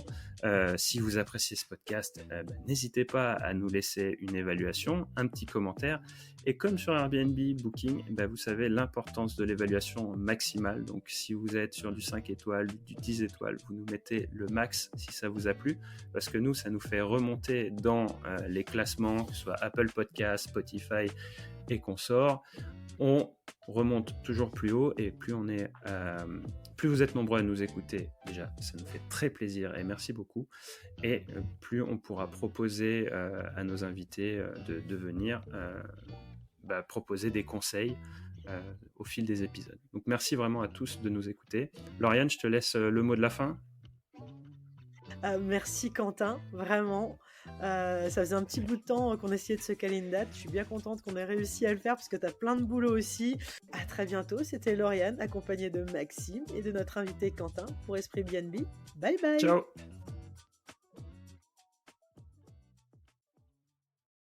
Speaker 3: Si vous appréciez ce podcast, n'hésitez pas à nous laisser une évaluation, un petit commentaire, et comme sur Airbnb Booking, vous savez l'importance de l'évaluation maximale. Donc si vous êtes sur du 5 étoiles, du 10 étoiles, vous nous mettez le max si ça vous a plu, parce que nous, ça nous fait remonter dans les classements, que ce soit Apple Podcasts, Spotify et consorts. On remonte toujours plus haut, et plus vous êtes nombreux à nous écouter, déjà ça nous fait très plaisir et merci beaucoup, et plus on pourra proposer à nos invités de venir proposer des conseils au fil des épisodes. Donc merci vraiment à tous de nous écouter. Lauriane, je te laisse le mot de la fin.
Speaker 2: Merci Quentin, vraiment. Ça faisait un petit bout de temps qu'on essayait de se caler une date. Je suis bien contente qu'on ait réussi à le faire parce que tu as plein de boulot aussi. À très bientôt. C'était Lauriane, accompagnée de Maxime et de notre invité Quentin pour Esprit BNB. Bye bye.
Speaker 3: Ciao.